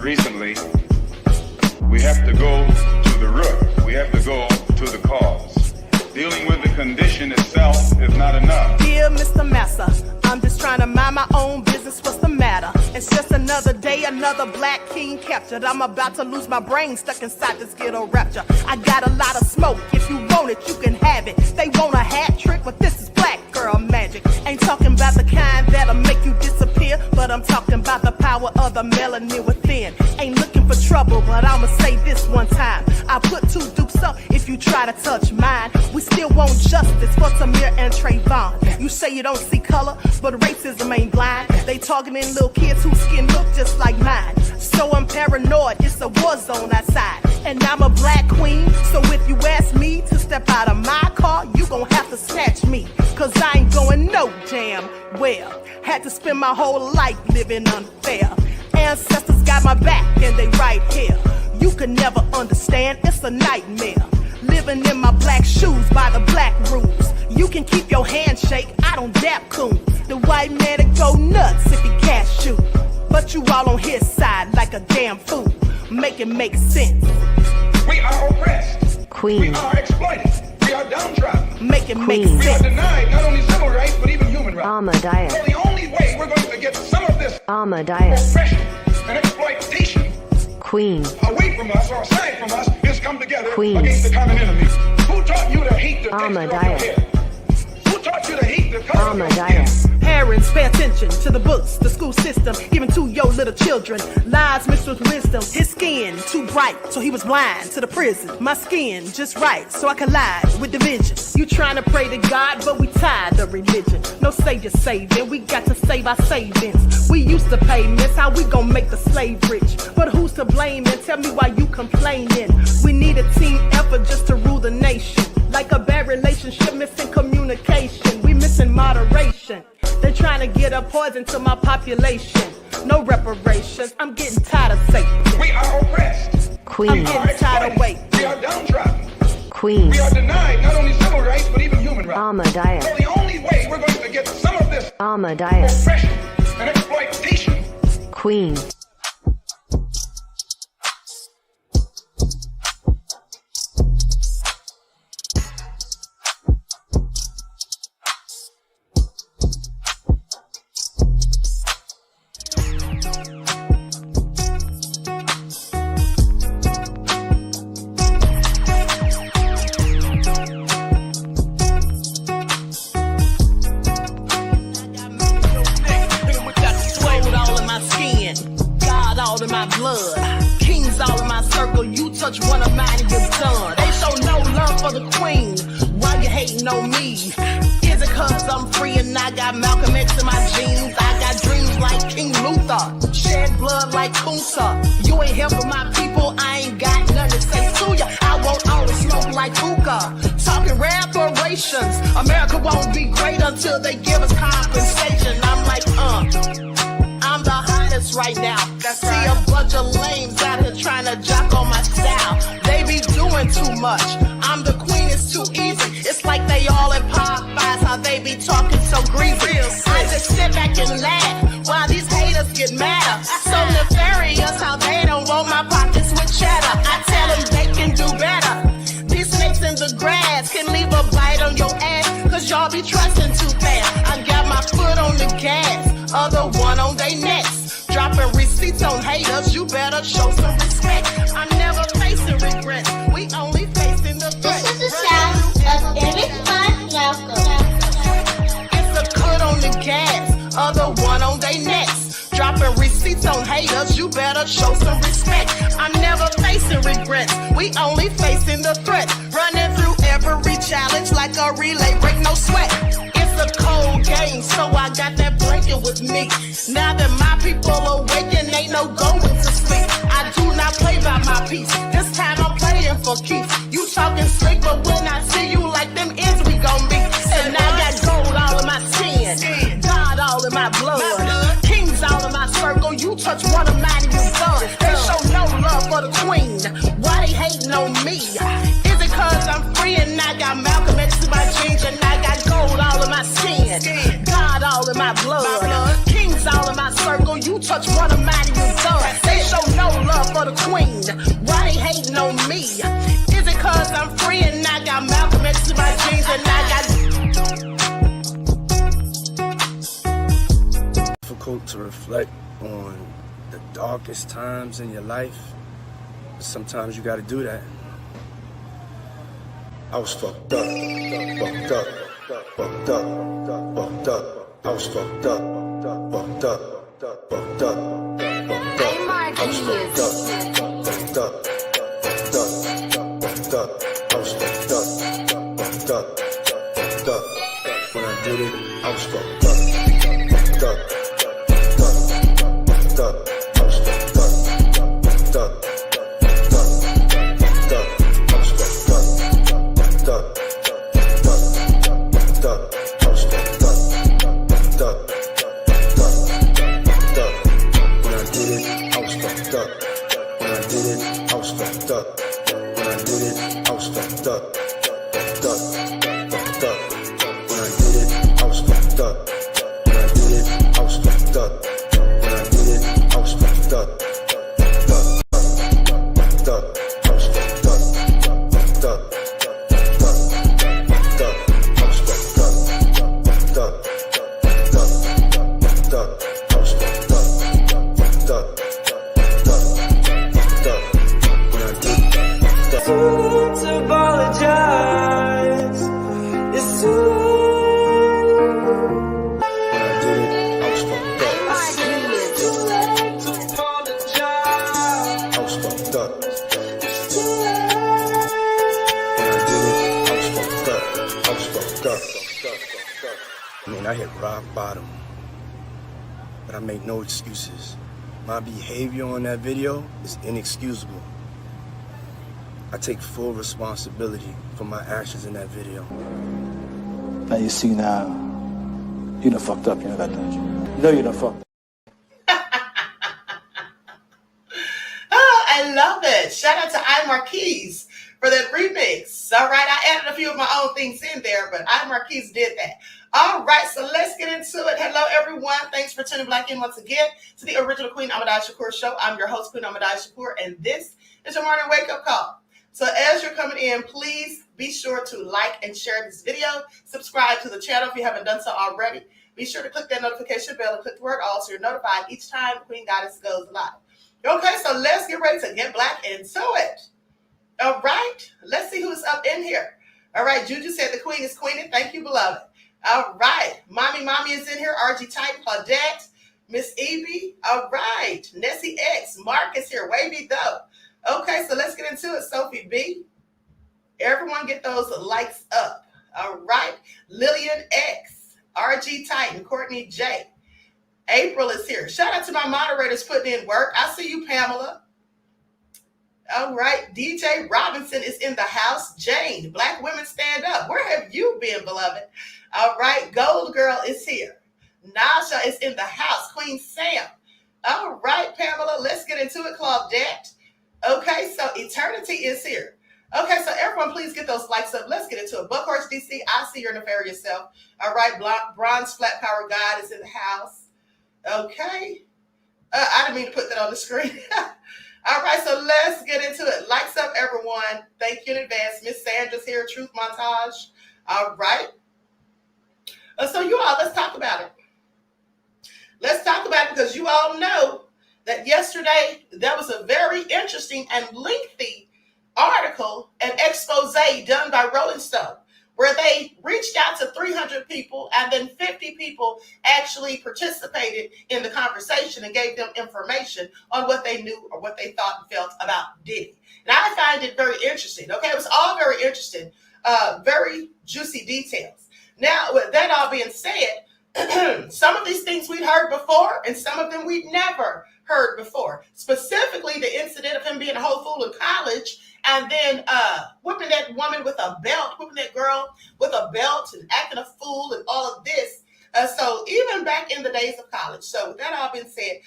recently, we have to go to the root. We have to go to the cause. Dealing with the condition itself is not enough. Dear Mr. Massa, I'm just trying to mind my own business. What's the matter? It's just another day, another black king captured. I'm about to lose my brain, stuck inside this ghetto rapture. I got a lot of smoke. If you want it, you can have it. They want a hat trick, but this is black girl magic. Ain't talking about the kind that'll make you disappear, but I'm talking about the power of the melanin within. Ain't looking for trouble, but I'ma say this one time. I put two dukes up if you try to touch mine. We still want justice for Tamir and Trayvon. You say you don't see color, but racism ain't blind. They targeting little kids whose skin look just like mine. So I'm paranoid, it's a war zone outside. And I'm a black queen, so if you ask me to step out of my car, you gon' have to snatch me. Cause I ain't going no damn well. Had to spend my whole life living unfair. Ancestors got my back and they right here. You can never understand, it's a nightmare. Living in my black shoes by the black rules. You can keep your handshake, I don't dap coon. The white man to go nuts if he cash you. But you all on his side like a damn fool. Make it make sense. We are oppressed. Queen. We are exploited. We are downtrodden. Make it make We are sense. denied not only civil rights, but even human rights. Ahmadiyyah. So the only way we're going to get some of this Ahmadiyyah. oppression and exploitation Queen. away from us or aside from us is come together Queen. against the common enemy. Who taught you to hate the texture of your Ahmadiyyah. hair? Who taught you to hate the color of your skin? Ahmadiyyah. Parents, pay attention to the books, the school system, given to your little children. Lies mixed with wisdom. His skin too bright, so he was blind to the prison. My skin just right, so I collide with division. You trying to pray to God, but we tired of religion. No savior saving, we got to save our savings. We used to pay miss, how we gon' make the slave rich? But who's to blame, and tell me why you complaining? We need a team effort just to rule the nation. Like a bad relationship, missing communication. We missing moderation. They're trying to get a poison to my population. No reparations, I'm getting tired of Satan. We are oppressed. Queen. I'm getting tired of waiting. We are downtrodden. Queen. We are denied not only civil rights, but even human rights. Ahmadiyyah. So the only way we're going to get some of this Ahmadiyyah. oppression and exploitation. Queen. Touch one of mine and you're done. They show no love for the queen. Why you hating on me? Is it cause I'm free and I got Malcolm X in my jeans? I got dreams like King Luther, shed blood like Kunta. You ain't helping my people, I ain't got nothing to say to ya. I won't always smoke like hookah. Talking reparations, America won't be great until they give us compensation. I'm like, I'm the hottest right now. See a bunch of lames out here trying to jock on my style. They be doing too much. I'm the queen, it's too easy. It's like they all in Popeyes, how they be talking so greasy. I just sit back and laugh while these haters get madder. So nefarious how they don't want my pockets with cheddar. I tell them they can do better. These snakes in the grass can leave a bite on your ass, cause y'all be trusting too fast. I got my foot on the gas, other one on they necks. Dropping receipts on haters, you better show some respect. I'm never facing regrets, we only facing the threat. This is the sound of Eric Malcolm. It's a cut on the gas, other one on they necks. Dropping receipts on haters, you better show some respect. I'm never facing regrets, we only facing the threat. Running through every challenge like a relay, break no sweat. It's a cold game, so I got that blanket with me. Now that my people awaken, ain't no going to sleep. I do not play by my piece, this time I'm playing for keeps. You talking slick, but when I see you like them ends, we gon' meet. And I got gold all in my skin, God all in my blood, kings all in my circle. You touch one of mine and you're done. They show no love for the queen, why they hating on me? Is it cause I'm free and I got Malcolm X in my jeans, and I got gold all in my skin, God all in my blood, kings all in my circle. You touch one of mine and you're done. They show no for the queen. Why they hating on me? Is it cause I'm free and I got Malcolm X in my jeans and I got... Difficult to reflect on the darkest times in your life, but sometimes you gotta do that. I was fucked up, fucked up, fucked up, fucked up. I was fucked up, fucked up, fucked up, fucked up. I was fucked up, fucked up, fucked up, fucked up. I was fucked up, fucked up, fucked up. When I did it, I was fucked up, fucked up, fucked up. I was fucked up, fucked up, fucked up, fucked up. I was fucked up, fucked up, fucked up. I was fucked up, fucked up, fucked up. When I did it, I was fucked up. When I did it, I was fucked up. When I did it, I was fucked up, fucked up, fucked up. When I did it, I was fucked up. When I did it, I was fucked up. When I did it, I was fucked up, fucked up, fucked up. I was fucked up, fucked up, fucked up, fucked up. I was fucked up, fucked up, fucked up, fucked up. I was fucked up, fucked up, fucked up, fucked up. When I did that. Too late to apologize. It's too late. When I did it, I was fucked up. It's too late to apologize. I was fucked up. It's too late. When I did it, I was fucked up. I was fucked up. I mean, I hit rock bottom, but I make no excuses. My behavior on that video is inexcusable. I take full responsibility for my actions in that video. Now you see now, you done fucked up, you know that, don't you? You know you done fucked up. Oh, I love it. Shout out to iMarquise for that remix. All right, I added a few of my own things in there, but iMarquise did that. All right, so let's get into it. Hello, everyone. Thanks for tuning back in once again to the original Queen Ahmadiyyah Shakur show. I'm your host, Queen Ahmadiyyah Shakur, and this is your morning wake-up call. So as you're coming in, please be sure to like and share this video. Subscribe to the channel if you haven't done so already. Be sure to click that notification bell and click the word all so you're notified each time Queen Goddess goes live. Okay, so let's get ready to get black into it. All right, let's see who's up in here. All right, Juju said the queen is queening. Thank you, beloved. All right, Mommy is in here. RG Type, Claudette, Miss Evie. All right, Nessie X, Mark is here. Wavy though. Okay, so let's get into it. Sophie B. Everyone get those likes up. All right. Lillian X, RG Titan, Courtney J. April is here. Shout out to my moderators putting in work. I see you, Pamela. All right. DJ Robinson is in the house. Jane, Black Women Stand Up. Where have you been, beloved? All right. Gold Girl is here. Nasha is in the house. Queen Sam. All right, Pamela. Let's get into it, Claudette. Okay, so Eternity is here. Okay, so everyone, please get those likes up. Let's get into it. Buckhorse DC, I see your nefarious self. All right, Bronze Flat Power God is in the house. Okay. I didn't mean to put that on the screen. All right, so let's get into it. Likes up, everyone. Thank you in advance. Miss Sandra's here, Truth Montage. All right. So you all, let's talk about it. Let's talk about it because you all know that yesterday there was a very interesting and lengthy article and expose done by Rolling Stone, where they reached out to 300 people and then 50 people actually participated in the conversation and gave them information on what they knew or what they thought and felt about Diddy. And I find it very interesting. Okay, it was all very interesting, very juicy details. Now, with that all being said, some of these things we'd heard before and some of them we'd never heard before. Specifically, the incident of him being a whole fool in college and then whipping that woman with a belt, whipping that girl with a belt and acting a fool and all of this. So even back in the days of college. So with that all being said,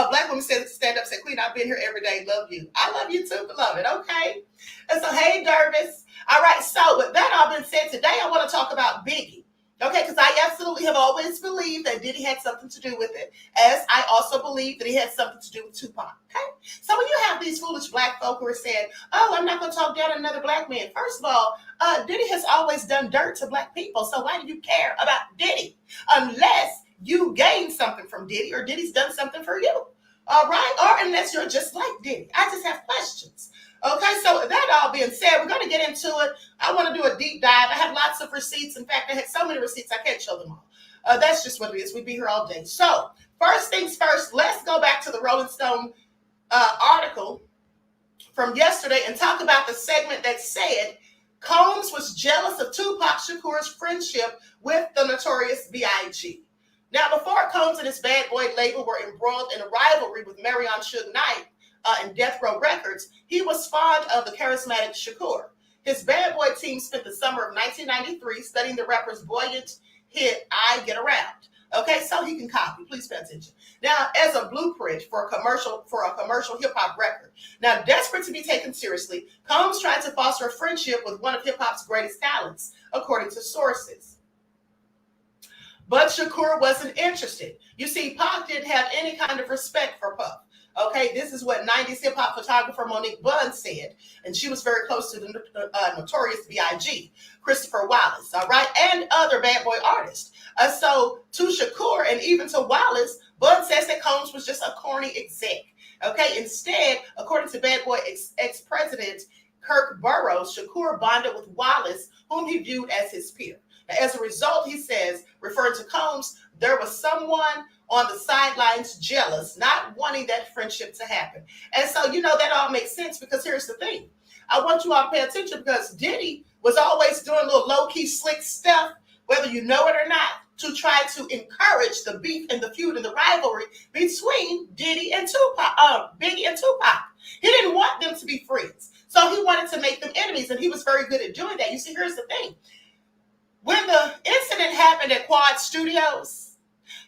Black Women Stand Up, said, Queen, I've been here every day. Love you. I love you too, beloved. Okay. And so, hey, Dervis. All right. So with that all being said, today I want to talk about Biggie. Okay, because I absolutely have always believed that Diddy had something to do with it, as I also believe that he had something to do with Tupac. Okay, so when you have these foolish black folk who are saying, oh, I'm not going to talk down to another black man. First of all, Diddy has always done dirt to black people. So why do you care about Diddy? Unless you gain something from Diddy or Diddy's done something for you. All right? Or unless you're just like Diddy. I just have questions. Okay, so that all being said, we're going to get into it. I want to do a deep dive. I have lots of receipts. In fact, I had so many receipts, I can't show them all. That's just what it is. We'd be here all day. So first things first, let's go back to the Rolling Stone article from yesterday and talk about the segment that said Combs was jealous of Tupac Shakur's friendship with the notorious B.I.G. Now, before Combs and his Bad Boy label were embroiled in a rivalry with Marion Suge Knight and Death Row Records, he was fond of the charismatic Shakur. His Bad Boy team spent the summer of 1993 studying the rapper's buoyant hit, I Get Around. Okay, so he can copy. Please pay attention. Now, as a blueprint for a commercial hip-hop record. Now, desperate to be taken seriously, Combs tried to foster a friendship with one of hip-hop's greatest talents, according to sources. But Shakur wasn't interested. You see, Pac didn't have any kind of respect for Puff. Okay, this is what 90s hip-hop photographer Monique Bunn said, and she was very close to the notorious B.I.G., Christopher Wallace, all right, and other Bad Boy artists. So to Shakur and even to Wallace, Bunn says that Combs was just a corny exec. Okay, instead, according to Bad Boy ex-president Kirk Burroughs, Shakur bonded with Wallace, whom he viewed as his peer. Now, as a result, he says, referring to Combs, there was someone on the sidelines jealous, not wanting that friendship to happen. And so, that all makes sense because here's the thing. I want you all to pay attention because Diddy was always doing little low-key slick stuff, whether you know it or not, to try to encourage the beef and the feud and the rivalry between Diddy and Tupac, Biggie and Tupac. He didn't want them to be friends. So he wanted to make them enemies, and he was very good at doing that. You see, here's the thing. When the incident happened at Quad Studios,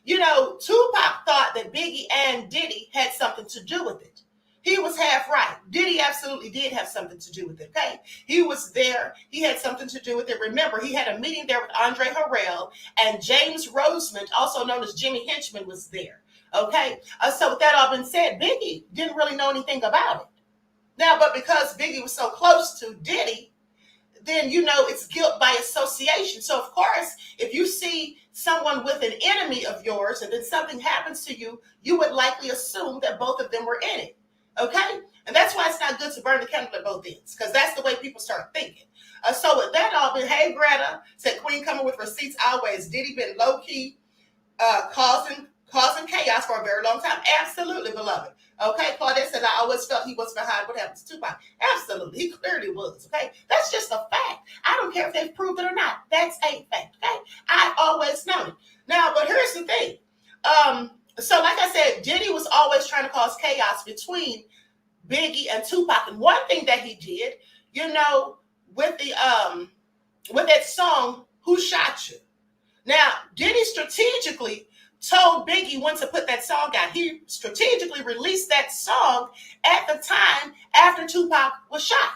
Tupac thought that Biggie and Diddy had something to do with it. He was half right. Diddy absolutely did have something to do with it, okay? He was there. He had something to do with it. Remember, he had a meeting there with Andre Harrell, and James Rosemond, also known as Jimmy Henchman, was there, okay? So with that all been said, Biggie didn't really know anything about it. Now, but because Biggie was so close to Diddy, then, it's guilt by association. So, of course, if you see someone with an enemy of yours and then something happens to you, you would likely assume that both of them were in it. Okay? And that's why it's not good to burn the candle at both ends, because that's the way people start thinking. So with that all been, hey, Greta, said Queen coming with receipts always. Diddy been low-key causing chaos for a very long time? Absolutely, beloved. Okay, Claudette said, I always felt he was behind what happened to Tupac. Absolutely, he clearly was, okay? That's just a fact. I don't care if they've proved it or not. That's a fact, okay? I always known it. Now, but here's the thing. So like I said, Diddy was always trying to cause chaos between Biggie and Tupac. And one thing that he did, with that song, Who Shot You? Now, Diddy strategically told Biggie when to put that song out. He strategically released that song at the time after Tupac was shot.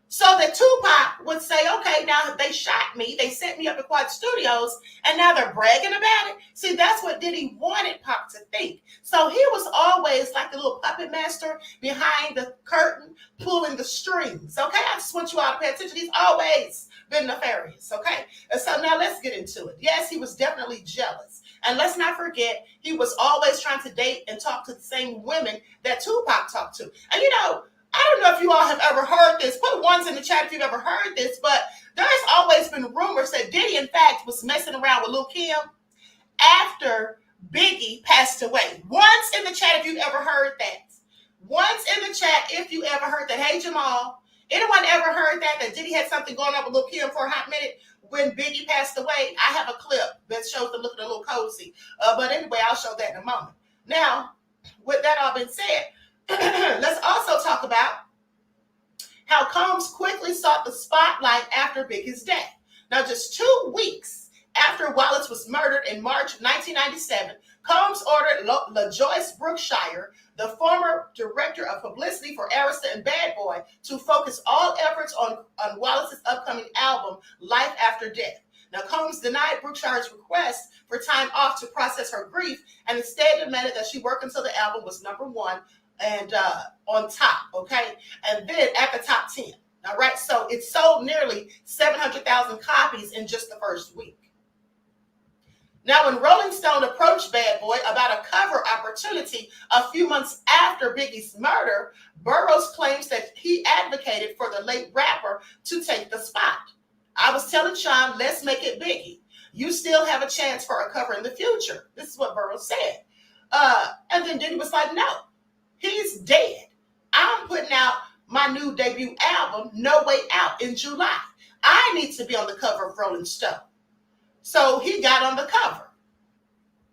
So that Tupac would say, okay, now they shot me, they set me up at Quad Studios, and now they're bragging about it. See, that's what Diddy wanted Pac to think. So he was always like a little puppet master behind the curtain, pulling the strings, okay? I just want you all to pay attention. He's always been nefarious, okay? And so now let's get into it. Yes, he was definitely jealous. And let's not forget, he was always trying to date and talk to the same women that Tupac talked to. And I don't know if you all have ever heard this. Put ones in the chat if you've ever heard this, but there's always been rumors that Diddy, in fact, was messing around with Lil' Kim after Biggie passed away. Once in the chat if you've ever heard that. Once in the chat if you ever heard that. Hey, Jamal, anyone ever heard that Diddy had something going on with Lil' Kim for a hot minute? When Biggie passed away, I have a clip that shows them looking a little cozy. But anyway, I'll show that in a moment. Now, with that all been said, let's also talk about how Combs quickly sought the spotlight after Biggie's death. Now, just 2 weeks after Wallace was murdered in March 1997, Combs ordered LaJoyce Brookshire, the former director of publicity for Arista and Bad Boy, to focus all efforts on Wallace's upcoming album, Life After Death. Now, Combs denied Brookshire's request for time off to process her grief and instead demanded that she work until the album was #1 and on top, okay? And then at the top 10, all right? So it sold nearly 700,000 copies in just the first week. Now, when Rolling Stone approached Bad Boy about a cover opportunity a few months after Biggie's murder, Burroughs claims that he advocated for the late rapper to take the spot. I was telling Sean, let's make it Biggie. You still have a chance for a cover in the future. This is what Burroughs said. And then Diddy was like, no, he's dead. I'm putting out my new debut album, No Way Out, in July. I need to be on the cover of Rolling Stone. So he got on the cover.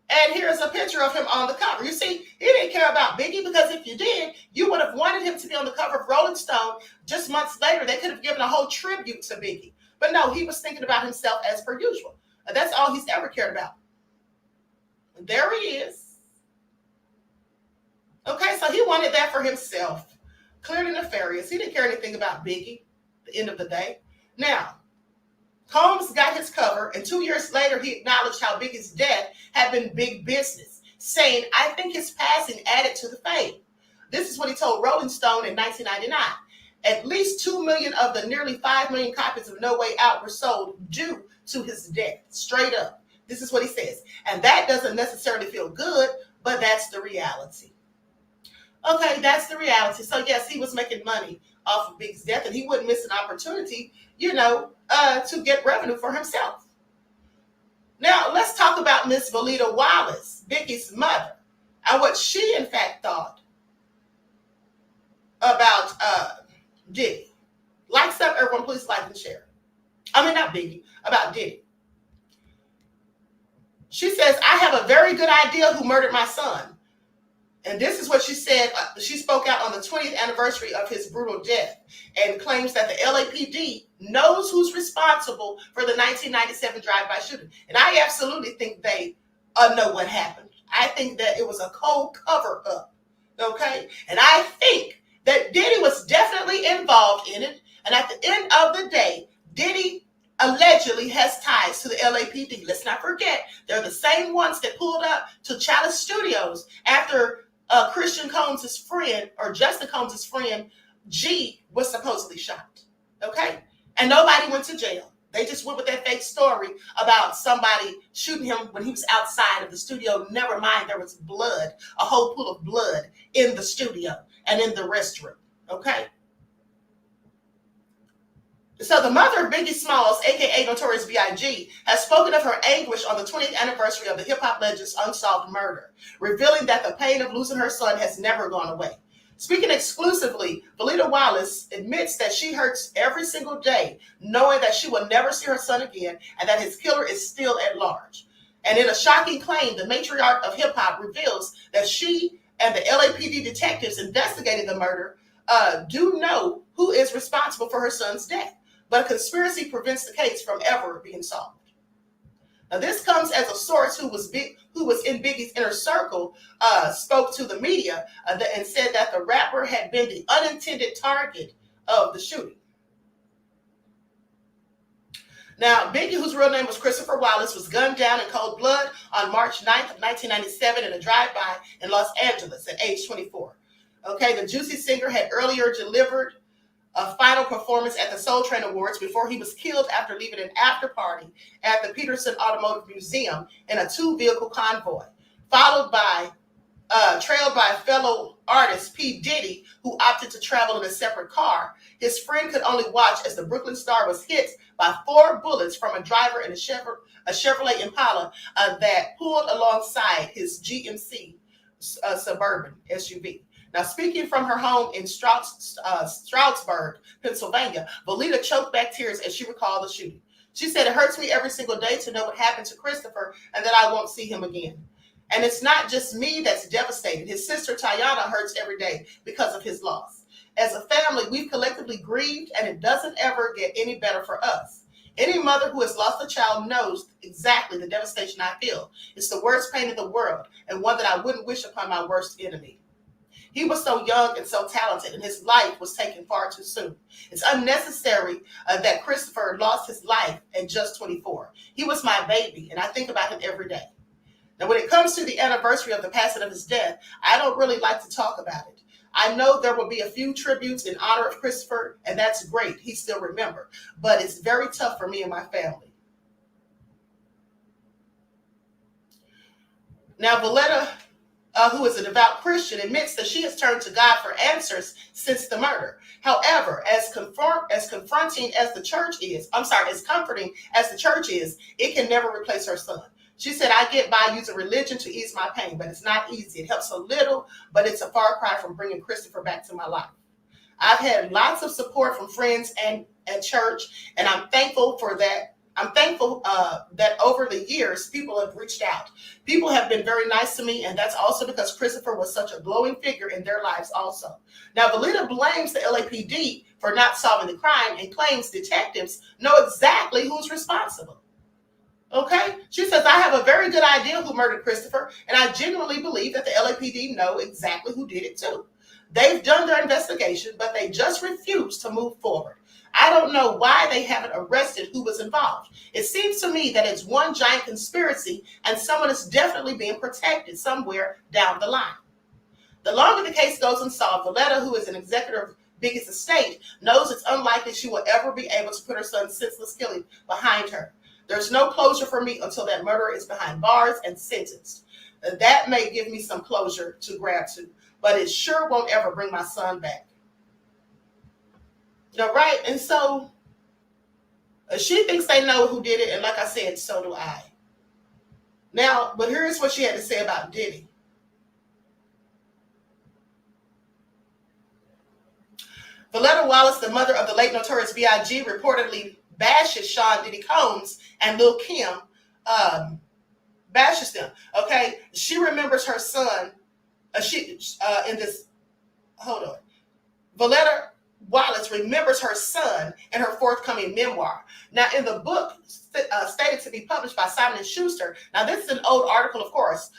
And here's a picture of him on the cover. You see, he didn't care about Biggie, because if you did, you would have wanted him to be on the cover of Rolling Stone. Just months later, they could have given a whole tribute to Biggie. But no, he was thinking about himself as per usual. And that's all he's ever cared about. And there he is. Okay, so he wanted that for himself. Clearly nefarious. He didn't care anything about Biggie at the end of the day. Now, Combs got his cover, and 2 years later, he acknowledged how Biggie's death had been big business, saying, I think his passing added to the fame. This is what he told Rolling Stone in 1999. At least 2 million of the nearly 5 million copies of No Way Out were sold due to his death, straight up. This is what he says. And that doesn't necessarily feel good, but that's the reality. Okay, that's the reality. So yes, he was making money off of Biggie's death, and he wouldn't miss an opportunity, to get revenue for himself. Now, let's talk about Miss Voletta Wallace, Biggie's mother, and what she, in fact, thought about Diddy. Likes up, everyone, please like and share. I mean, not Biggie, about Diddy. She says, I have a very good idea who murdered my son. And this is what she said. She spoke out on the 20th anniversary of his brutal death and claims that the LAPD knows who's responsible for the 1997 drive-by shooting. And I absolutely think they know what happened. I think that it was a cold cover-up, okay? And I think that Diddy was definitely involved in it. And at the end of the day, Diddy allegedly has ties to the LAPD. Let's not forget, they're the same ones that pulled up to Chalice Studios after Christian Combs' friend, or Justin Combs' friend, G, was supposedly shot. Okay? And nobody went to jail. They just went with that fake story about somebody shooting him when he was outside of the studio. Never mind, there was blood, a whole pool of blood in the studio and in the restroom. Okay? So the mother of Biggie Smalls, a.k.a. Notorious B.I.G., has spoken of her anguish on the 20th anniversary of the hip-hop legend's unsolved murder, revealing that the pain of losing her son has never gone away. Speaking exclusively, Voletta Wallace admits that she hurts every single day, knowing that she will never see her son again and that his killer is still at large. And in a shocking claim, the matriarch of hip-hop reveals that she and the LAPD detectives investigating the murder do know who is responsible for her son's death. But a conspiracy prevents the case from ever being solved. Now, this comes as a source who was in Biggie's inner circle spoke to the media and said that the rapper had been the unintended target of the shooting. Now, Biggie, whose real name was Christopher Wallace, was gunned down in cold blood on March 9th of 1997 in a drive-by in Los Angeles at age 24. Okay, the Juicy singer had earlier delivered a final performance at the Soul Train Awards before he was killed after leaving an after party at the Peterson Automotive Museum in a 2-vehicle convoy, trailed by fellow artist P. Diddy, who opted to travel in a separate car. His friend could only watch as the Brooklyn star was hit by 4 bullets from a driver in a Chevrolet Impala that pulled alongside his GMC Suburban SUV. Now, speaking from her home in Stroudsburg, Pennsylvania, Voletta choked back tears as she recalled the shooting. She said, it hurts me every single day to know what happened to Christopher and that I won't see him again. And it's not just me that's devastated. His sister, Tayana, hurts every day because of his loss. As a family, we've collectively grieved, and it doesn't ever get any better for us. Any mother who has lost a child knows exactly the devastation I feel. It's the worst pain in the world, and one that I wouldn't wish upon my worst enemy. He was so young and so talented, and his life was taken far too soon. It's unnecessary that Christopher lost his life at just 24. He was my baby, and I think about him every day. Now, when it comes to the anniversary of the passing of his death, I don't really like to talk about it. I know there will be a few tributes in honor of Christopher, and that's great. He's still remembered. But it's very tough for me and my family. Now, Voletta, who is a devout Christian, admits that she has turned to God for answers since the murder. However, as comforting as the church is, it can never replace her son. She said, I get by using religion to ease my pain, but it's not easy. It helps a little, but it's a far cry from bringing Christopher back to my life. I've had lots of support from friends and at church, and I'm thankful for that. I'm thankful that over the years, people have reached out. People have been very nice to me, and that's also because Christopher was such a glowing figure in their lives also. Now, Voletta blames the LAPD for not solving the crime and claims detectives know exactly who's responsible. Okay? She says, I have a very good idea who murdered Christopher, and I genuinely believe that the LAPD know exactly who did it too. They've done their investigation, but they just refuse to move forward. I don't know why they haven't arrested who was involved. It seems to me that it's one giant conspiracy and someone is definitely being protected somewhere down the line. The longer the case goes unsolved, Voletta, who is an executor of Biggie's estate, knows it's unlikely she will ever be able to put her son's senseless killing behind her. There's no closure for me until that murderer is behind bars and sentenced. That may give me some closure to grab to, but it sure won't ever bring my son back. All right, and so she thinks they know who did it, and like I said, so do I. Now, but here's what she had to say about Diddy. Voletta Wallace, the mother of the late Notorious B.I.G., reportedly bashes Sean Diddy Combs and Lil Kim, bashes them. Okay, she remembers her son. Voletta Wallace remembers her son in her forthcoming memoir. Now, in the book stated to be published by Simon & Schuster, now this is an old article, of course,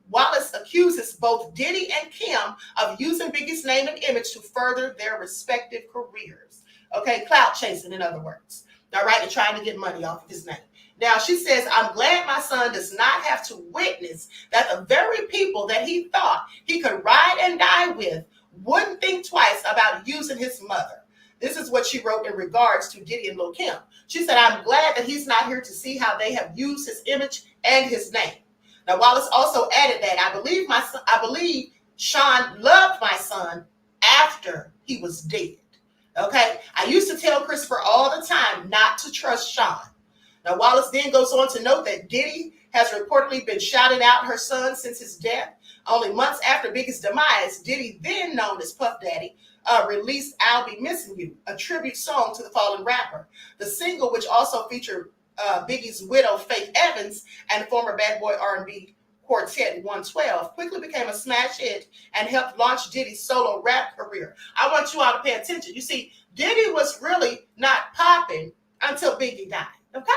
Wallace accuses both Diddy and Kim of using Biggie's name and image to further their respective careers. Okay, clout chasing, in other words. All right, and trying to get money off of his name. Now, she says, I'm glad my son does not have to witness that the very people that he thought he could ride and die with wouldn't think twice about using his mother. This is what she wrote in regards to Diddy and Lil Kim. She said, I'm glad that he's not here to see how they have used his image and his name. Now, Wallace also added that I believe Sean loved my son after he was dead. Okay, I used to tell Christopher all the time not to trust Sean. Now, Wallace then goes on to note that Diddy has reportedly been shouting out her son since his death. Only months after Biggie's demise, Diddy, then known as Puff Daddy, released I'll Be Missing You, a tribute song to the fallen rapper. The single, which also featured Biggie's widow, Faith Evans, and former Bad Boy R&B quartet 112, quickly became a smash hit and helped launch Diddy's solo rap career. I want you all to pay attention. You see, Diddy was really not popping until Biggie died, okay?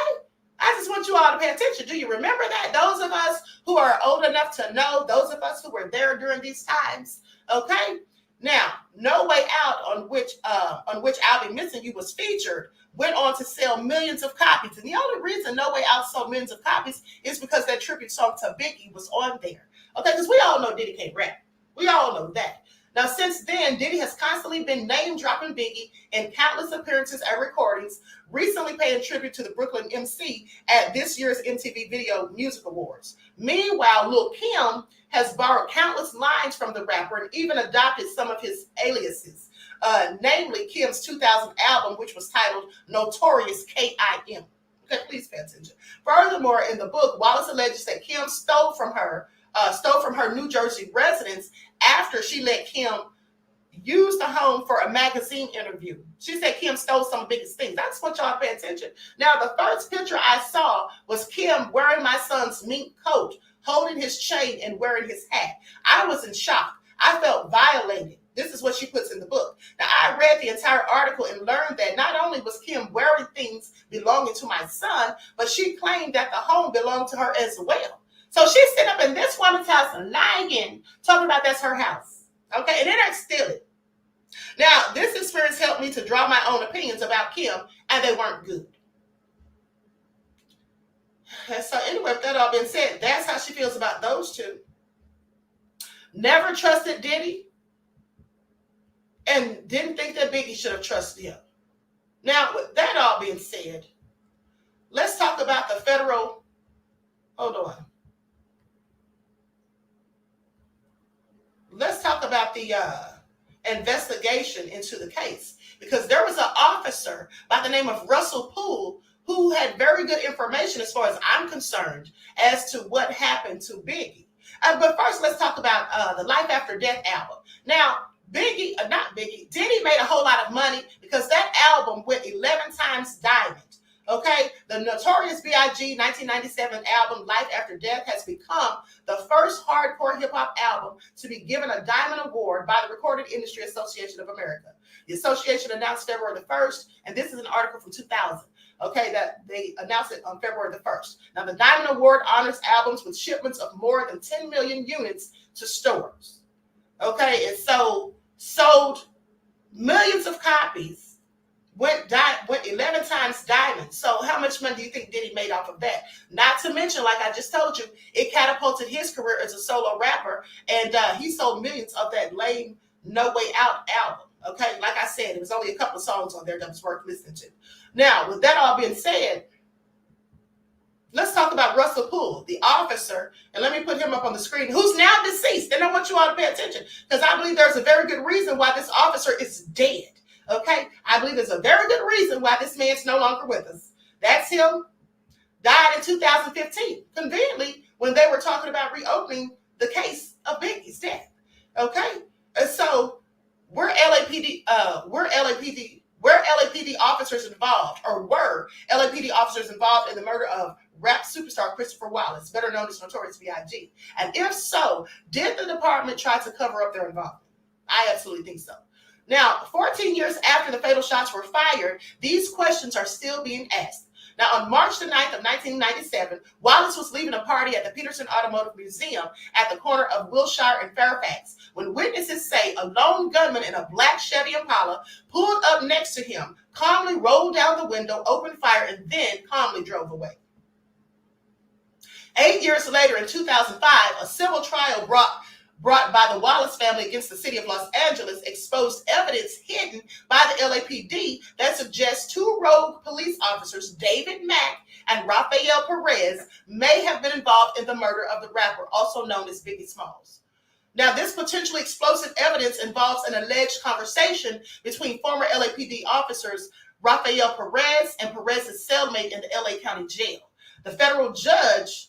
I just want you all to pay attention. Do you remember that? Those of us who are old enough to know, those of us who were there during these times, okay? Now, No Way Out, on which I'll Be Missing You was featured, went on to sell millions of copies. And the only reason No Way Out sold millions of copies is because that tribute song to Biggie was on there. Okay, because we all know Diddy can't rap. We all know that. Now, since then, Diddy has constantly been name-dropping Biggie in countless appearances and recordings, recently paying tribute to the Brooklyn MC at this year's MTV Video Music Awards. Meanwhile, Lil Kim has borrowed countless lines from the rapper and even adopted some of his aliases, namely Kim's 2000 album, which was titled Notorious K.I.M. Okay, please pay attention. Furthermore, in the book, Wallace alleges that Kim stole from her New Jersey residence after she let Kim use the home for a magazine interview. She said Kim stole some of Biggie's things. That's what y'all pay attention. Now, the first picture I saw was Kim wearing my son's mink coat, holding his chain and wearing his hat. I was in shock. I felt violated. This is what she puts in the book. Now, I read the entire article and learned that not only was Kim wearing things belonging to my son, but she claimed that the home belonged to her as well. So she's sitting up in this woman's house lying, talking about that's her house. Okay, and then I steal it. Now, this experience helped me to draw my own opinions about Kim, and they weren't good. And so anyway, with that all being said, that's how she feels about those two. Never trusted Diddy. and didn't think that Biggie should have trusted him. Now, with that all being said, let's talk about the federal, hold on. Let's talk about the investigation into the case, because there was an officer by the name of Russell Poole who had very good information, as far as I'm concerned, as to what happened to Biggie. But first, let's talk about the Life After Death album. Now, Diddy made a whole lot of money because that album went 11 times diamond. Okay, the Notorious B.I.G. 1997 album Life After Death has become the first hardcore hip-hop album to be given a Diamond Award by the Recording Industry Association of America. The association announced February the 1st, and this is an article from 2000. Okay, that they announced it on February the 1st. Now, the Diamond Award honors albums with shipments of more than 10 million units to stores. Okay, and so sold millions of copies. Went 11 times diamond. So how much money do you think Diddy made off of that? Not to mention, like I just told you, it catapulted his career as a solo rapper, and he sold millions of that lame No Way Out album. Okay, like I said, there was only a couple of songs on there that was worth listening to. Now, with that all being said, let's talk about Russell Poole, the officer, and let me put him up on the screen, who's now deceased. And I want you all to pay attention, because I believe there's a very good reason why this officer is dead. Okay, I believe there's a very good reason why this man's no longer with us. That's him. Died in 2015, conveniently, when they were talking about reopening the case of Biggie's death. Okay, and so were LAPD officers involved, or were LAPD officers involved in the murder of rap superstar Christopher Wallace, better known as Notorious B.I.G.? And if so, did the department try to cover up their involvement? I absolutely think so. Now, 14 years after the fatal shots were fired, these questions are still being asked. Now, on March the 9th of 1997, Wallace was leaving a party at the Peterson Automotive Museum at the corner of Wilshire and Fairfax, when witnesses say a lone gunman in a black Chevy Impala pulled up next to him, calmly rolled down the window, opened fire, and then calmly drove away. 8 years later, in 2005, a civil trial brought by the Wallace family against the city of Los Angeles exposed evidence hidden by the LAPD that suggests two rogue police officers, David Mack and Rafael Perez, may have been involved in the murder of the rapper, also known as Biggie Smalls. Now, this potentially explosive evidence involves an alleged conversation between former LAPD officers Rafael Perez and Perez's cellmate in the LA County Jail. The federal judge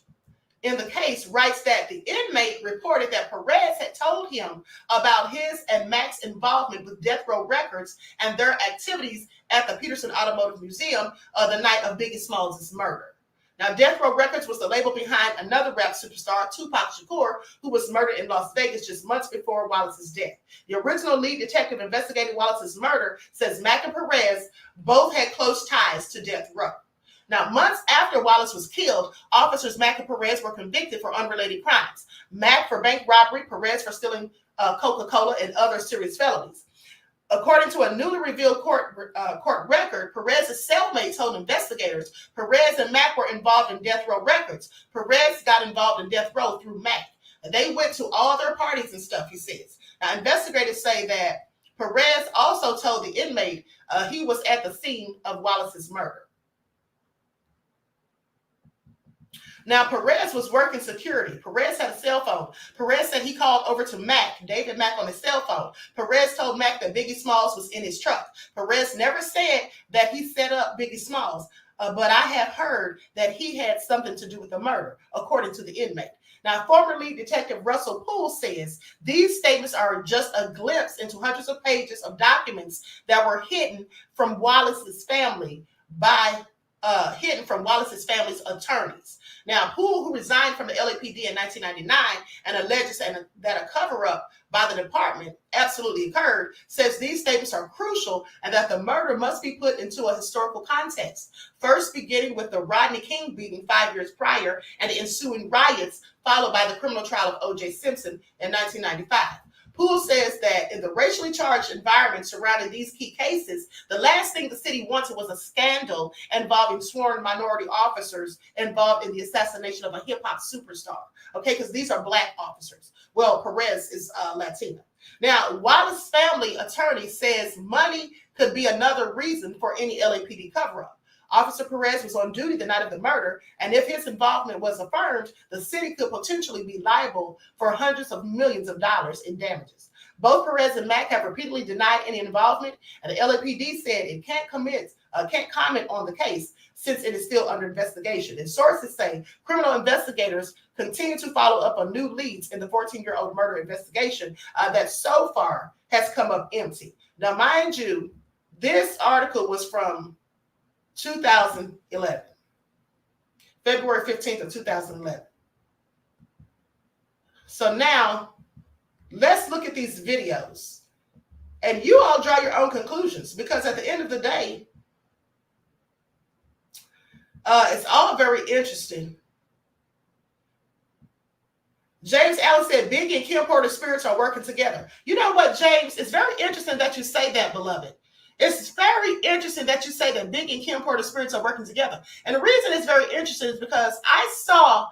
in the case writes that the inmate reported that Perez had told him about his and Mac's involvement with Death Row Records and their activities at the Peterson Automotive Museum the night of Biggie Smalls' murder. Now, Death Row Records was the label behind another rap superstar, Tupac Shakur, who was murdered in Las Vegas just months before Wallace's death. The original lead detective investigating Wallace's murder says Mac and Perez both had close ties to Death Row. Now, months after Wallace was killed, officers Mack and Perez were convicted for unrelated crimes. Mack for bank robbery, Perez for stealing Coca-Cola and other serious felonies. According to a newly revealed court record, Perez's cellmate told investigators Perez and Mack were involved in Death Row Records. Perez got involved in Death Row through Mack. They went to all their parties and stuff, he says. Now, investigators say that Perez also told the inmate he was at the scene of Wallace's murder. Now, Perez was working security. Perez had a cell phone. Perez said he called over to Mac, David Mack, on his cell phone. Perez told Mac that Biggie Smalls was in his truck. Perez never said that he set up Biggie Smalls, but I have heard that he had something to do with the murder, according to the inmate. Now, former lead detective Russell Poole says these statements are just a glimpse into hundreds of pages of documents that were hidden from Wallace's family Wallace's family's attorneys. Now, Poole, who resigned from the LAPD in 1999 and alleges that a cover-up by the department absolutely occurred, says these statements are crucial and that the murder must be put into a historical context, first beginning with the Rodney King beating 5 years prior and the ensuing riots, followed by the criminal trial of O.J. Simpson in 1995. Poole says that in the racially charged environment surrounding these key cases, the last thing the city wanted was a scandal involving sworn minority officers involved in the assassination of a hip-hop superstar, okay, because these are Black officers. Well, Perez is Latino. Now, Wallace's family attorney says money could be another reason for any LAPD cover-up. Officer Perez was on duty the night of the murder, and if his involvement was affirmed, the city could potentially be liable for hundreds of millions of dollars in damages. Both Perez and Mack have repeatedly denied any involvement, and the LAPD said it can't comment on the case since it is still under investigation. And sources say criminal investigators continue to follow up on new leads in the 14-year-old murder investigation that so far has come up empty. Now, mind you, this article was from 2011, February 15th of 2011. So now let's look at these videos and you all draw your own conclusions, because at the end of the day, it's all very interesting. James Allen said Biggie and Kim Porter's spirits are working together. You know what, James? It's very interesting that you say that, beloved. It's very interesting that you say that Biggie and Kim Porter's spirits are working together. And the reason it's very interesting is because I saw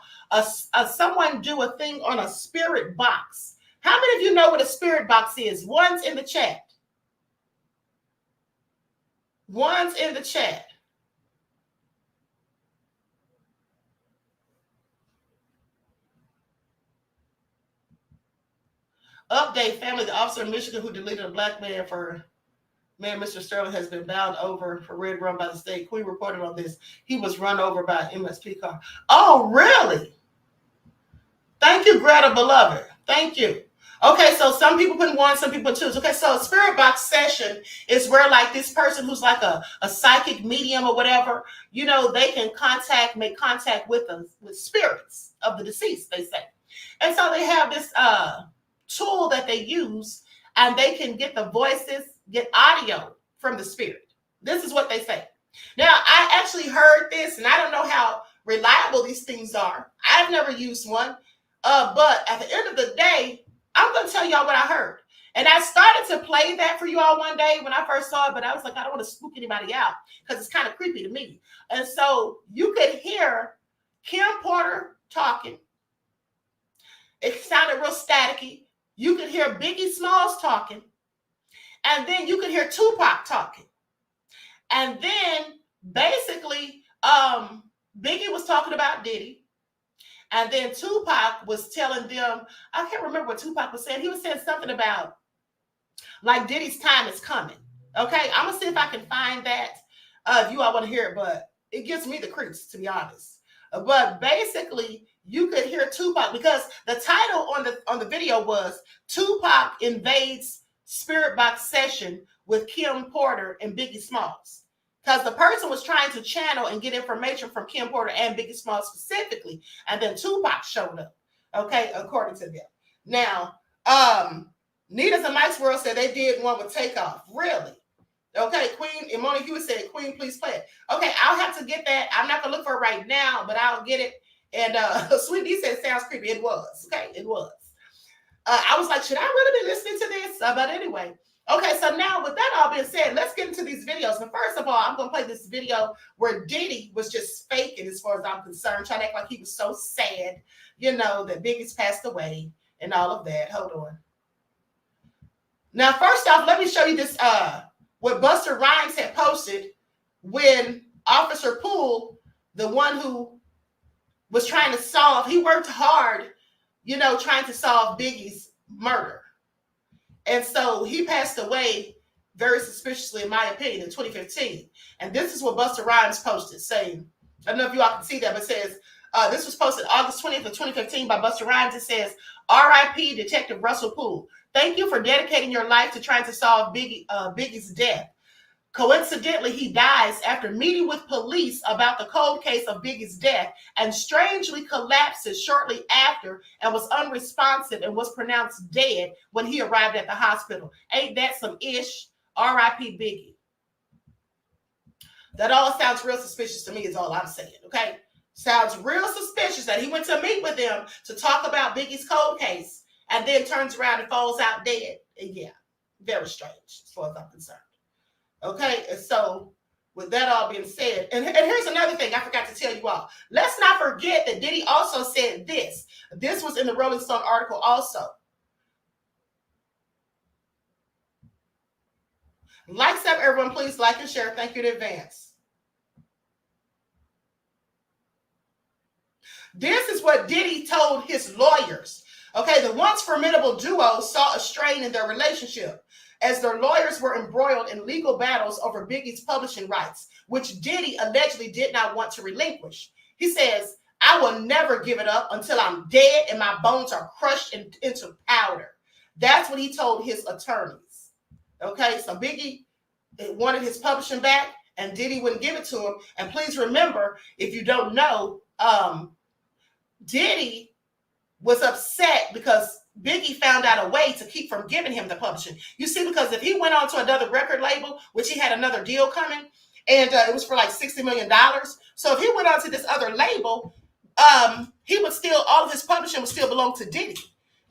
someone do a thing on a spirit box. How many of you know what a spirit box is? One's in the chat. One's in the chat. Update, family, the officer in Michigan who deleted a black man for man, Mr. Sterling has been bound over for red run by the state. Queen reported on this. He was run over by an MSP car. Oh, really? Thank you, Greta, beloved. Thank you. Okay, so some people put one, some people put twos. Okay, so a spirit box session is where like this person who's like a psychic medium or whatever, you know, they can make contact with us, with spirits of the deceased, they say. And so they have this tool that they use, and they can get the voices, get audio from the spirit. This is what they say. Now, I actually heard this, and I don't know how reliable these things are. I've never used one, but at the end of the day, I'm going to tell y'all what I heard. And I started to play that for you all one day when I first saw it, but I was like, I don't want to spook anybody out because it's kind of creepy to me. And so you could hear Kim Porter talking. It sounded real staticky. You could hear Biggie Smalls talking. And then you could hear Tupac talking. And then basically, Biggie was talking about Diddy. And then Tupac was telling them, I can't remember what Tupac was saying. He was saying something about like Diddy's time is coming. Okay, I'm going to see if I can find that if you all want to hear it, but it gives me the creeps, to be honest. But basically, you could hear Tupac because the title on the video was Tupac Invades Spirit Box Session with Kim Porter and Biggie Smalls. Because the person was trying to channel and get information from Kim Porter and Biggie Smalls specifically, and then Tupac showed up, okay, according to them. Now, Nita's and Mike's World said they did one with Takeoff. Really? Okay, Queen, and Monique Hewitt said, Queen, please play it. Okay, I'll have to get that. I'm not going to look for it right now, but I'll get it. And Sweet D said, sounds creepy. It was, okay, it was. I was like, should I really be listening to this? But anyway. Okay, so now with that all being said, let's get into these videos. And first of all, I'm going to play this video where Diddy was just faking as far as I'm concerned, trying to act like he was so sad, you know, that Biggie's passed away and all of that. Hold on. Now, first off, let me show you this, what Busta Rhymes had posted when Officer Poole, the one who was trying to solve, he worked hard, you know, trying to solve Biggie's murder. And so he passed away very suspiciously, in my opinion, in 2015. And this is what Busta Rhymes posted, saying, I don't know if you all can see that, but it says, this was posted August 20th of 2015 by Busta Rhymes. It says, R.I.P. Detective Russell Poole. Thank you for dedicating your life to trying to solve Biggie's death. Coincidentally, he dies after meeting with police about the cold case of Biggie's death and strangely collapses shortly after and was unresponsive and was pronounced dead when he arrived at the hospital. Ain't that some ish? R.I.P. Biggie. That all sounds real suspicious to me is all I'm saying, okay? Sounds real suspicious that he went to meet with them to talk about Biggie's cold case and then turns around and falls out dead. And yeah, very strange as far as I'm concerned. Okay, and so with that all being said, and here's another thing I forgot to tell you all. Let's not forget that Diddy also said this. This was in the Rolling Stone article also. Likes up, everyone. Please like and share. Thank you in advance. This is what Diddy told his lawyers. Okay, the once formidable duo saw a strain in their relationship as their lawyers were embroiled in legal battles over Biggie's publishing rights, which Diddy allegedly did not want to relinquish. He says, "I will never give it up until I'm dead and my bones are crushed into powder." That's what he told his attorneys. Okay, so Biggie wanted his publishing back and Diddy wouldn't give it to him. And please remember, if you don't know, Diddy was upset because Biggie found out a way to keep from giving him the publishing. You see, because if he went on to another record label, which he had another deal coming, and it was for like $60 million. So if he went on to this other label, he would still, all of his publishing would still belong to Diddy.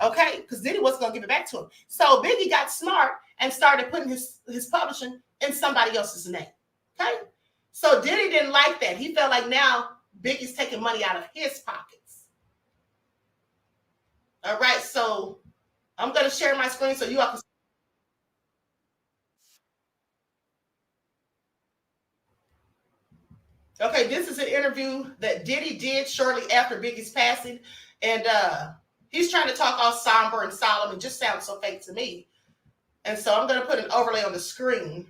Okay, because Diddy wasn't going to give it back to him. So Biggie got smart and started putting his publishing in somebody else's name. Okay, so Diddy didn't like that. He felt like now Biggie's taking money out of his pockets. All right, so I'm going to share my screen so you all can. Okay, this is an interview that Diddy did shortly after Biggie's passing, and he's trying to talk all somber and solemn and just sounds so fake to me. And so I'm going to put an overlay on the screen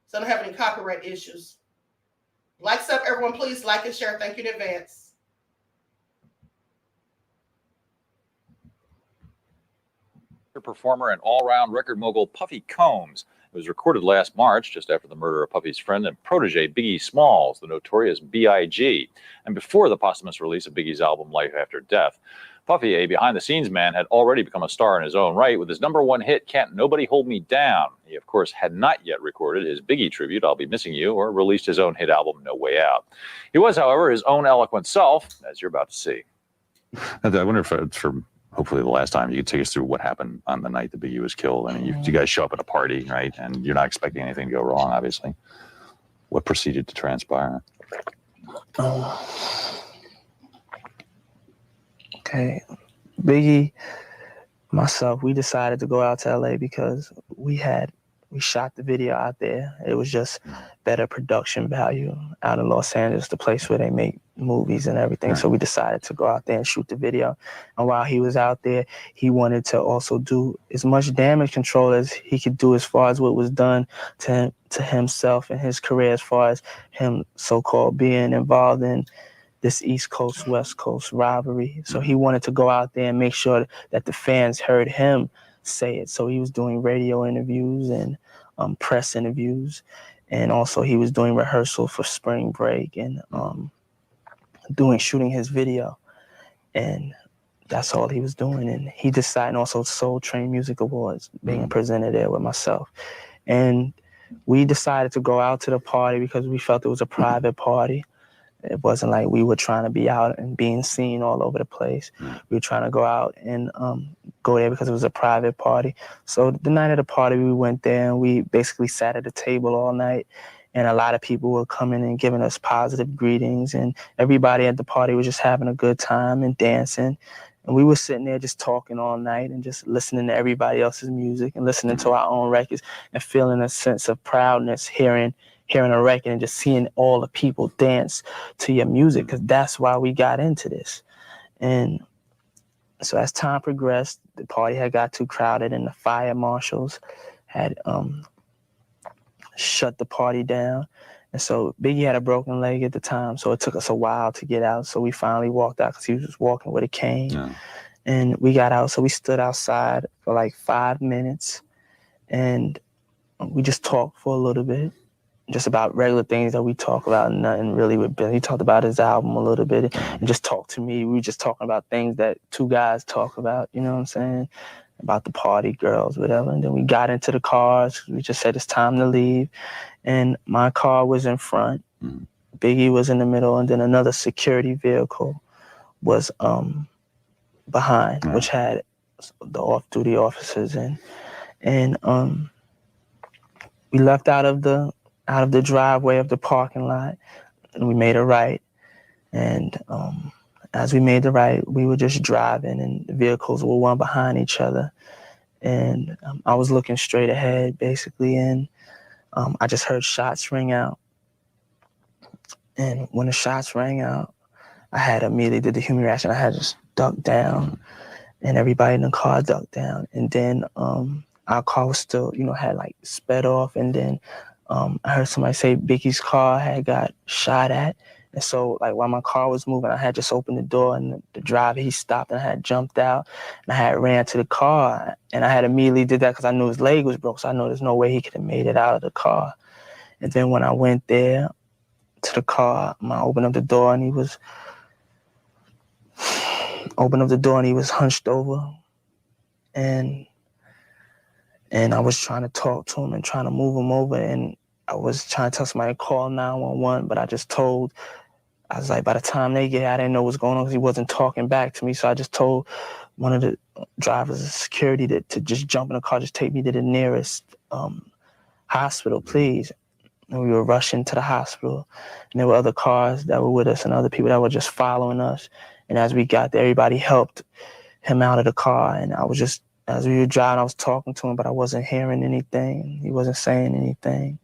so I don't have any copyright issues. Likes up, everyone. Please like and share. Thank you in advance. Performer and all-round record mogul Puffy Combs. It was recorded last March, just after the murder of Puffy's friend and protege Biggie Smalls, the notorious B.I.G., and before the posthumous release of Biggie's album Life After Death. Puffy, a behind-the-scenes man, had already become a star in his own right with his #1 hit, Can't Nobody Hold Me Down. He, of course, had not yet recorded his Biggie tribute, I'll Be Missing You, or released his own hit album, No Way Out. He was, however, his own eloquent self, as you're about to see. I wonder if it's for hopefully the last time you could take us through what happened on the night that Biggie was killed. I mean, you guys show up at a party, right? And you're not expecting anything to go wrong, obviously. What proceeded to transpire? Okay. Biggie, myself, we decided to go out to LA because we shot the video out there. It was just better production value out in Los Angeles, the place where they make movies and everything. Right. So we decided to go out there and shoot the video. And while he was out there, he wanted to also do as much damage control as he could do as far as what was done to himself and his career, as far as him so-called being involved in this East Coast, West Coast rivalry. So he wanted to go out there and make sure that the fans heard him say it. So he was doing radio interviews and press interviews, and also he was doing rehearsal for spring break and shooting his video, and that's all he was doing. And he decided, and also Soul Train Music Awards being presented there with myself, and we decided to go out to the party because we felt it was a private party. It wasn't like we were trying to be out and being seen all over the place. We were trying to go out and go there because it was a private party. So the night of the party, we went there and we basically sat at the table all night. And a lot of people were coming and giving us positive greetings. And everybody at the party was just having a good time and dancing. And we were sitting there just talking all night and just listening to everybody else's music and listening to our own records and feeling a sense of proudness hearing a record and just seeing all the people dance to your music, because that's why we got into this. And so as time progressed, the party had got too crowded and the fire marshals had shut the party down. And so Biggie had a broken leg at the time, so it took us a while to get out. So we finally walked out because he was just walking with a cane. Yeah. And we got out, so we stood outside for like 5 minutes and we just talked for a little bit. Just about regular things that we talk about, nothing really with Billy. He talked about his album a little bit and just talked to me. We were just talking about things that two guys talk about, you know what I'm saying? About the party girls, whatever. And then we got into the cars. We just said it's time to leave. And my car was in front. Biggie was in the middle. And then another security vehicle was behind, which had the off-duty officers in. And we left out of the driveway of the parking lot, and we made a right. And as we made the right, we were just driving, and the vehicles were one behind each other. And I was looking straight ahead, basically, and I just heard shots ring out. And when the shots rang out, I had immediately did the human reaction. I had just ducked down, and everybody in the car ducked down. And then our car was still, you know, had like sped off. And then I heard somebody say Biggie's car had got shot at. And so, like, while my car was moving, I had just opened the door, and the driver, he stopped, and I had jumped out, and I had ran to the car. And I had immediately did that because I knew his leg was broke, so I know there's no way he could have made it out of the car. And then when I went there to the car, I opened up the door, and he was hunched over, and I was trying to talk to him and trying to move him over, and I was trying to tell somebody to call 911, but I was like, by the time they get here, I didn't know what's going on because he wasn't talking back to me. So I just told one of the drivers of security to just jump in the car, just take me to the nearest hospital, please. And we were rushing to the hospital, and there were other cars that were with us and other people that were just following us. And as we got there, everybody helped him out of the car. And I was just, as we were driving, I was talking to him, but I wasn't hearing anything. He wasn't saying anything.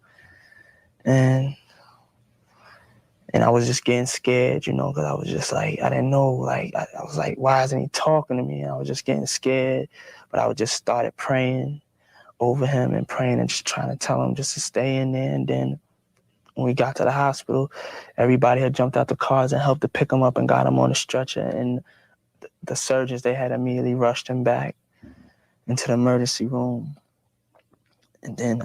And I was just getting scared, you know, because I was just like, I didn't know, like, I was like, why isn't he talking to me? And I was just getting scared, but I would just started praying over him and praying and just trying to tell him just to stay in there. And then when we got to the hospital, everybody had jumped out the cars and helped to pick him up and got him on a stretcher. And the surgeons, they had immediately rushed him back into the emergency room. And then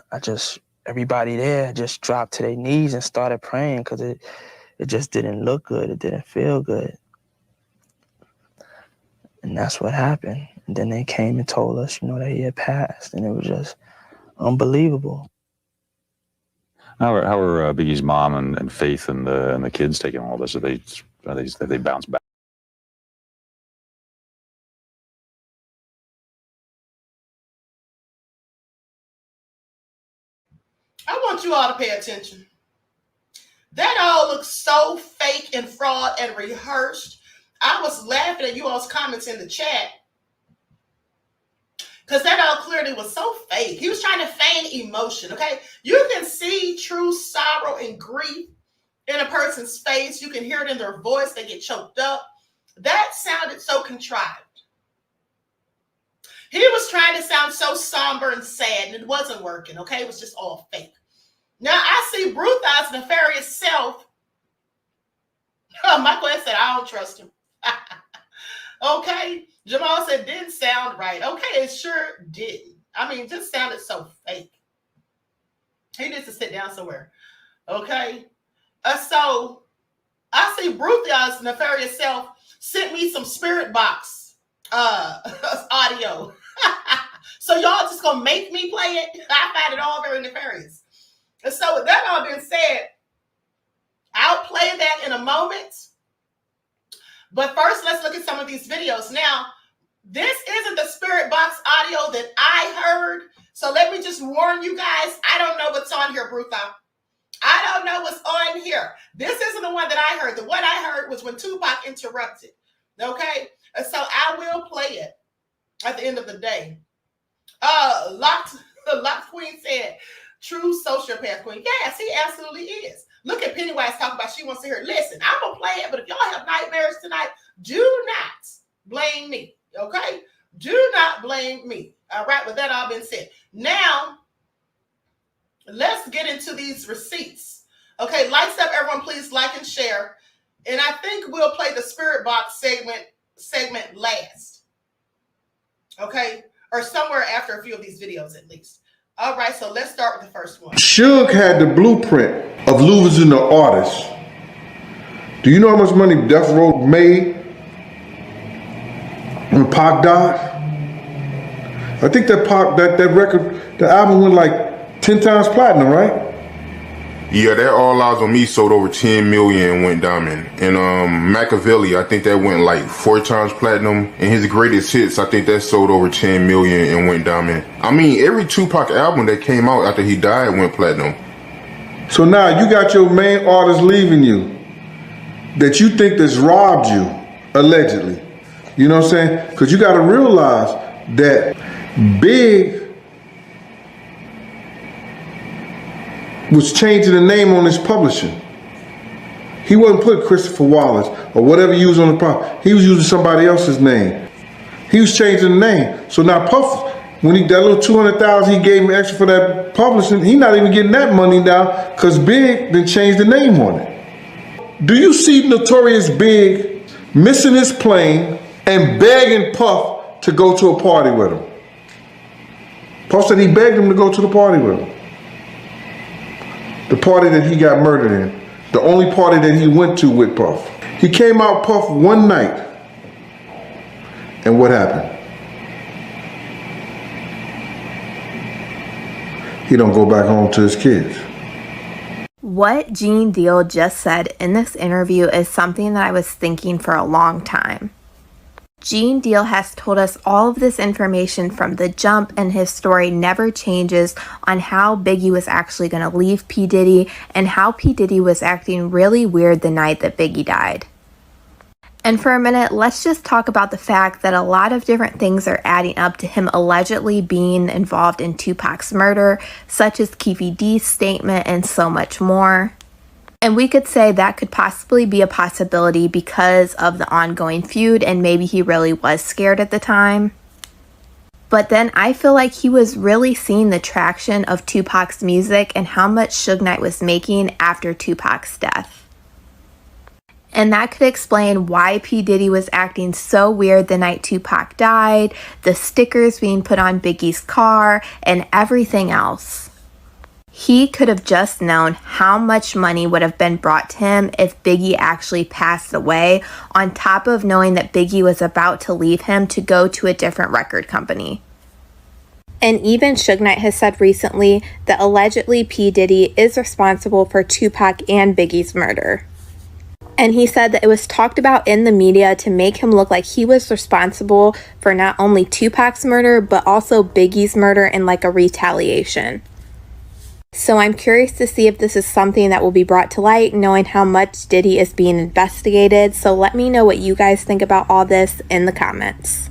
everybody there just dropped to their knees and started praying because it just didn't look good. It didn't feel good. And that's what happened. And then they came and told us, you know, that he had passed, and it was just unbelievable. How are Biggie's mom and Faith and the kids taking all this? Have they bounced back? I want you all to pay attention. That all looks so fake and fraud and rehearsed. I was laughing at you all's comments in the chat because that all clearly was so fake. He was trying to feign emotion, okay? You can see true sorrow and grief in a person's face. You can hear it in their voice. They get choked up. That sounded so contrived. He was trying to sound so somber and sad, and it wasn't working, okay? It was just all fake. Now, I see Brutha's nefarious self. Oh, Michael said, I don't trust him. Okay. Jamal said, didn't sound right. Okay, it sure didn't. I mean, it just sounded so fake. He needs to sit down somewhere. Okay. So, I see Brutha's nefarious self sent me some spirit box audio. So y'all just gonna make me play it? I find it all very nefarious. And so with that all being said, I'll play that in a moment. But first, let's look at some of these videos. Now, this isn't the spirit box audio that I heard. So let me just warn you guys, I don't know what's on here, Brutha. I don't know what's on here. This isn't the one that I heard. The one I heard was when Tupac interrupted. Okay? And so I will play it at the end of the day. Locked Queen said, true sociopath queen. Yes, he absolutely is. Look at Pennywise talking about she wants to hear it. Listen, I'm going to play it, but if y'all have nightmares tonight, do not blame me, okay? Do not blame me. All right, with that all been said. Now, let's get into these receipts. Okay, lights up, everyone, please like and share. And I think we'll play the spirit box segment last. Okay? Or somewhere after a few of these videos at least. All right, so let's start with the first one. Suge had the blueprint of losing the artist. Do you know how much money Death Row made when Pac died? I think that record, the album went like 10 times platinum, right? Yeah, that All Eyes on Me sold over 10 million and went diamond. And Machiavelli, I think that went like 4 times platinum. And his greatest hits, I think that sold over 10 million and went diamond. I mean, every Tupac album that came out after he died went platinum. So now you got your main artist leaving you that you think that's robbed you, allegedly. You know what I'm saying? Because you got to realize that Big was changing the name on his publishing. He wasn't putting Christopher Wallace or whatever he used on the product. He was using somebody else's name. He was changing the name. So now Puff, when he that little $200,000 he gave him extra for that publishing, he not even getting that money now because Big then changed the name on it. Do you see Notorious Big missing his plane and begging Puff to go to a party with him? Puff said he begged him to go to the party with him. The party that he got murdered in. The only party that he went to with Puff. He came out Puff one night. And what happened? He don't go back home to his kids. What Gene Deal just said in this interview is something that I was thinking for a long time. Gene Deal has told us all of this information from the jump, and his story never changes on how Biggie was actually going to leave P. Diddy and how P. Diddy was acting really weird the night that Biggie died. And for a minute, let's just talk about the fact that a lot of different things are adding up to him allegedly being involved in Tupac's murder, such as Keefe D's statement and so much more. And we could say that could possibly be a possibility because of the ongoing feud, and maybe he really was scared at the time. But then I feel like he was really seeing the traction of Tupac's music and how much Suge Knight was making after Tupac's death. And that could explain why P. Diddy was acting so weird the night Tupac died, the stickers being put on Biggie's car, and everything else. He could have just known how much money would have been brought to him if Biggie actually passed away, on top of knowing that Biggie was about to leave him to go to a different record company. And even Suge Knight has said recently that allegedly P. Diddy is responsible for Tupac and Biggie's murder. And he said that it was talked about in the media to make him look like he was responsible for not only Tupac's murder, but also Biggie's murder in like a retaliation. So I'm curious to see if this is something that will be brought to light, knowing how much Diddy is being investigated. So let me know what you guys think about all this in the comments.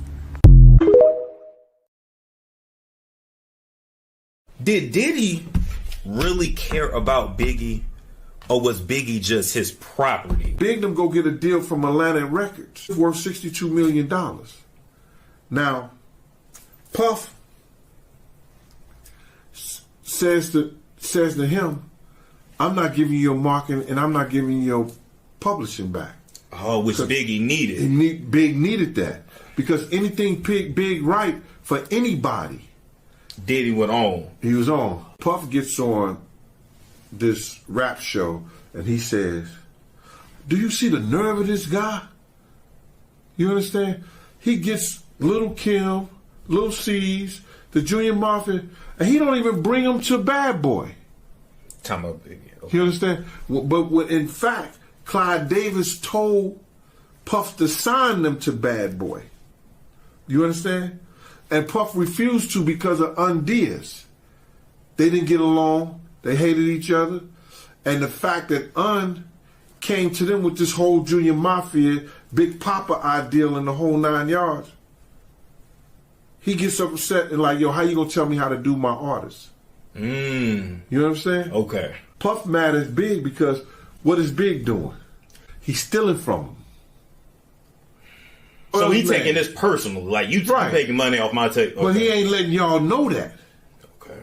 Did Diddy really care about Biggie, or was Biggie just his property? Big them go get a deal from Atlantic Records worth $62 million. Now, Puff says to him, I'm not giving you your marketing and I'm not giving you your publishing back. Oh, which Biggie needed. Big needed that. Because anything Big write for anybody, Diddy went on. He was on. Puff gets on this rap show and he says, do you see the nerve of this guy? You understand? He gets Little Kim, Lil C's, the Junior Mafia, and he don't even bring them to Bad Boy. Talking about Biggie. Okay. You understand? But in fact, Clyde Davis told Puff to sign them to Bad Boy. You understand? And Puff refused to because of Undias. They didn't get along. They hated each other. And the fact that came to them with this whole Junior Mafia, Big Papa ideal and the whole 9 yards. He gets upset and like, yo, how you gonna tell me how to do my artist? You know what I'm saying? Okay. Puff mad at Big because what is Big doing? He's stealing from him. So he taking this personal, like you taking money off my take. Okay. But he ain't letting y'all know that. Okay.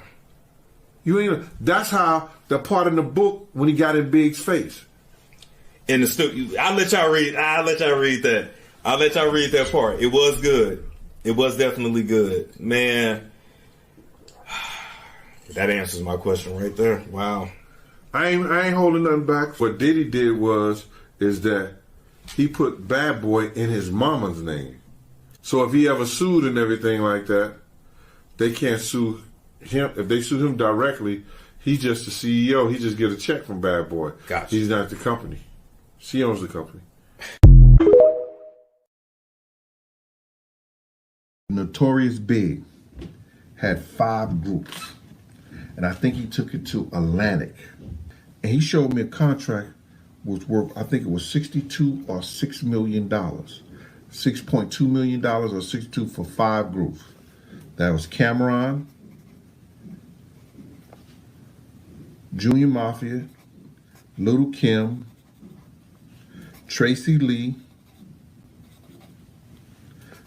You ain't. That's how the part in the book when he got in Big's face. In the studio, I'll let y'all read that. I'll let y'all read that part. It was good. It was definitely good, man. That answers my question right there. Wow. I ain't holding nothing back. What Diddy did is that he put Bad Boy in his mama's name. So if he ever sued and everything like that, they can't sue him. If they sue him directly, he's just the CEO. He just get a check from Bad Boy. Gotcha. He's not the company. She owns the company. Notorious Big had 5 groups. And I think he took it to Atlantic. And he showed me a contract was worth, I think it was $62 or $6 million. $6.2 million or 62 for 5 groups. That was Cameron, Junior Mafia, Little Kim, Tracy Lee,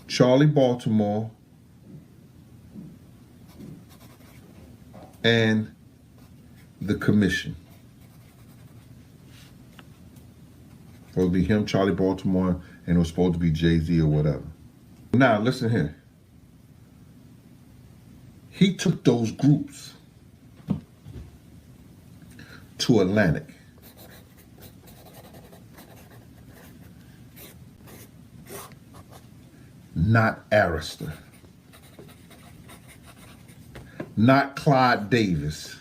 Charlie Baltimore, and the Commission. Supposed to be him, Charlie Baltimore, and it was supposed to be Jay-Z or whatever. Now, listen here. He took those groups to Atlantic. Not Arista. Not Clyde Davis.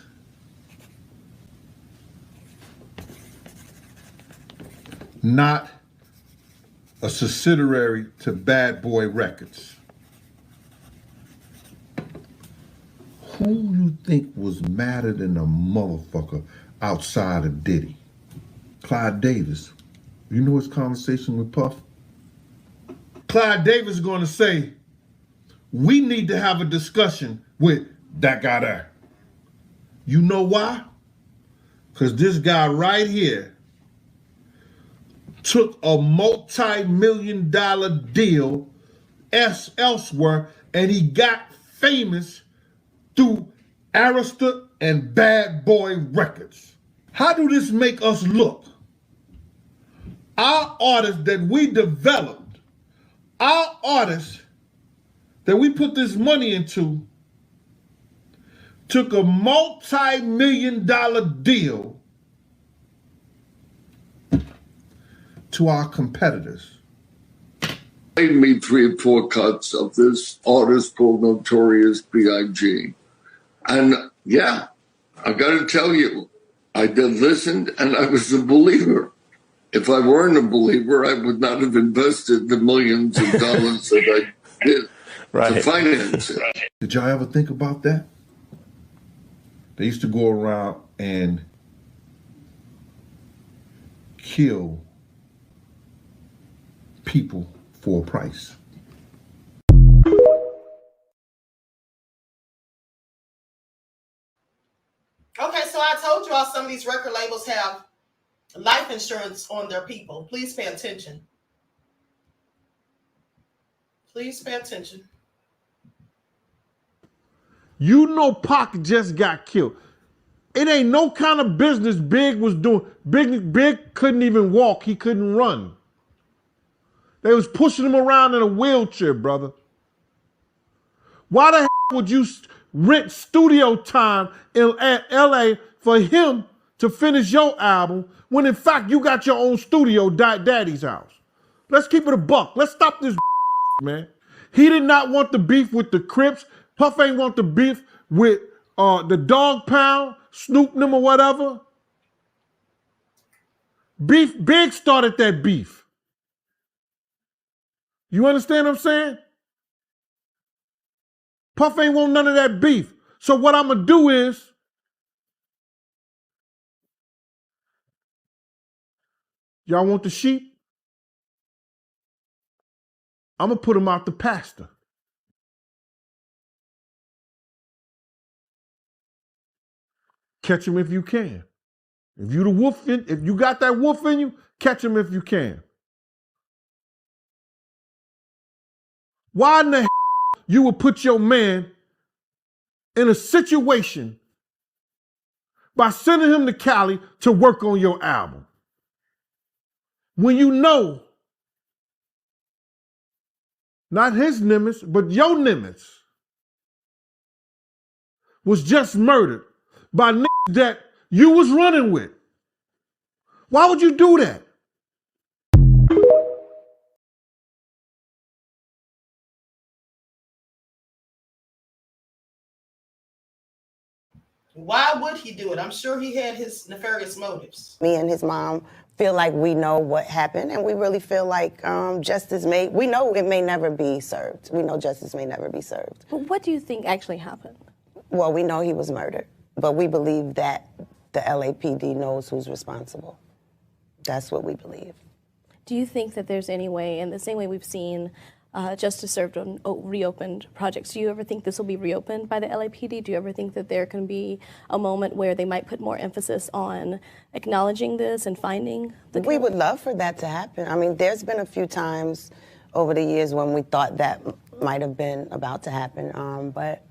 Not a subsidiary to Bad Boy Records. Who you think was madder than a motherfucker outside of Diddy? Clyde Davis. You know his conversation with Puff? Clyde Davis is going to say, we need to have a discussion with that guy there. You know why? Because this guy right here took a multi-million-dollar deal elsewhere, and he got famous through Arista and Bad Boy Records. How do this make us look? Our artists that we developed, our artists that we put this money into, took a multi-million-dollar deal to our competitors. They made 3 or 4 cuts of this artist called Notorious B.I.G. And yeah, I got to tell you, I did listen and I was a believer. If I weren't a believer, I would not have invested the millions of dollars that I did to finance it. Did y'all ever think about that? They used to go around and kill people for a price. Okay, so I told you all some of these record labels have life insurance on their people. Please pay attention. Please pay attention. You know Pac just got killed. It ain't no kind of business Big was doing. Big couldn't even walk. He couldn't run. They was pushing him around in a wheelchair, brother. Why the hell would you rent studio time in LA for him to finish your album when in fact you got your own studio, Daddy's house? Let's keep it a buck. Let's stop this man. He did not want the beef with the Crips. Puff ain't want the beef with the Dog Pound, Snoop them or whatever. Big started that beef. You understand what I'm saying? Puff ain't want none of that beef. So what I'm going to do is, y'all want the sheep? I'm going to put them out the pasture. Catch them if you can. If you the wolf, if you got that wolf in you, catch them if you can. Why in the hell you would put your man in a situation by sending him to Cali to work on your album when you know not his Nimitz, but your Nimitz was just murdered by niggas that you was running with? Why would you do that? Why would he do it? I'm sure he had his nefarious motives. Me and his mom feel like we know what happened, and we really feel like we know it may never be served. We know justice may never be served. But what do you think actually happened? Well, we know he was murdered, but we believe that the LAPD knows who's responsible. That's what we believe. Do you think that there's any way, in the same way we've seen justice served on reopened projects. Do you ever think this will be reopened by the LAPD? Do you ever think that there can be a moment where they might put more emphasis on acknowledging this and finding the killer? We would love for that to happen. I mean, there's been a few times over the years when we thought that might have been about to happen. But,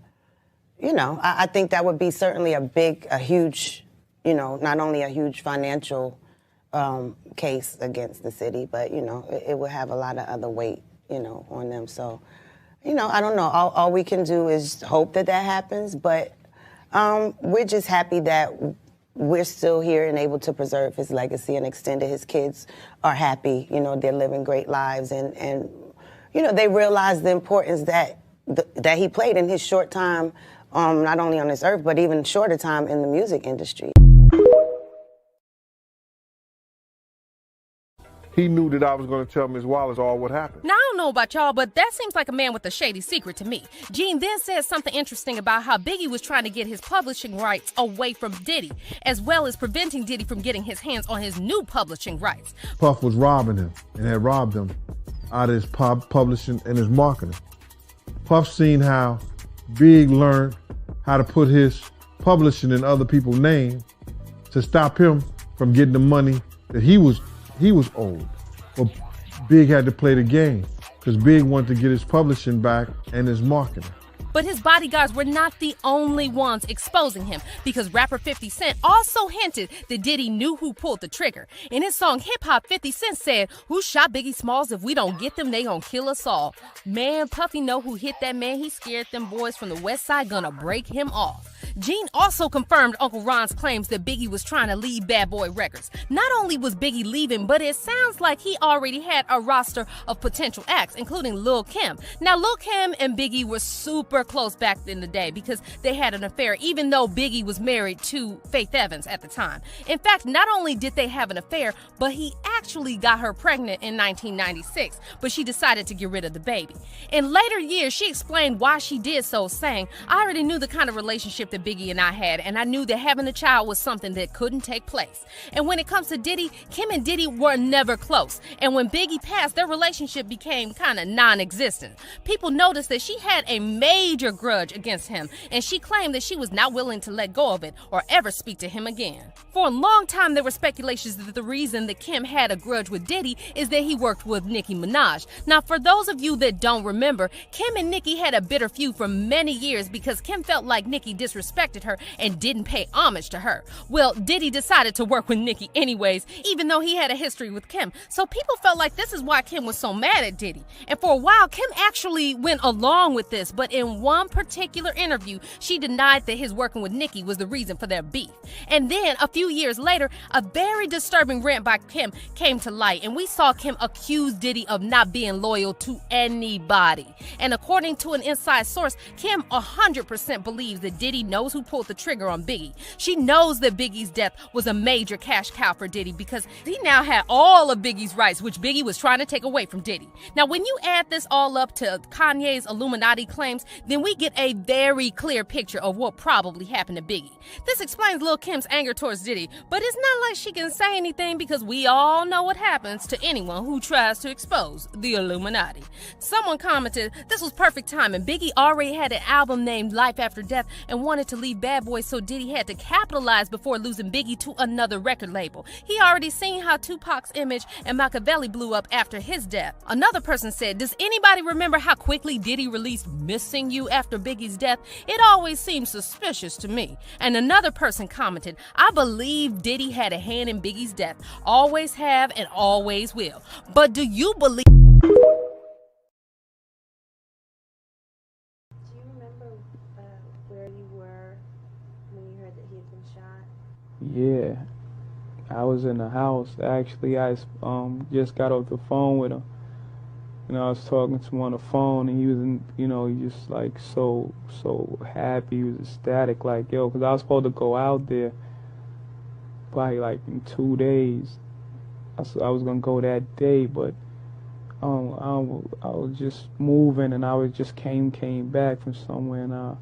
you know, I think that would be certainly a huge, you know, not only a huge financial case against the city, but, you know, it would have a lot of other weight, you know, on them. So, you know, I don't know. All we can do is hope that that happens, but we're just happy that we're still here and able to preserve his legacy and extend it. His kids are happy, you know, they're living great lives, and you know, they realize the importance that he played in his short time, not only on this earth, but even shorter time in the music industry. He knew that I was going to tell Ms. Wallace all what happened. Now, I don't know about y'all, but that seems like a man with a shady secret to me. Gene then says something interesting about how Biggie was trying to get his publishing rights away from Diddy, as well as preventing Diddy from getting his hands on his new publishing rights. Puff was robbing him and had robbed him out of his publishing and his marketing. Puff seen how Big learned how to put his publishing in other people's names to stop him from getting the money that he was owed. But Big had to play the game because Big wanted to get his publishing back and his marketing. But his bodyguards were not the only ones exposing him, because rapper 50 Cent also hinted that Diddy knew who pulled the trigger. In his song Hip Hop, 50 Cent said, "Who shot Biggie Smalls? If we don't get them, they gonna kill us all." Man, Puffy know who hit that man. He scared them boys from the west side, gonna break him off. Gene also confirmed Uncle Ron's claims that Biggie was trying to leave Bad Boy Records. Not only was Biggie leaving, but it sounds like he already had a roster of potential acts, including Lil' Kim. Now, Lil' Kim and Biggie were super close back in the day because they had an affair, even though Biggie was married to Faith Evans at the time. In fact, not only did they have an affair, but he actually got her pregnant in 1996, but she decided to get rid of the baby. In later years, she explained why she did so, saying, "I already knew the kind of relationship that Biggie and I had, and I knew that having a child was something that couldn't take place. And when it comes to Diddy, Kim and Diddy were never close. And when Biggie passed, their relationship became kind of non-existent. People noticed that she had a major grudge against him, and she claimed that she was not willing to let go of it or ever speak to him again." For a long time, there were speculations that the reason that Kim had a grudge with Diddy is that he worked with Nicki Minaj. Now, for those of you that don't remember, Kim and Nicki had a bitter feud for many years because Kim felt like Nicki disrespected her and didn't pay homage to her. Well, Diddy decided to work with Nicki anyways, even though he had a history with Kim. So people felt like this is why Kim was so mad at Diddy. And for a while, Kim actually went along with this, but in one particular interview, she denied that his working with Nicki was the reason for their beef. And then a few years later, a very disturbing rant by Kim came to light, and we saw Kim accuse Diddy of not being loyal to anybody. And according to an inside source, Kim 100% believes that Diddy knows who pulled the trigger on Biggie. She knows that Biggie's death was a major cash cow for Diddy because he now had all of Biggie's rights, which Biggie was trying to take away from Diddy. Now, when you add this all up to Kanye's Illuminati claims, then we get a very clear picture of what probably happened to Biggie. This explains Lil' Kim's anger towards Diddy, but it's not like she can say anything because we all know what happens to anyone who tries to expose the Illuminati. Someone commented, "This was perfect timing. Biggie already had an album named Life After Death and wanted to leave Bad Boy, so Diddy had to capitalize before losing Biggie to another record label. He already seen how Tupac's image and Machiavelli blew up after his death." Another person said, "Does anybody remember how quickly Diddy released Missing You after Biggie's death? It always seems suspicious to me." And another person commented, "I believe Diddy had a hand in Biggie's death. Always have and always will. But do you believe..." Yeah, I was in the house. Actually, I just got off the phone with him. You know, I was talking to him on the phone, and he was, he just like so happy. He was ecstatic, like, yo, because I was supposed to go out there probably like in 2 days. I was gonna go that day, but I was just moving, and I came back from somewhere, and I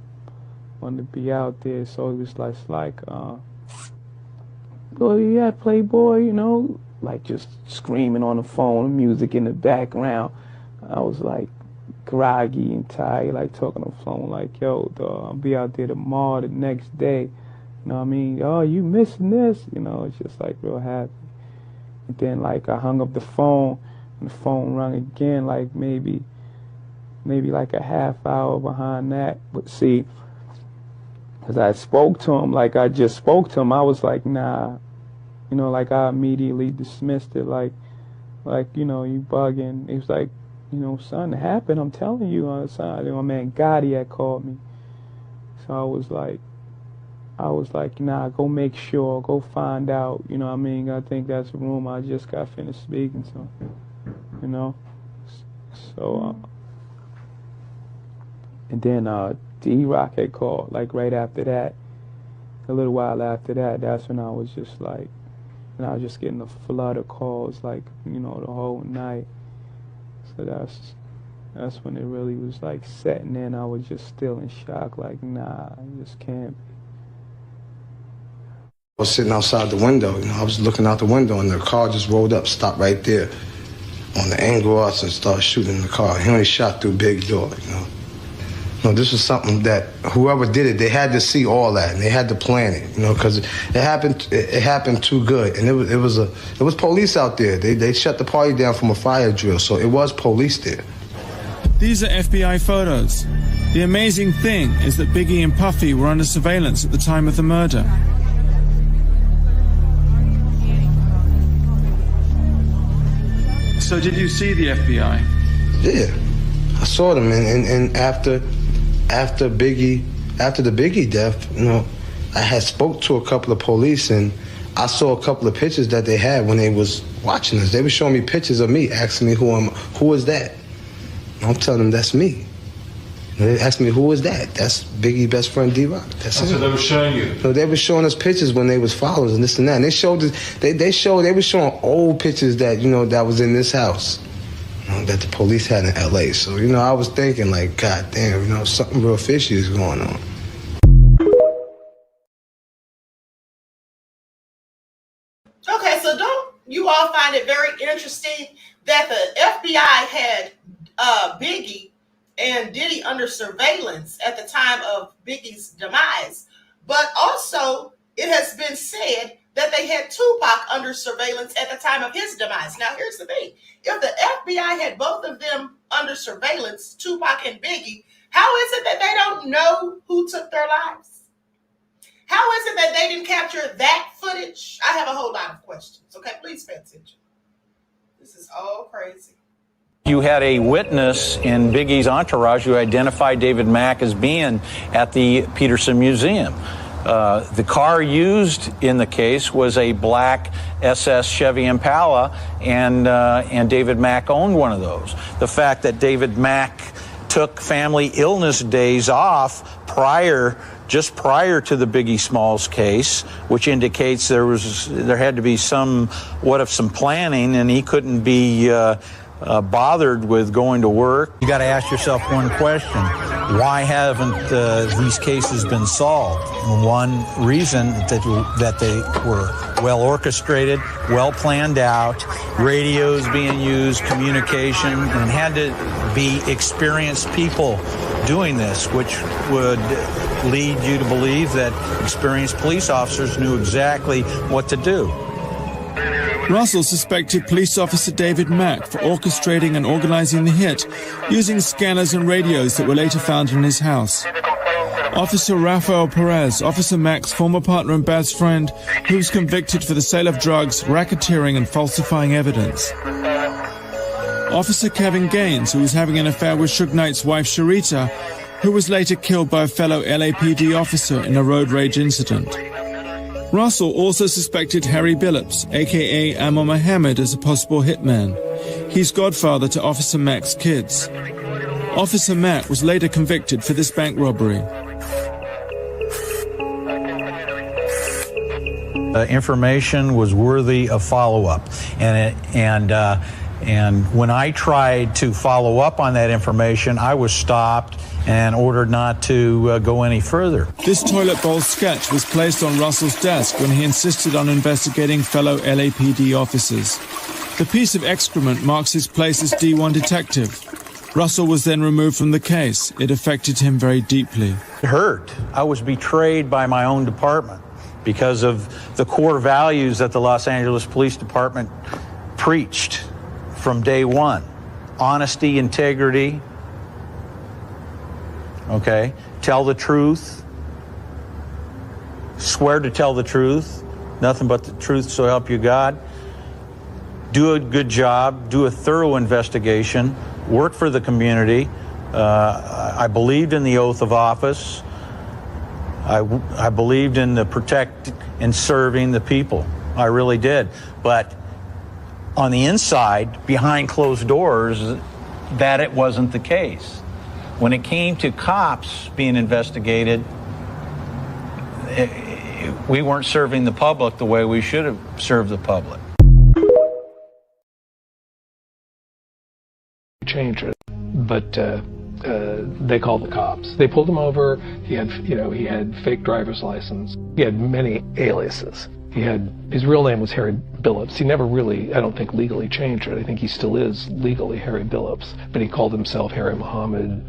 wanted to be out there. So it was like. Oh yeah, Playboy, like just screaming on the phone, music in the background. I was like, groggy and tired, like talking on the phone, like, yo, dog, I'll be out there tomorrow, the next day. You know what I mean? Oh, you missing this? You know, it's just like real happy. And then like I hung up the phone, and the phone rang again, like maybe like a half hour behind that. But see, as I spoke to him, like I just spoke to him, I was like, nah. You know, like I immediately dismissed it, like, you know, you bugging. He was like, you know, something happened, I'm telling you. My man Gotti had called me. So I was like, nah, go make sure, go find out, you know what I mean? I think that's a rumor I just got finished speaking to, you know? So, and then D-Rock had called, like right after that, a little while after that, that's when I was just like, and I was just getting a flood of calls, like, you know, the whole night. So that's when it really was like setting in. I was just still in shock, like, nah, I just can't be. I was sitting outside the window, you know, I was looking out the window and the car just rolled up, stopped right there on the angle of us and started shooting the car. He only shot through big door, you know. No, this was something that whoever did it, they had to see all that and they had to plan it, you know, because it happened too good. And it was police out there. They shut the party down from a fire drill, so it was police there. These are FBI photos. The amazing thing is that Biggie and Puffy were under surveillance at the time of the murder. So did you see the FBI? Yeah, I saw them, and after the Biggie death, you know, I had spoke to a couple of police, and I saw a couple of pictures that they had when they was watching us. They were showing me pictures of me, asking me who is that? And I'm telling them that's me. And they asked me, who is that? That's Biggie's best friend D-Rock. That's So they were showing you? So they were showing us pictures when they was followers and this and that. And they showed us, they were showing old pictures that, you know, that was in this house, you know, that the police had in LA. So, you know, I was thinking like, God damn, you know, something real fishy is going on. Okay, so don't you all find it very interesting that the FBI had Biggie and Diddy under surveillance at the time of Biggie's demise, but also it has been said that they had Tupac under surveillance at the time of his demise. Now, here's the thing. If the FBI had both of them under surveillance, Tupac and Biggie, how is it that they don't know who took their lives? How is it that they didn't capture that footage? I have a whole lot of questions. Okay, please pay attention. This is all crazy. You had a witness in Biggie's entourage who identified David Mack as being at the Peterson Museum. The car used in the case was a black SS Chevy Impala, and David Mack owned one of those. The fact that David Mack took family illness days off just prior to the Biggie Smalls case, which indicates there had to be some planning, and he couldn't be bothered with going to work. You got to ask yourself one question: why haven't these cases been solved? One reason that they were well orchestrated, well planned out, radios being used, communication, and had to be experienced people doing this, which would lead you to believe that experienced police officers knew exactly what to do. Russell suspected police officer David Mack for orchestrating and organizing the hit using scanners and radios that were later found in his house. Officer Rafael Perez, Officer Mack's former partner and best friend, who was convicted for the sale of drugs, racketeering, and falsifying evidence. Officer Kevin Gaines, who was having an affair with Suge Knight's wife Sharita, who was later killed by a fellow LAPD officer in a road rage incident. Russell also suspected Harry Billups, a.k.a. Ammar Mohammed, as a possible hitman. He's godfather to Officer Mack's kids. Officer Mack was later convicted for this bank robbery. Information was worthy of follow-up, and when I tried to follow up on that information, I was stopped and ordered not to go any further. This toilet bowl sketch was placed on Russell's desk when he insisted on investigating fellow LAPD officers. The piece of excrement marks his place as D1 detective. Russell was then removed from the case. It affected him very deeply. It hurt. I was betrayed by my own department because of the core values that the Los Angeles Police Department preached from day one. Honesty, integrity, okay? Tell the truth. Swear to tell the truth. Nothing but the truth, so help you God. Do a good job. Do a thorough investigation. Work for the community. I believed in the oath of office. I believed in the protect and serving the people. I really did. But on the inside, behind closed doors, that it wasn't the case. When it came to cops being investigated, we weren't serving the public the way we should have served the public. Change it, but they called the cops. They pulled him over. He had fake driver's license. He had many aliases. His real name was Harry Billups. He never really, I don't think, legally changed it. I think he still is legally Harry Billups, but he called himself Harry Muhammad,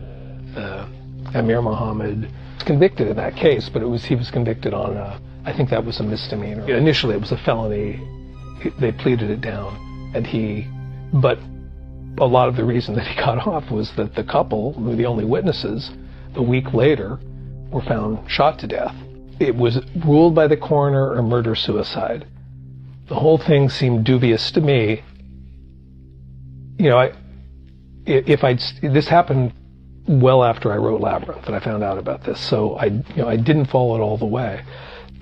Amir Muhammad. He was convicted in that case, but he was convicted on, I think that was a misdemeanor. Initially, it was a felony. They pleaded it down, but a lot of the reason that he got off was that the couple, who were the only witnesses, a week later were found shot to death. It was ruled by the coroner a murder-suicide. The whole thing seemed dubious to me. This happened well after I wrote Labyrinth, and I found out about this, so I didn't follow it all the way.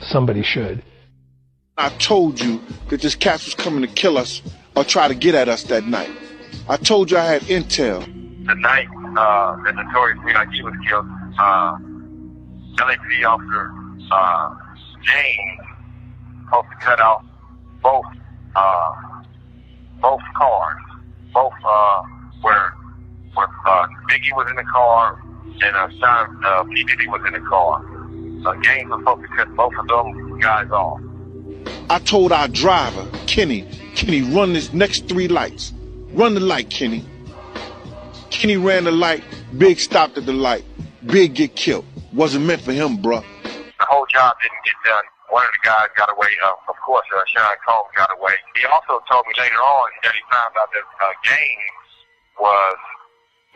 Somebody should. I told you that this cat was coming to kill us or try to get at us that night. I told you I had intel. The night that notorious Biggie was killed, LAPD officer James supposed to cut off both cars, where Biggie was in the car and Sean P. Diddy was in the car. James was supposed to cut both of them guys off. I told our driver, Kenny, run this next 3 lights. Run the light, Kenny. Kenny ran the light. Big stopped at the light. Big get killed. Wasn't meant for him, bruh. The whole job didn't get done. One of the guys got away. Of course, Sean Combs got away. He also told me later on that he found out that Gaines was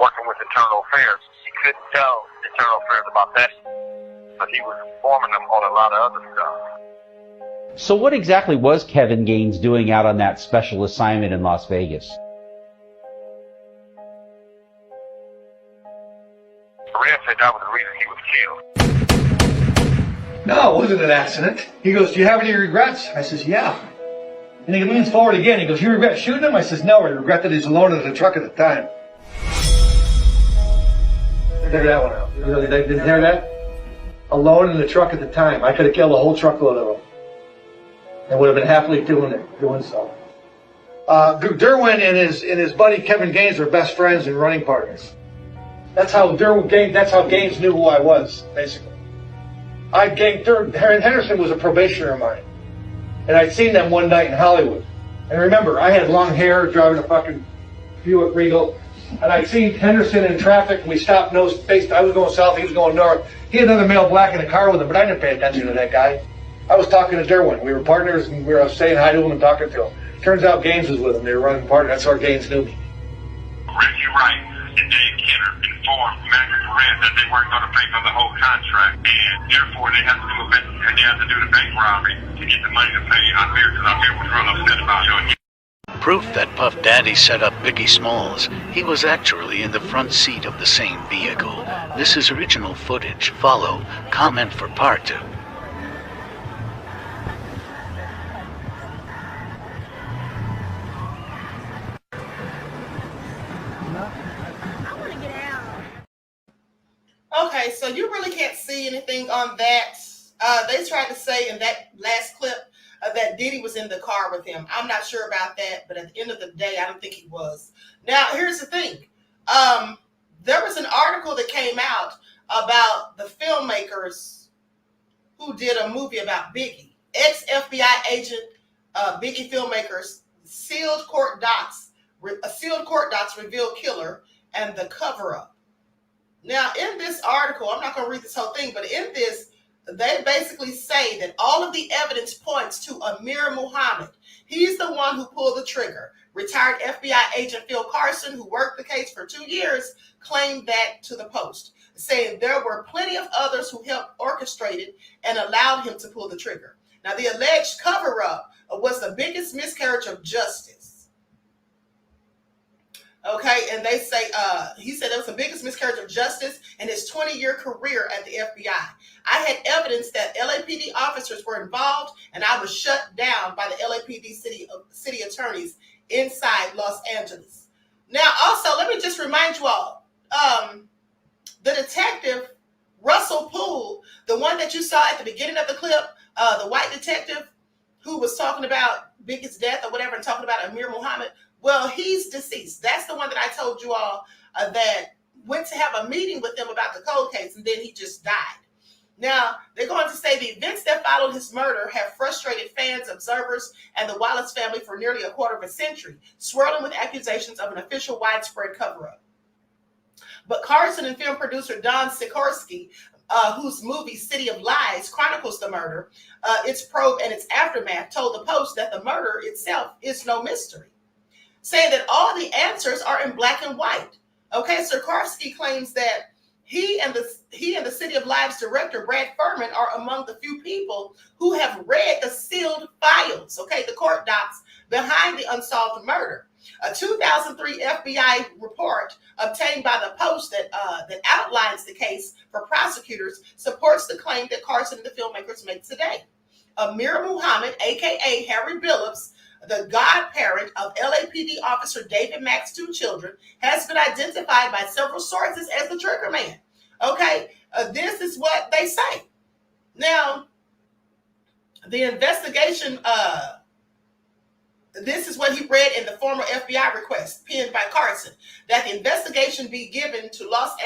working with Internal Affairs. He couldn't tell Internal Affairs about that, but he was informing them on a lot of other stuff. So what exactly was Kevin Gaines doing out on that special assignment in Las Vegas? Red said that was the reason he was killed. No, it wasn't an accident. He goes, do you have any regrets? I says, yeah. And he leans forward again. He goes, you regret shooting him? I says, no, I regret that he's alone in the truck at the time. Figure that one out. You really didn't hear that? Alone in the truck at the time. I could have killed a whole truckload of them. And would have been happily doing so. Derwin and his buddy Kevin Gaines were best friends and running partners. That's how Gaines knew who I was, basically. Henderson was a probationer of mine. And I'd seen them one night in Hollywood. And remember, I had long hair driving a fucking Buick Regal. And I'd seen Henderson in traffic, and we stopped nose-faced. I was going south, he was going north. He had another male black in the car with him, but I didn't pay attention to that guy. I was talking to Derwin. We were partners, and we were saying hi to him and talking to him. Turns out Gaines was with him. They were running partners. That's how Gaines knew me. Reggie Wright and Dave Kenner informed Mac and Red that they weren't going to pay for the whole contract, and therefore they had to do the bank robbery to get the money to pay Ahmadiyyah, because Ahmadiyyah was real upset about it. Proof that Puff Daddy set up Biggie Smalls. He was actually in the front seat of the same vehicle. This is original footage. Follow. Comment for part 2. Okay, so you really can't see anything on that. They tried to say in that last clip that Diddy was in the car with him. I'm not sure about that, but at the end of the day, I don't think he was. Now, here's the thing. There was an article that came out about the filmmakers who did a movie about Biggie. Ex-FBI agent Biggie filmmakers sealed court docs reveal killer and the cover-up. Now, in this article, I'm not going to read this whole thing, but in this, they basically say that all of the evidence points to Amir Muhammad. He's the one who pulled the trigger. Retired FBI agent Phil Carson, who worked the case for 2 years, claimed that to the Post, saying there were plenty of others who helped orchestrate it and allowed him to pull the trigger. Now, the alleged cover-up was the biggest miscarriage of justice. Okay, and they say, he said it was the biggest miscarriage of justice in his 20-year career at the FBI. I had evidence that LAPD officers were involved, and I was shut down by the LAPD city attorneys inside Los Angeles. Now, also, let me just remind you all, the detective, Russell Poole, the one that you saw at the beginning of the clip, the white detective who was talking about Biggie's death or whatever and talking about Amir Muhammad, well, he's deceased. That's the one that I told you all that went to have a meeting with them about the cold case, and then he just died. Now, they're going to say the events that followed his murder have frustrated fans, observers, and the Wallace family for nearly a quarter of a century, swirling with accusations of an official widespread cover-up. But Carson and film producer Don Sikorsky, whose movie City of Lies chronicles the murder, its probe and its aftermath, told the Post that the murder itself is no mystery, saying that all the answers are in black and white. Okay, Sikorsky claims that he and the City of Lies director Brad Furman are among the few people who have read the sealed files, okay, the court docs behind the unsolved murder. A 2003 FBI report obtained by the Post that outlines the case for prosecutors supports the claim that Carson and the filmmakers make today. Amir Muhammad, aka Harry Billups, the godparent of LAPD officer David Mack's 2 children, has been identified by several sources as the trigger man. Okay, this is what they say. Now, the investigation, this is what he read in the former FBI request penned by Carson, that the investigation be given a Los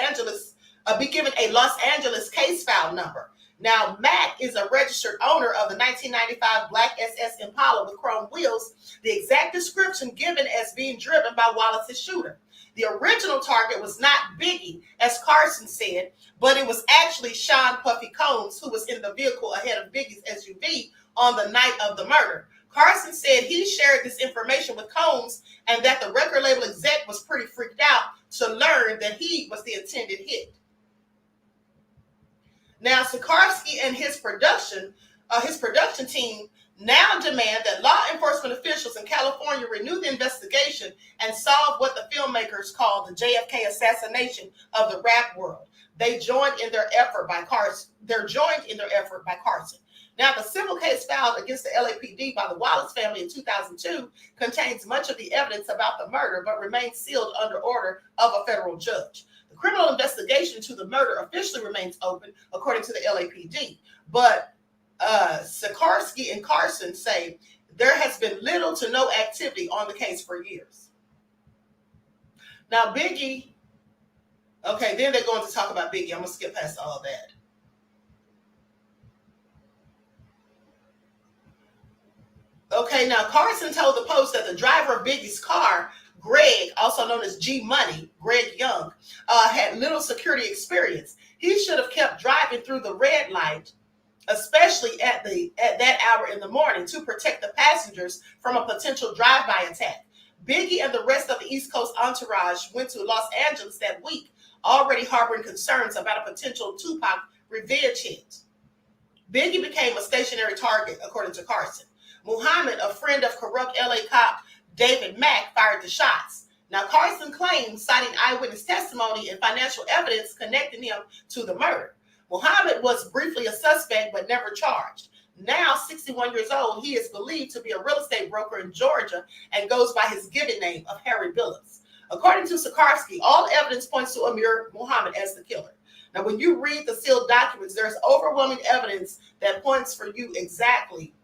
Angeles case file number. Now, Mack is a registered owner of the 1995 Black SS Impala with chrome wheels, the exact description given as being driven by Wallace's shooter. The original target was not Biggie, as Carson said, but it was actually Sean Puffy Combs, who was in the vehicle ahead of Biggie's SUV on the night of the murder. Carson said he shared this information with Combs and that the record label exec was pretty freaked out to learn that he was the intended hit. Now, Sikorsky and his production team now demand that law enforcement officials in California renew the investigation and solve what the filmmakers call the JFK assassination of the rap world. They're joined in their effort by Carson. Now, the civil case filed against the LAPD by the Wallace family in 2002 contains much of the evidence about the murder, but remains sealed under order of a federal judge. The criminal investigation into the murder officially remains open, according to the LAPD. But Sikorsky and Carson say there has been little to no activity on the case for years. Now, Biggie, okay, then they're going to talk about Biggie. I'm going to skip past all that. Okay, now Carson told the Post that the driver of Biggie's car, Greg, also known as G Money, Greg Young, had little security experience. He should have kept driving through the red light, especially at that hour in the morning, to protect the passengers from a potential drive-by attack. Biggie and the rest of the East Coast entourage went to Los Angeles that week, already harboring concerns about a potential Tupac revenge hit. Biggie became a stationary target, according to Carson. Muhammad, a friend of corrupt LA cop David Mack, fired the shots. Now, Carson claims, citing eyewitness testimony and financial evidence connecting him to the murder. Muhammad was briefly a suspect but never charged. Now, 61 years old, he is believed to be a real estate broker in Georgia and goes by his given name of Harry Billups. According to Sikorsky, all evidence points to Amir Muhammad as the killer. Now, when you read the sealed documents, there's overwhelming evidence that points for you exactly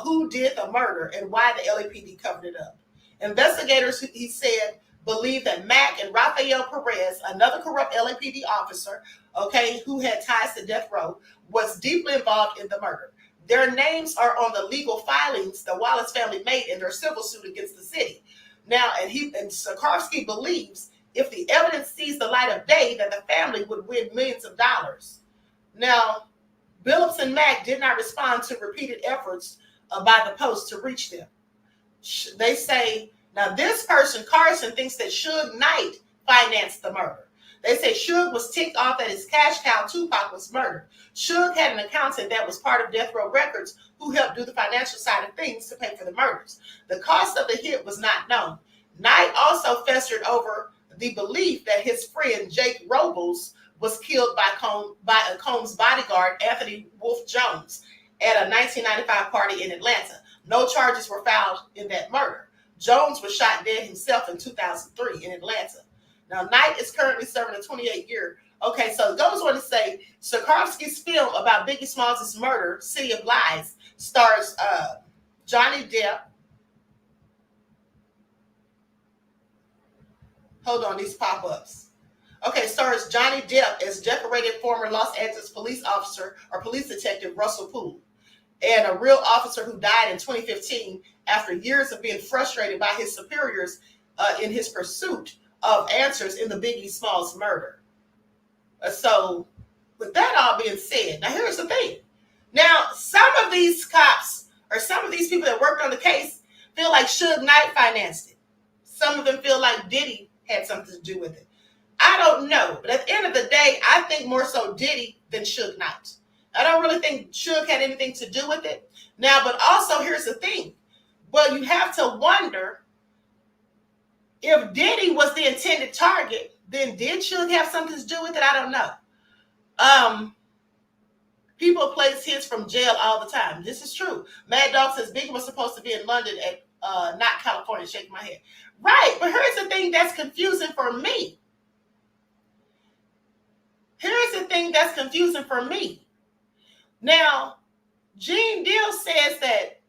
who did the murder and why the LAPD covered it up. Investigators, he said, believe that Mack and Rafael Perez, another corrupt LAPD officer, okay, who had ties to death row, was deeply involved in the murder. Their names are on the legal filings the Wallace family made in their civil suit against the city. Now, and Sikorsky believes if the evidence sees the light of day, that the family would win millions of dollars. Now, Billups and Mack did not respond to repeated efforts by the Post to reach them. They say, now this person, Carson, thinks that Suge Knight financed the murder. They say Suge was ticked off that his cash cow Tupac was murdered. Suge had an accountant that was part of Death Row Records who helped do the financial side of things to pay for the murders. The cost of the hit was not known. Knight also festered over the belief that his friend Jake Robles was killed by Combs' bodyguard, Anthony Wolf Jones, at a 1995 party in Atlanta. No charges were filed in that murder. Jones was shot dead himself in 2003 in Atlanta. Now, Knight is currently serving a 28-year. Okay, so it goes on to say, Sikorsky's film about Biggie Smalls' murder, City of Lies, stars Johnny Depp. Hold on, these pop-ups. Okay, stars Johnny Depp as decorated former Los Angeles police officer or police detective Russell Poole, and a real officer who died in 2015 after years of being frustrated by his superiors in his pursuit of answers in the Biggie Smalls murder. So, with that all being said, now here's the thing. Now, some of these cops or some of these people that worked on the case feel like Suge Knight financed it. Some of them feel like Diddy had something to do with it. I don't know, but at the end of the day, I think more so Diddy than Suge Knight. I don't really think Suge had anything to do with it. Now, but also here's the thing. Well, you have to wonder if Diddy was the intended target, then did Suge have something to do with it? I don't know. People place hits from jail all the time. This is true. Mad Dog says Biggie was supposed to be in London at not California. Shaking my head. Right, but here's the thing that's confusing for me. Now, Gene Deal says that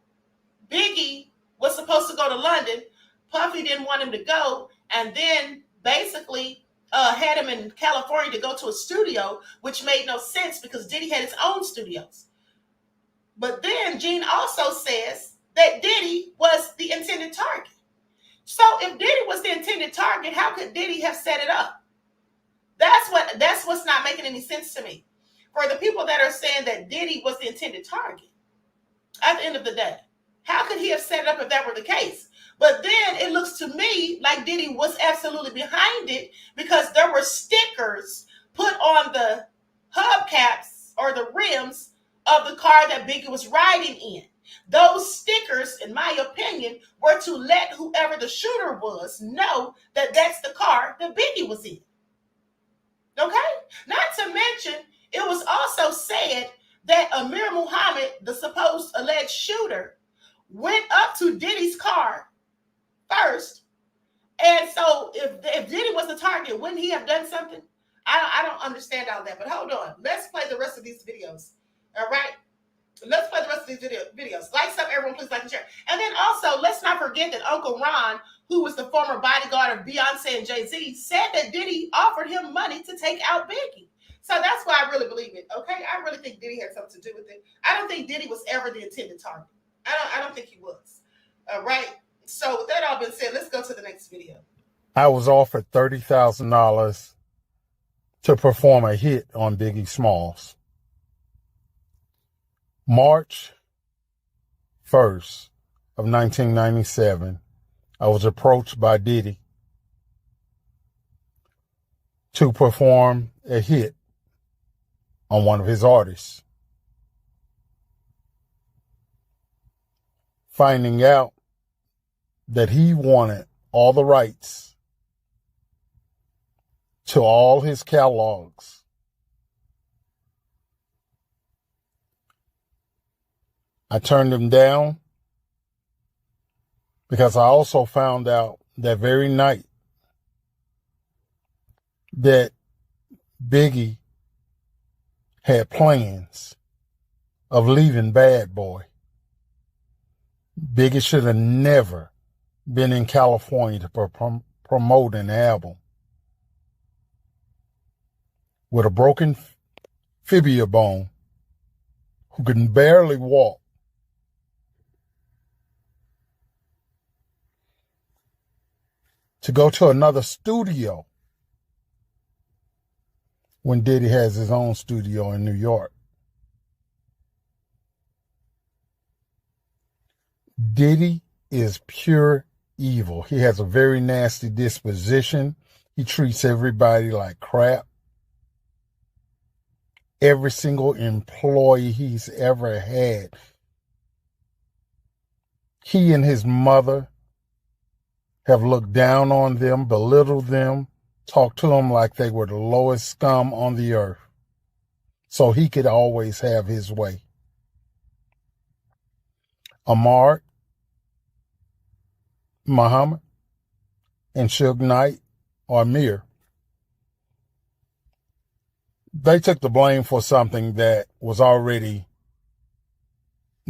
Biggie was supposed to go to London. Puffy didn't want him to go, and then basically had him in California to go to a studio, which made no sense because Diddy had his own studios. But then Gene also says that Diddy was the intended target. So if Diddy was the intended target, how could Diddy have set it up? That's what's not making any sense to me. For the people that are saying that Diddy was the intended target, at the end of the day, how could he have set it up if that were the case? But then it looks to me like Diddy was absolutely behind it because there were stickers put on the hubcaps or the rims of the car that Biggie was riding in. Those stickers, in my opinion, were to let whoever the shooter was know that that's the car that Biggie was in. Okay? Not to mention, it was also said that Amir Muhammad, the supposed alleged shooter, went up to Diddy's car first. And so if Diddy was the target, wouldn't he have done something? I don't understand all that. But hold on. Let's play the rest of these videos. All right? Let's play the rest of these videos. Like some, everyone, please like and share. And then also, let's not forget that Uncle Ron, who was the former bodyguard of Beyonce and Jay-Z, said that Diddy offered him money to take out Biggie. So that's why I really believe it, okay? I really think Diddy had something to do with it. I don't think Diddy was ever the intended target. I don't think he was. All right? So with that all being said, let's go to the next video. I was offered $30,000 to perform a hit on Biggie Smalls. March 1st of 1997, I was approached by Diddy to perform a hit on one of his artists. Finding out that he wanted all the rights to all his catalogs. I turned him down because I also found out that very night that Biggie had plans of leaving Bad Boy. Biggie should have never been in California to promote an album with a broken fibula bone who can barely walk. To go to another studio when Diddy has his own studio in New York. Diddy is pure evil. He has a very nasty disposition. He treats everybody like crap. Every single employee he's ever had, he and his mother have looked down on them, belittled them, talked to them like they were the lowest scum on the earth, so he could always have his way. Ahmad, Muhammad, and Suge Knight, or Amir, they took the blame for something that was already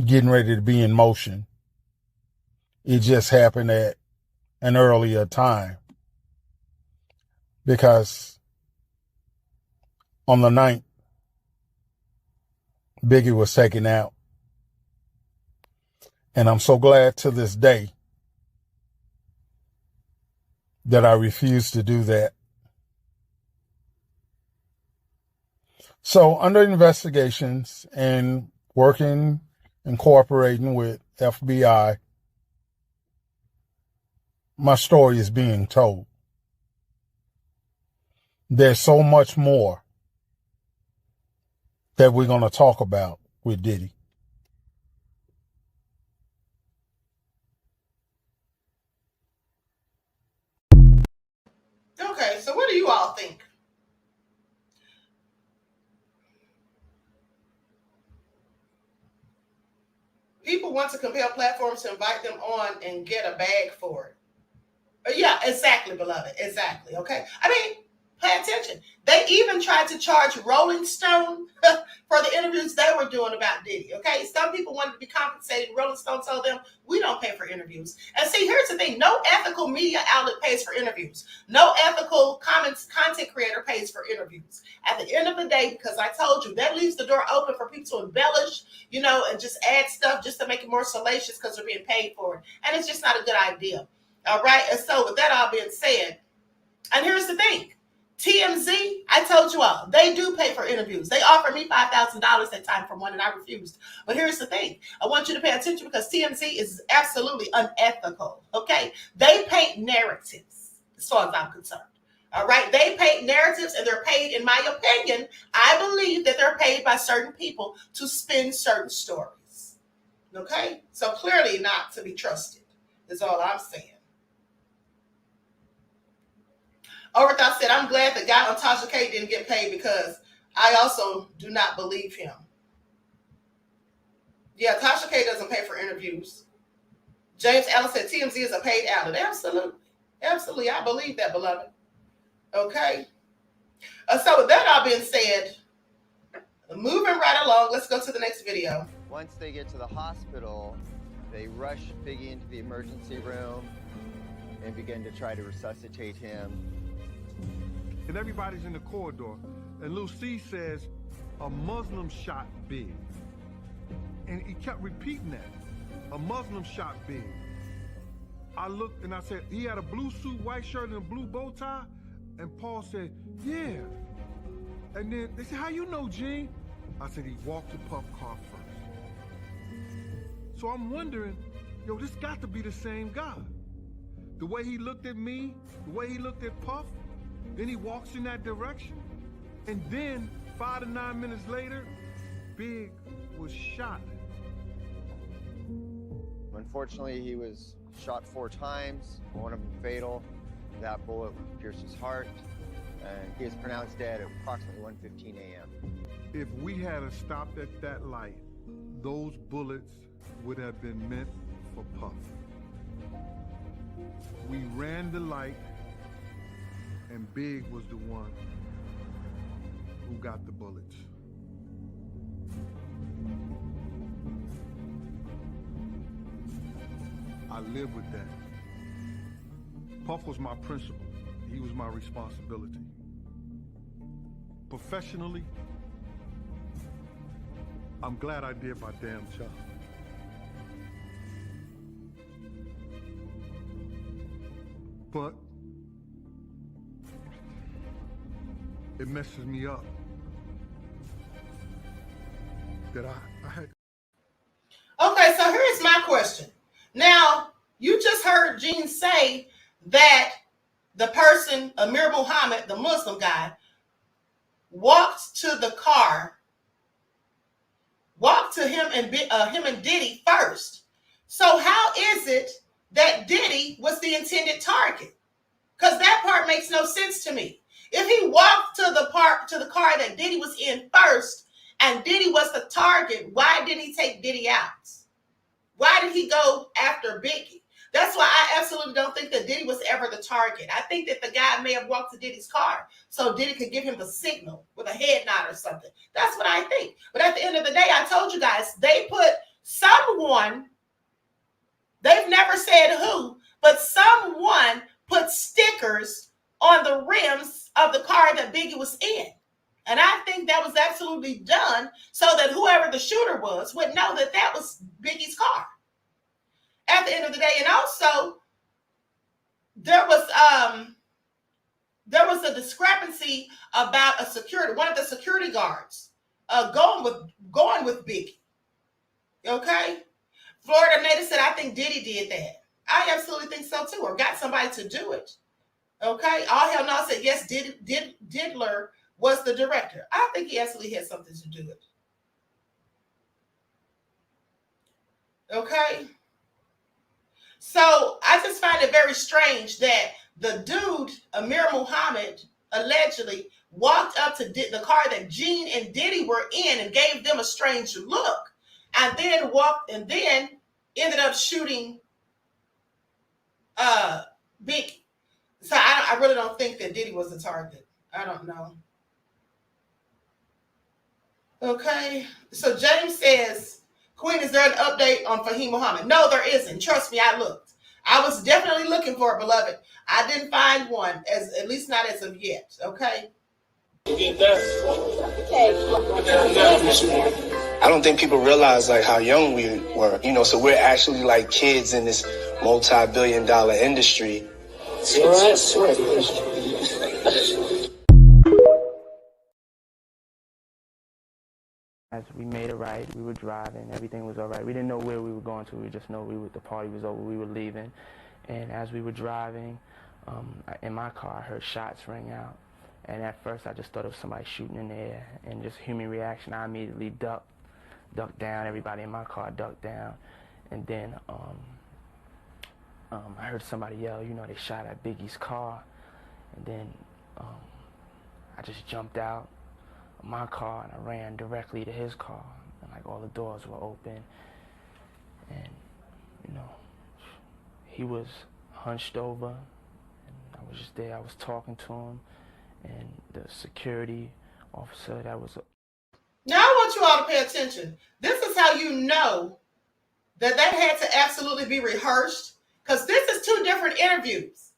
getting ready to be in motion. It just happened at an earlier time. Because on the 9th, Biggie was taken out. And I'm so glad to this day that I refused to do that. So under investigations and working and cooperating with FBI, my story is being told. There's so much more that we're going to talk about with Diddy. Okay, so what do you all think? People want to compel platforms to invite them on and get a bag for it. Yeah, exactly, beloved. Exactly. Okay. I mean, pay attention. They even tried to charge Rolling Stone for the interviews they were doing about Diddy. Okay. Some people wanted to be compensated. Rolling Stone told them, we don't pay for interviews. And see, here's the thing. No ethical media outlet pays for interviews. No ethical content creator pays for interviews. At the end of the day, because I told you, that leaves the door open for people to embellish, and just add stuff just to make it more salacious because they're being paid for it. And it's just not a good idea. All right. And so with that all being said, and here's the thing. TMZ, I told you all, they do pay for interviews. They offered me $5,000 that time for one, and I refused. But here's the thing. I want you to pay attention because TMZ is absolutely unethical, okay? They paint narratives, as far as I'm concerned, all right? They paint narratives, and they're paid, in my opinion, I believe that they're paid by certain people to spin certain stories, okay? So clearly not to be trusted is all I'm saying. Overthought said, I'm glad the guy on Tasha K didn't get paid because I also do not believe him. Yeah, Tasha K doesn't pay for interviews. James Allen said TMZ is a paid outlet. Absolutely. Absolutely. I believe that, beloved. Okay. So with that all being said, moving right along, let's go to the next video. Once they get to the hospital, they rush Biggie into the emergency room and begin to try to resuscitate him. And everybody's in the corridor. And Lil C says, a Muslim shot Big. And he kept repeating that. A Muslim shot Big. I looked and I said, he had a blue suit, white shirt, and a blue bow tie? And Paul said, yeah. And then they said, how you know, Gene? I said, he walked to Puff car first. So I'm wondering, yo, this got to be the same guy. The way he looked at me, the way he looked at Puff, then he walks in that direction. And then 5 to 9 minutes later, Big was shot. Unfortunately, he was shot 4 times, one of them fatal. That bullet pierced his heart, and he is pronounced dead at approximately 1:15 a.m. If we had stopped at that light, those bullets would have been meant for Puff. We ran the light, and Big was the one who got the bullets. I live with that. Puff was my principal. He was my responsibility. Professionally, I'm glad I did my damn job. But it messes me up. That I had. Okay, so here's my question. Now, you just heard Gene say that the person, Amir Muhammad, the Muslim guy, walked to the car, walked to him and Diddy first. So how is it that Diddy was the intended target? Because that part makes no sense to me. If he walked to the car that Diddy was in first, and Diddy was the target, why didn't he take Diddy out? Why did he go after Biggie? That's why I absolutely don't think that Diddy was ever the target. I think that the guy may have walked to Diddy's car so Diddy could give him the signal with a head nod or something. That's what I think. But at the end of the day, I told you guys, they put someone, they've never said who, but someone put stickers on the rims of the car that Biggie was in. And I think that was absolutely done so that whoever the shooter was would know that that was Biggie's car. At the end of the day, and also there was a discrepancy about one of the security guards going with Biggie. Okay, Florida native said, "I think Diddy did that." I absolutely think so too, or got somebody to do it. Okay, All Hell No said yes. Diddler was the director. I think he absolutely had something to do with it. Okay. So I just find it very strange that the dude, Amir Muhammad, allegedly walked up to the car that Gene and Diddy were in and gave them a strange look, and then ended up shooting Biggie. So I really don't think that Diddy was the target. I don't know. Okay. So James says, Queen, is there an update on Fahim Muhammad? No, there isn't. Trust me, I looked. I was definitely looking for it, beloved. I didn't find one, at least not as of yet. Okay. I don't think people realize like how young we were, so we're actually like kids in this multi-billion-dollar industry. As we made it right, we were driving, everything was all right. We didn't know where we were going to, we just know the party was over, we were leaving. And as we were driving, in my car, I heard shots ring out. And at first, I just thought it was somebody shooting in the air. And just human reaction, I immediately ducked down, everybody in my car ducked down. And then I heard somebody yell, they shot at Biggie's car. And then I just jumped out of my car and I ran directly to his car. And like all the doors were open. And, he was hunched over. And I was just there, I was talking to him. And the security officer that was... Now I want you all to pay attention. This is how you know that had to absolutely be rehearsed, because this is two different interviews.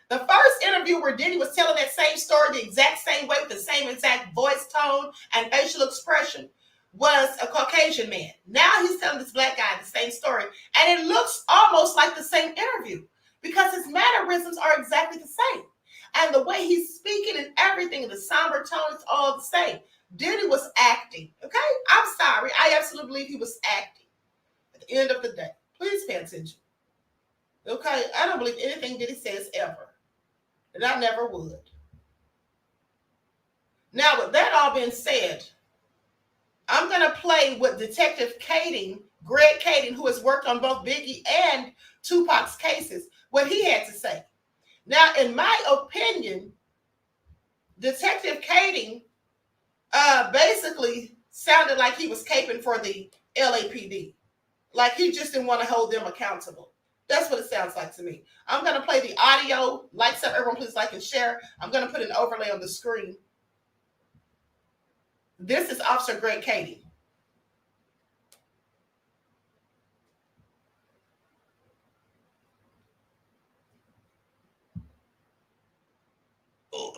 The first interview where Diddy was telling that same story the exact same way with the same exact voice tone and facial expression was a Caucasian man. Now he's telling this black guy the same story, and it looks almost like the same interview because his mannerisms are exactly the same. And the way he's speaking and everything, the somber tone is all the same. Diddy was acting, okay? I'm sorry. I absolutely believe he was acting at the end of the day. Please pay attention. Okay? I don't believe anything Diddy says ever. And I never would. Now, with that all being said, I'm going to play with Detective Greg Kading, who has worked on both Biggie and Tupac's cases, what he had to say. Now, in my opinion, Detective Kading basically sounded like he was caping for the LAPD. Like he just didn't want to hold them accountable. That's what it sounds like to me. I'm going to play the audio. Lights up, everyone please like and share. I'm going to put an overlay on the screen. This is Officer Greg Kading.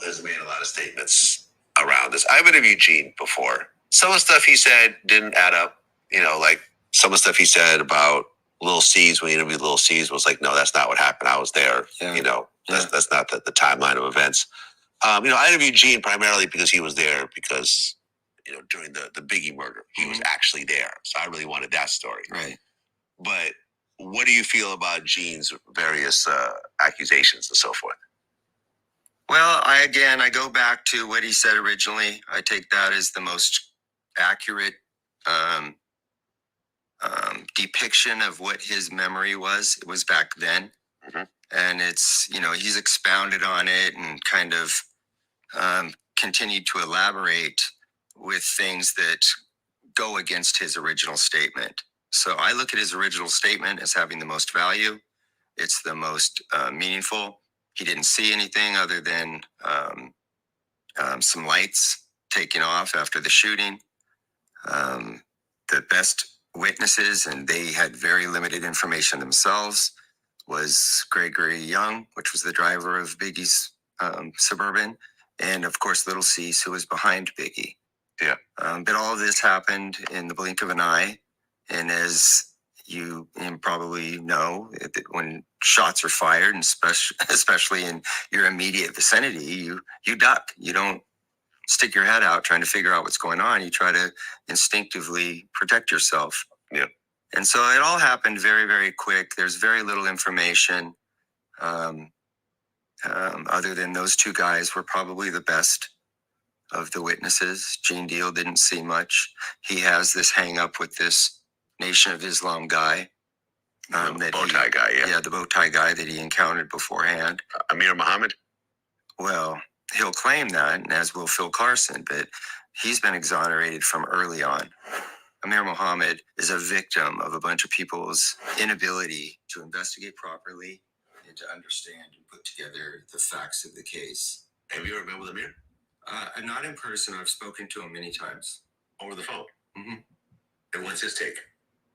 Has made a lot of statements around this. I've interviewed Gene before. Some of the stuff he said didn't add up. Like some of the stuff he said about Lil C's when he interviewed Lil C's was like, no, that's not what happened. I was there. Yeah. That's not the timeline of events. I interviewed Gene primarily because he was there because, during the Biggie murder, he was actually there. So I really wanted that story. Right. But what do you feel about Gene's various accusations and so forth? Well, I go back to what he said originally. I take that as the most accurate depiction of what his memory was. It was back then. Mm-hmm. And it's, he's expounded on it and kind of continued to elaborate with things that go against his original statement. So I look at his original statement as having the most value. It's the most meaningful. He didn't see anything other than some lights taking off after the shooting. The best witnesses, and they had very limited information themselves, was Gregory Young, which was the driver of Biggie's Suburban, and of course Little Cease, who was behind Biggie. Yeah. But all of this happened in the blink of an eye, and as you probably know, when shots are fired, and especially in your immediate vicinity, you duck. You don't stick your head out trying to figure out what's going on. You try to instinctively protect yourself. Yeah. And so it all happened very, very quick. There's very little information other than those two guys were probably the best of the witnesses. Gene Deal didn't see much. He has this hang up with this Nation of Islam guy. The bow tie guy, yeah. Yeah, the bow tie guy that he encountered beforehand. Amir Muhammad? Well, he'll claim that, and as will Phil Carson, but he's been exonerated from early on. Amir Muhammad is a victim of a bunch of people's inability to investigate properly and to understand and put together the facts of the case. Have you ever met with Amir? Not in person. I've spoken to him many times. Over the phone? Mm-hmm. And what's his take?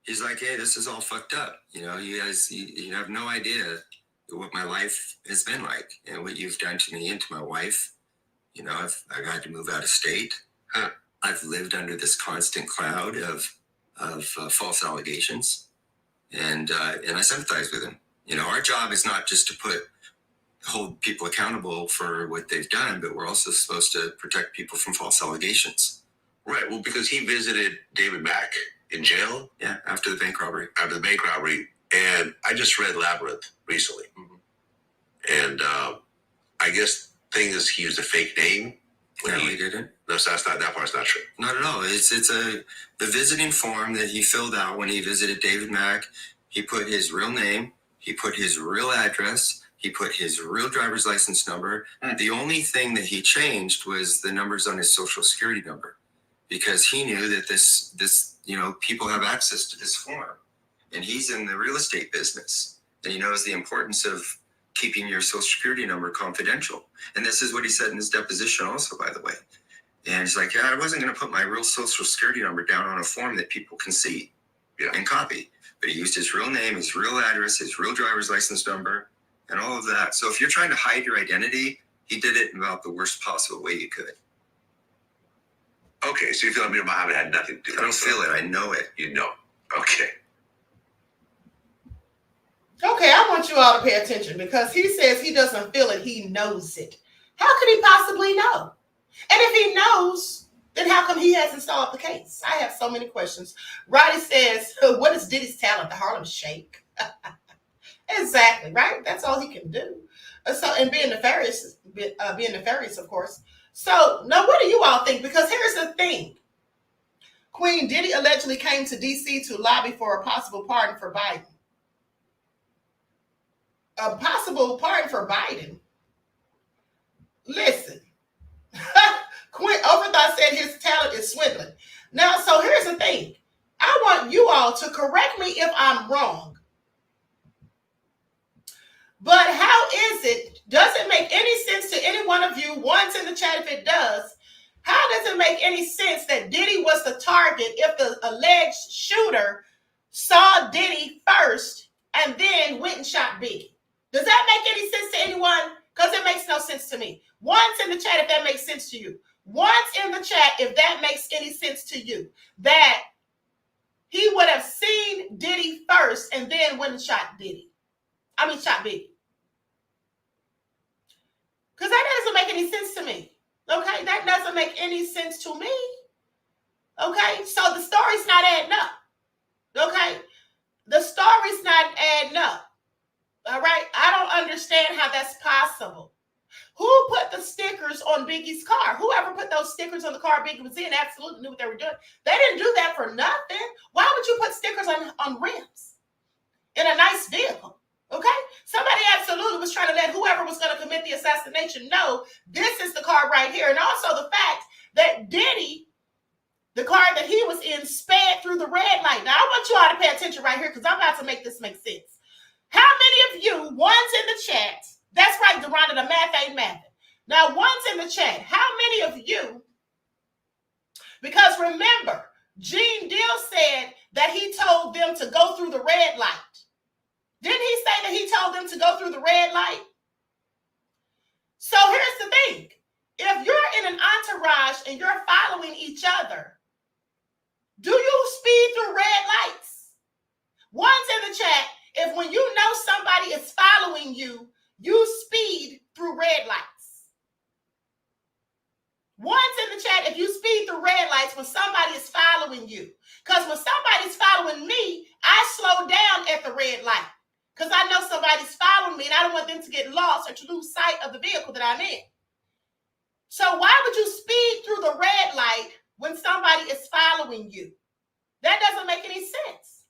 He's like, hey, this is all fucked up. You guys, you have no idea what my life has been like and what you've done to me and to my wife. I've had to move out of state. I've lived under this constant cloud of false allegations, and I sympathize with him. Our job is not just to hold people accountable for what they've done, but we're also supposed to protect people from false allegations. Right. Well, because he visited David Mack in jail. Yeah, after the bank robbery. And I just read Labyrinth recently. Mm-hmm. And I guess the thing is he used a fake name. No, he didn't. No, so that part's not true. Not at all. It's the visiting form that he filled out when he visited David Mack. He put his real name. He put his real address. He put his real driver's license number. The only thing that he changed was the numbers on his social security number, because he knew that this people have access to this form, and he's in the real estate business, and he knows the importance of keeping your social security number confidential. And this is what he said in his deposition also, by the way. And he's like, I wasn't going to put my real social security number down on a form that people can see and copy. But he used his real name, his real address, his real driver's license number, and all of that. So if you're trying to hide your identity, he did it in about the worst possible way you could. Okay, so you feel Amir Muhammad had nothing to do with it? I don't feel it. I know it. You know. Okay. Okay, I want you all to pay attention, because he says he doesn't feel it, he knows it. How could he possibly know? And if he knows, then how come he hasn't solved the case? I have so many questions. Roddy says, what is Diddy's talent? The Harlem Shake. Exactly, right? That's all he can do. And being nefarious, of course. So now what do you all think? Because here's the thing. Queen, Diddy allegedly came to D.C. to lobby for a possible pardon for Biden. A possible pardon for Biden? Listen. Quinn Overthought said his talent is swindling. Now, so here's the thing. I want you all to correct me if I'm wrong. But how is it? Does it make any sense to any one of you? Once in the chat if it does. How does it make any sense that Diddy was the target if the alleged shooter saw Diddy first and then went and shot Biggie? Does that make any sense to anyone? Because it makes no sense to me. Once in the chat if that makes sense to you. Once in the chat if that makes any sense to you. That he would have seen Diddy first and then went and shot Biggie. Because that doesn't make any sense to me. Okay, that doesn't make any sense to me. Okay, so the story's not adding up. Okay, the story's not adding up. All right, I don't understand how that's possible. Who put the stickers on Biggie's car? Whoever put those stickers on the car Biggie was in absolutely knew what they were doing. They didn't do that for nothing. Why would you put stickers on rims in a nice vehicle? Okay, somebody absolutely was trying to let whoever was going to commit the assassination know this is the car right here. And also the fact that Diddy, the car that he was in, sped through the red light. Now, I want you all to pay attention right here because I'm about to make this make sense. How many of you, one's in the chat, that's right, Deronda, the math ain't math. Now, one's in the chat, how many of you, because remember, Gene Deal said that he told them to go through the red light. Didn't he say that he told them to go through the red light? So here's the thing. If you're in an entourage and you're following each other, do you speed through red lights? One's in the chat. If when you know somebody is following you, you speed through red lights. One's in the chat. If you speed through red lights when somebody is following you. Because when somebody's following me, I slow down at the red light. Because I know somebody's following me and I don't want them to get lost or to lose sight of the vehicle that I'm in. So why would you speed through the red light when somebody is following you? That doesn't make any sense.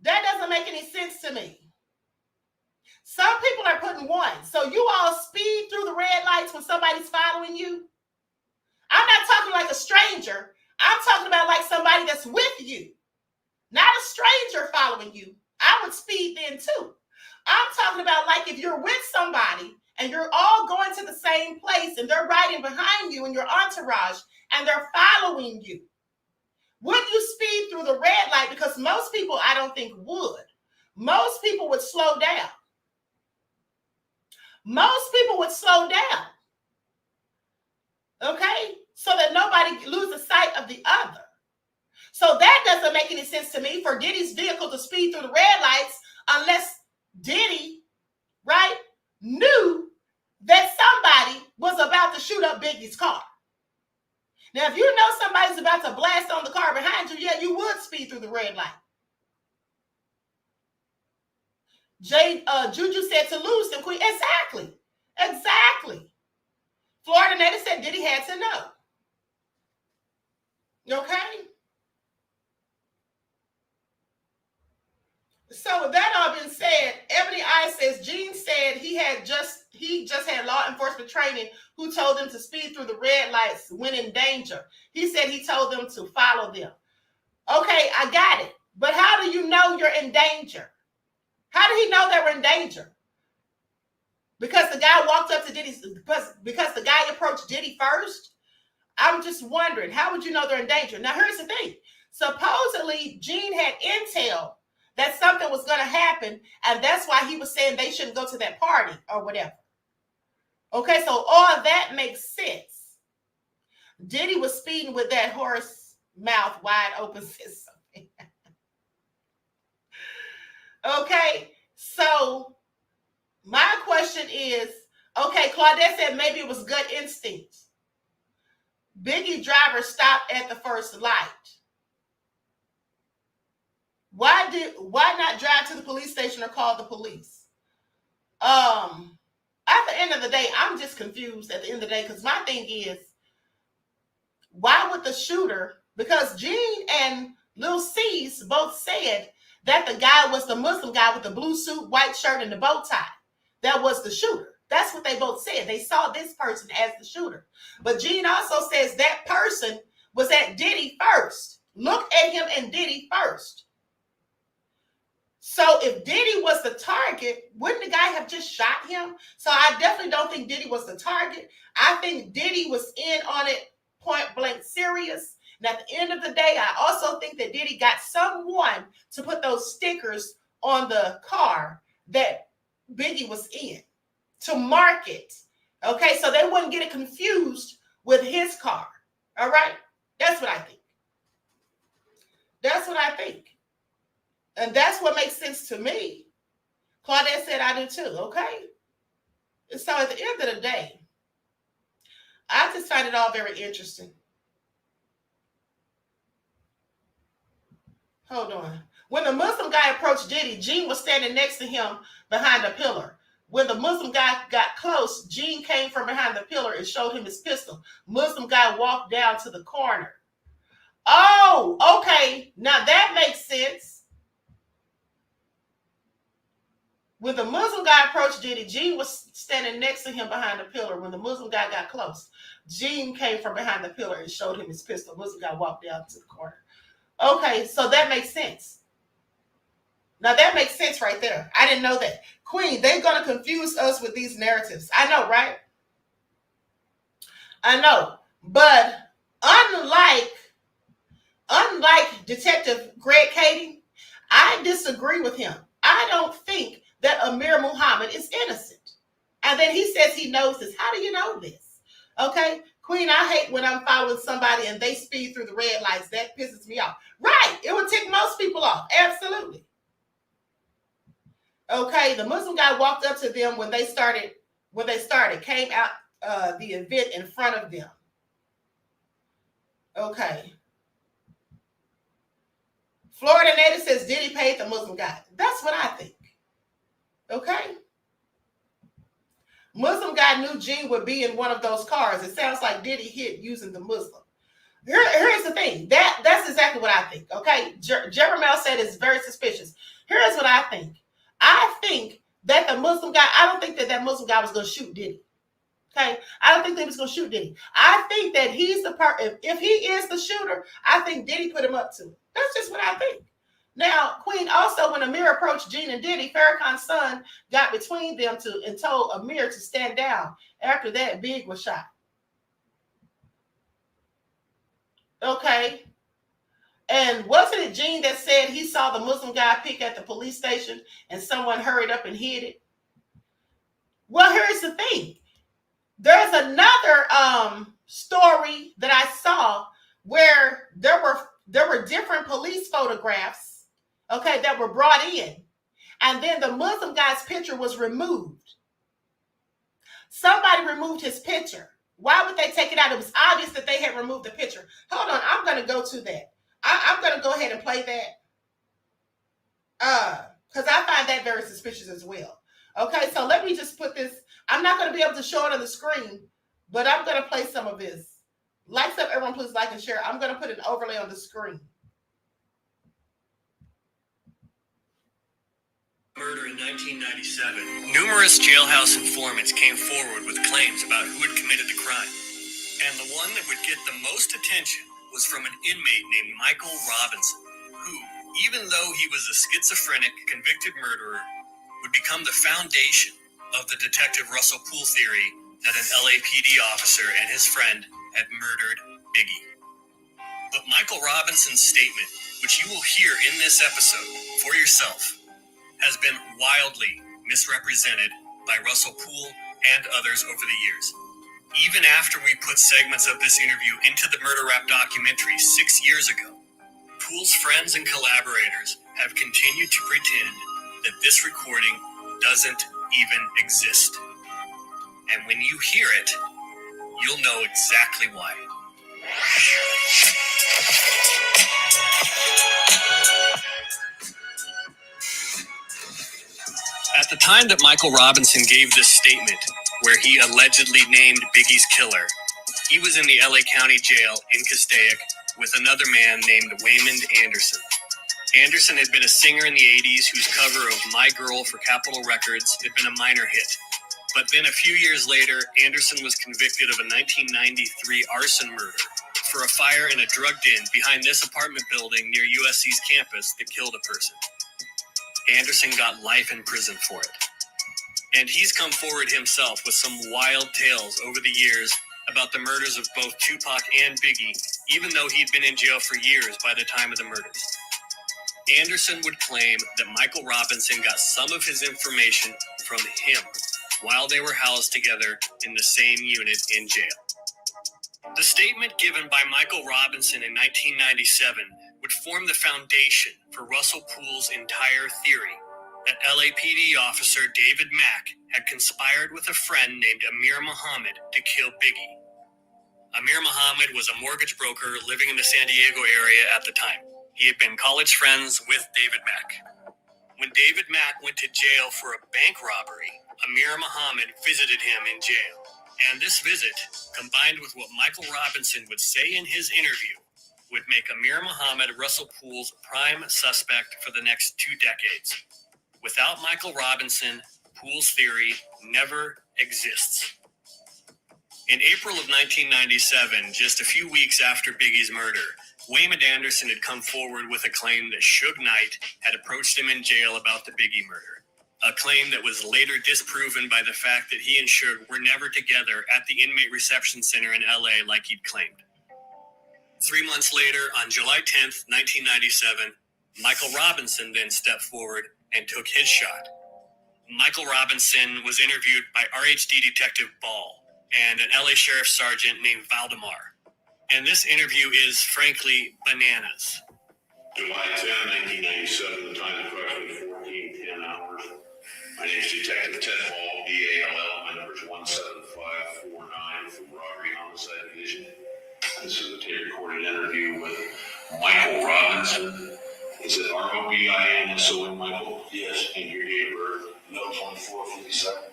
That doesn't make any sense to me. Some people are putting one. So you all speed through the red lights when somebody's following you? I'm not talking like a stranger. I'm talking about like somebody that's with you. Not a stranger following you. I would speed then too. I'm talking about like if you're with somebody and you're all going to the same place and they're riding behind you in your entourage and they're following you. Would you speed through the red light? Because most people, I don't think would. Most people would slow down. Most people would slow down. Okay? So that nobody loses sight of the other. So that doesn't make any sense to me for Diddy's vehicle to speed through the red lights unless Diddy, right, knew that somebody was about to shoot up Biggie's car. Now, if you know somebody's about to blast on the car behind you, yeah, you would speed through the red light. Juju said to lose them, Queen. Exactly. Exactly. Florida native said Diddy had to know. Okay? So with that all being said, Ebony Eye says Gene said he just had law enforcement training who told him to speed through the red lights when in danger. He said he told them to follow them. Okay, I got it. But how do you know you're in danger? How did he know they were in danger? Because the guy walked up to Diddy, because the guy approached Diddy first? I'm just wondering, how would you know they're in danger? Now, here's the thing. Supposedly, Gene had intel that something was going to happen, and that's why he was saying they shouldn't go to that party or whatever. Okay, so all of that makes sense. Diddy was speeding with that horse mouth wide open. Okay, so my question is, okay, Claudette said maybe it was gut instinct. Biggie driver stopped at the first light. Why not drive to the police station or call the police? At the end of the day, I'm just confused at the end of the day, because my thing is, why would the shooter, because Gene and Lil C's both said that the guy was the Muslim guy with the blue suit, white shirt, and the bow tie. That was the shooter. That's what they both said. They saw this person as the shooter. But Gene also says that person was at Diddy first. Look at him and Diddy first. So if Diddy was the target, wouldn't the guy have just shot him? So I definitely don't think Diddy was the target. I think Diddy was in on it point blank serious. And at the end of the day, I also think that Diddy got someone to put those stickers on the car that Biggie was in to mark it. Okay, so they wouldn't get it confused with his car. All right, that's what I think. That's what I think. And that's what makes sense to me. Claudette said I do too, okay? And so at the end of the day, I just find it all very interesting. Hold on. When the Muslim guy approached Diddy, Gene was standing next to him behind a pillar. When the Muslim guy got close, Gene came from behind the pillar and showed him his pistol. Muslim guy walked down to the corner. Oh, okay. Now that makes sense. When the Muslim guy approached Diddy, Gene was standing next to him behind the pillar. When the Muslim guy got close, Gene came from behind the pillar and showed him his pistol. Muslim guy walked down to the corner. Okay, so that makes sense. Now that makes sense right there. I didn't know that. Queen, they're going to confuse us with these narratives. I know, right? I know. But unlike Detective Greg Cady, I disagree with him. I don't think that Amir Muhammad is innocent. And then he says he knows this. How do you know this? Okay? Queen, I hate when I'm following somebody and they speed through the red lights. That pisses me off. Right. It would tick most people off. Absolutely. Okay. The Muslim guy walked up to them when they started, came out the event in front of them. Okay. Florida native says Diddy paid the Muslim guy. That's what I think. Okay. Muslim guy knew Gene would be in one of those cars. It sounds like Diddy hit using the Muslim. Here's the thing. That's exactly what I think. Okay. Jeremel said it's very suspicious. Here's what I think. I think that the Muslim guy, I don't think that Muslim guy was going to shoot Diddy. Okay. I don't think that he was going to shoot Diddy. I think that he's the part, if he is the shooter, I think Diddy put him up to it. That's just what I think. Now, Queen, also when Amir approached Gene and Diddy, Farrakhan's son got between them and told Amir to stand down. After that, Big was shot. Okay. And wasn't it Gene that said he saw the Muslim guy pick at the police station and someone hurried up and hid it? Well, here's the thing. There's another story that I saw where there were different police photographs, okay, that were brought in. And then the Muslim guy's picture was removed. Somebody removed his picture. Why would they take it out? It was obvious that they had removed the picture. Hold on, I'm going to go to that. I'm going to go ahead and play that. Because I find that very suspicious as well. Okay, so let me just put this. I'm not going to be able to show it on the screen, but I'm going to play some of this. Likes up, everyone please like and share. I'm going to put an overlay on the screen. Murder in 1997. Numerous jailhouse informants came forward with claims about who had committed the crime. And the one that would get the most attention was from an inmate named Michael Robinson, who, even though he was a schizophrenic convicted murderer, would become the foundation of the Detective Russell Poole theory that an LAPD officer and his friend had murdered Biggie. But Michael Robinson's statement, which you will hear in this episode for yourself, has been wildly misrepresented by Russell Poole and others over the years. Even after we put segments of this interview into the Murder Rap documentary 6 years ago, Poole's friends and collaborators have continued to pretend that this recording doesn't even exist. And when you hear it, you'll know exactly why. At the time that Michael Robinson gave this statement, where he allegedly named Biggie's killer, he was in the LA County Jail in Castaic with another man named Waymond Anderson. Anderson had been a singer in the 80s whose cover of My Girl for Capitol Records had been a minor hit. But then a few years later, Anderson was convicted of a 1993 arson murder for a fire in a drug den behind this apartment building near USC's campus that killed a person. Anderson got life in prison for it. And he's come forward himself with some wild tales over the years about the murders of both Tupac and Biggie, even though he'd been in jail for years by the time of the murders. Anderson would claim that Michael Robinson got some of his information from him while they were housed together in the same unit in jail. The statement given by Michael Robinson in 1997 would form the foundation for Russell Poole's entire theory, that LAPD officer David Mack had conspired with a friend named Amir Muhammad to kill Biggie. Amir Muhammad was a mortgage broker living in the San Diego area at the time. He had been college friends with David Mack. When David Mack went to jail for a bank robbery, Amir Muhammad visited him in jail. And this visit, combined with what Michael Robinson would say in his interview, would make Amir Muhammad Russell Poole's prime suspect for the next 2 decades. Without Michael Robinson, Poole's theory never exists. In April of 1997, just a few weeks after Biggie's murder, Wayman Anderson had come forward with a claim that Suge Knight had approached him in jail about the Biggie murder. A claim that was later disproven by the fact that he and Suge were never together at the inmate reception center in LA like he'd claimed. 3 months later, on July 10th, 1997, Michael Robinson then stepped forward and took his shot. Michael Robinson was interviewed by RHD Detective Ball and an LA Sheriff Sergeant named Valdemar. And this interview is, frankly, bananas. July 10, 1997, the time is approximately 14:10 hours. My name is Detective Ted Ball, B-A-L-L. My number is 17549 from Robbery Homicide Division. This is a tape-recorded interview with Michael Robinson. Is it R-O-B-I-N-S-O-N, Michael? Yes. And your date of birth? 11/24/57.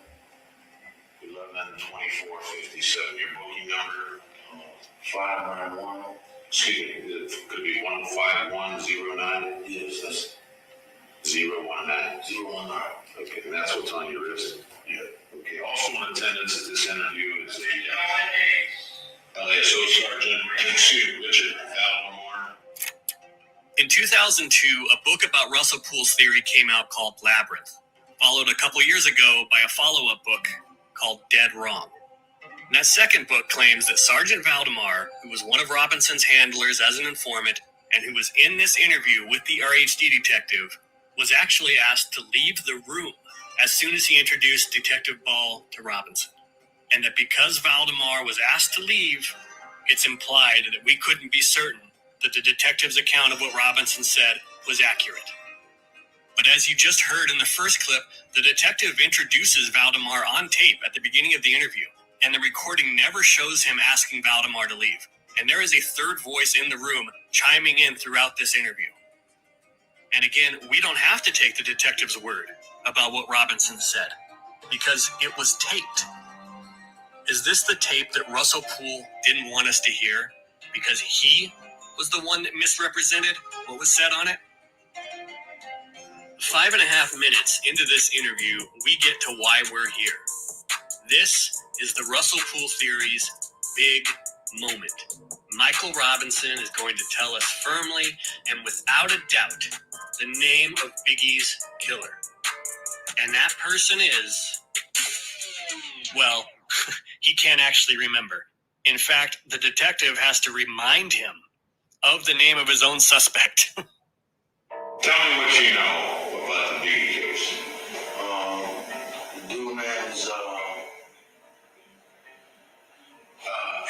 11/24/57. Your booking number? 591. Excuse me, it could be 15109. Yes, that's 019. 019. Okay, and that's what's on your wrist? Yeah. Okay, also in attendance at this interview is a LASO Sergeant, Richard Valdemar. In 2002, a book about Russell Poole's theory came out called Labyrinth, followed a couple years ago by a follow-up book called Dead Wrong. And that second book claims that Sergeant Valdemar, who was one of Robinson's handlers as an informant, and who was in this interview with the RHD detective, was actually asked to leave the room as soon as he introduced Detective Ball to Robinson. And that because Valdemar was asked to leave, it's implied that we couldn't be certain that the detective's account of what Robinson said was accurate. But as you just heard in the first clip, the detective introduces Valdemar on tape at the beginning of the interview, and the recording never shows him asking Valdemar to leave. And there is a third voice in the room chiming in throughout this interview. And again, we don't have to take the detective's word about what Robinson said, because it was taped. Is this the tape that Russell Poole didn't want us to hear because he was the one that misrepresented what was said on it? 5.5 minutes into this interview, we get to why we're here. This is the Russell Poole theory's big moment. Michael Robinson is going to tell us firmly and without a doubt the name of Biggie's killer. And that person is, well, he can't actually remember. In fact, the detective has to remind him of the name of his own suspect. Tell me what you know about the Biggie case. The dude, man, is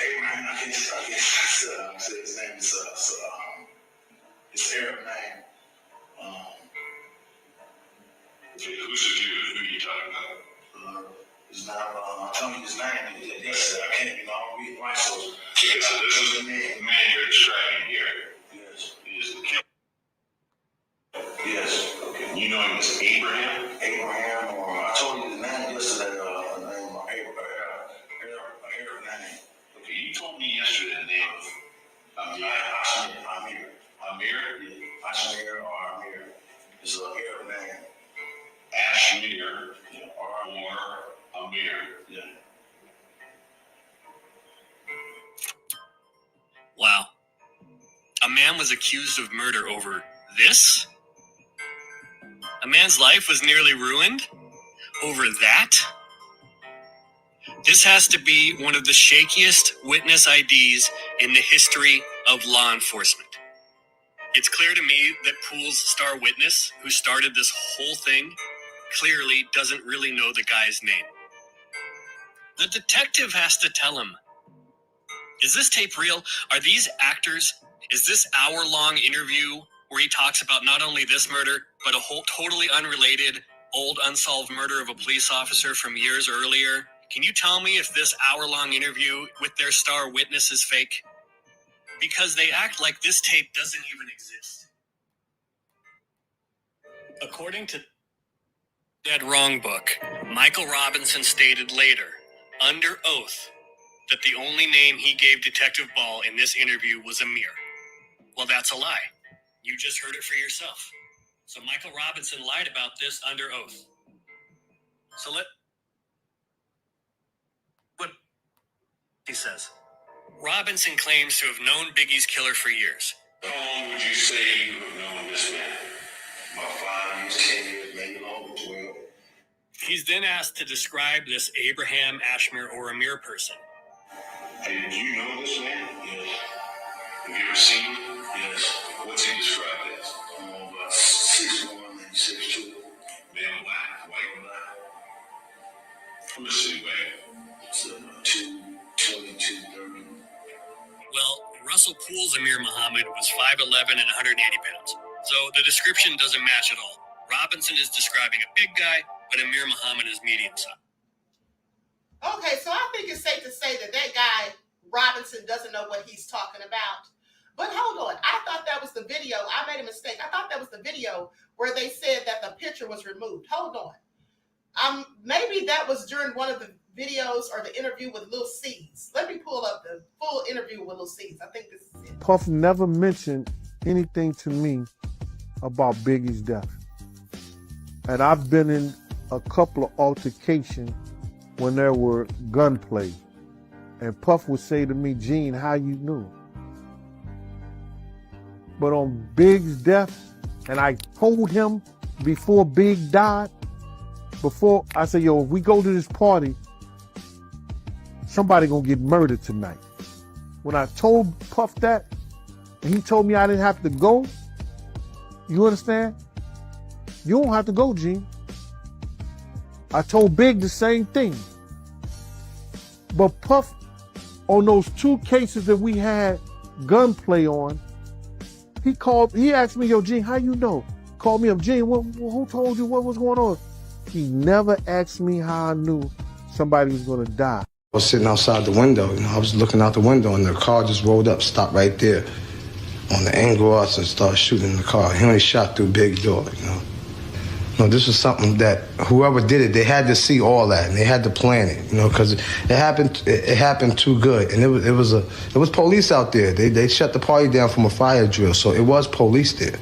Abraham. I guess say his name is it's Arab name. Okay, who's the dude? Who are you talking about? It's not. Tell me his name. Yes, I can't. I don't read right. So okay, so this is the man you're describing here. Yes. He is the killer. Yes. Okay. You know him as Abraham? Abraham, or I told you the name yesterday. The name of Arab name. Okay, you told me yesterday the name of Amir. Amir? Yeah. Ashmir or Amir. It's an Arab name. Ashmir or Amir. Yeah. Wow. A man was accused of murder over this? A man's life was nearly ruined over that? This has to be one of the shakiest witness IDs in the history of law enforcement. It's clear to me that Poole's star witness, who started this whole thing, clearly doesn't really know the guy's name. The detective has to tell him, is this tape real? Are these actors? Is this hour-long interview where he talks about not only this murder, but a whole totally unrelated old unsolved murder of a police officer from years earlier. Can you tell me if this hour-long interview with their star witness is fake? Because they act like this tape doesn't even exist. According to Dead Wrong Book, Michael Robinson stated later, under oath, that the only name he gave Detective Ball in this interview was Amir. Well, that's a lie. You just heard it for yourself. So Michael Robinson lied about this under oath. So what he says. Robinson claims to have known Biggie's killer for years. How long would you say you have known this man? About 5 years, 10 years, maybe longer, 12. He's then asked to describe this Abraham, Ashmir, or Amir person. Hey, do you know this man? Yes. Have you ever seen him? Yes. What's he described as? About 6'1", maybe 6'2". Man, black, white, black. Let me see, wait. It's 222, 30. Well, Russell Poole's Amir Muhammad was 5'11" and 180 pounds. So the description doesn't match at all. Robinson is describing a big guy, but Amir Muhammad is medium size. Okay, so I think it's safe to say that guy, Robinson, doesn't know what he's talking about. But hold on, I thought that was the video. I made a mistake. I thought that was the video where they said that the picture was removed. Hold on. Maybe that was during one of the videos or the interview with Lil C's. Let me pull up the full interview with Lil C's. I think this is it. Puff never mentioned anything to me about Biggie's death. And I've been in a couple of altercations when there were gunplay. And Puff would say to me, Gene, how you knew? But on Big's death, and I told him before Big died, before I said, yo, if we go to this party, somebody gonna get murdered tonight. When I told Puff that, and he told me I didn't have to go, you understand? You don't have to go, Gene. I told Big the same thing. But Puff, on those 2 cases that we had gunplay on, he asked me, yo, Gene, how you know? Called me up, Gene, who told you what was going on? He never asked me how I knew somebody was gonna die. I was sitting outside the window, I was looking out the window and the car just rolled up, stopped right there on the Ingress and started shooting the car. He only shot through Big door, No, this was something that whoever did it, they had to see all that and they had to plan it, because it happened too good. And it was police out there. They shut the party down from a fire drill, so it was police there.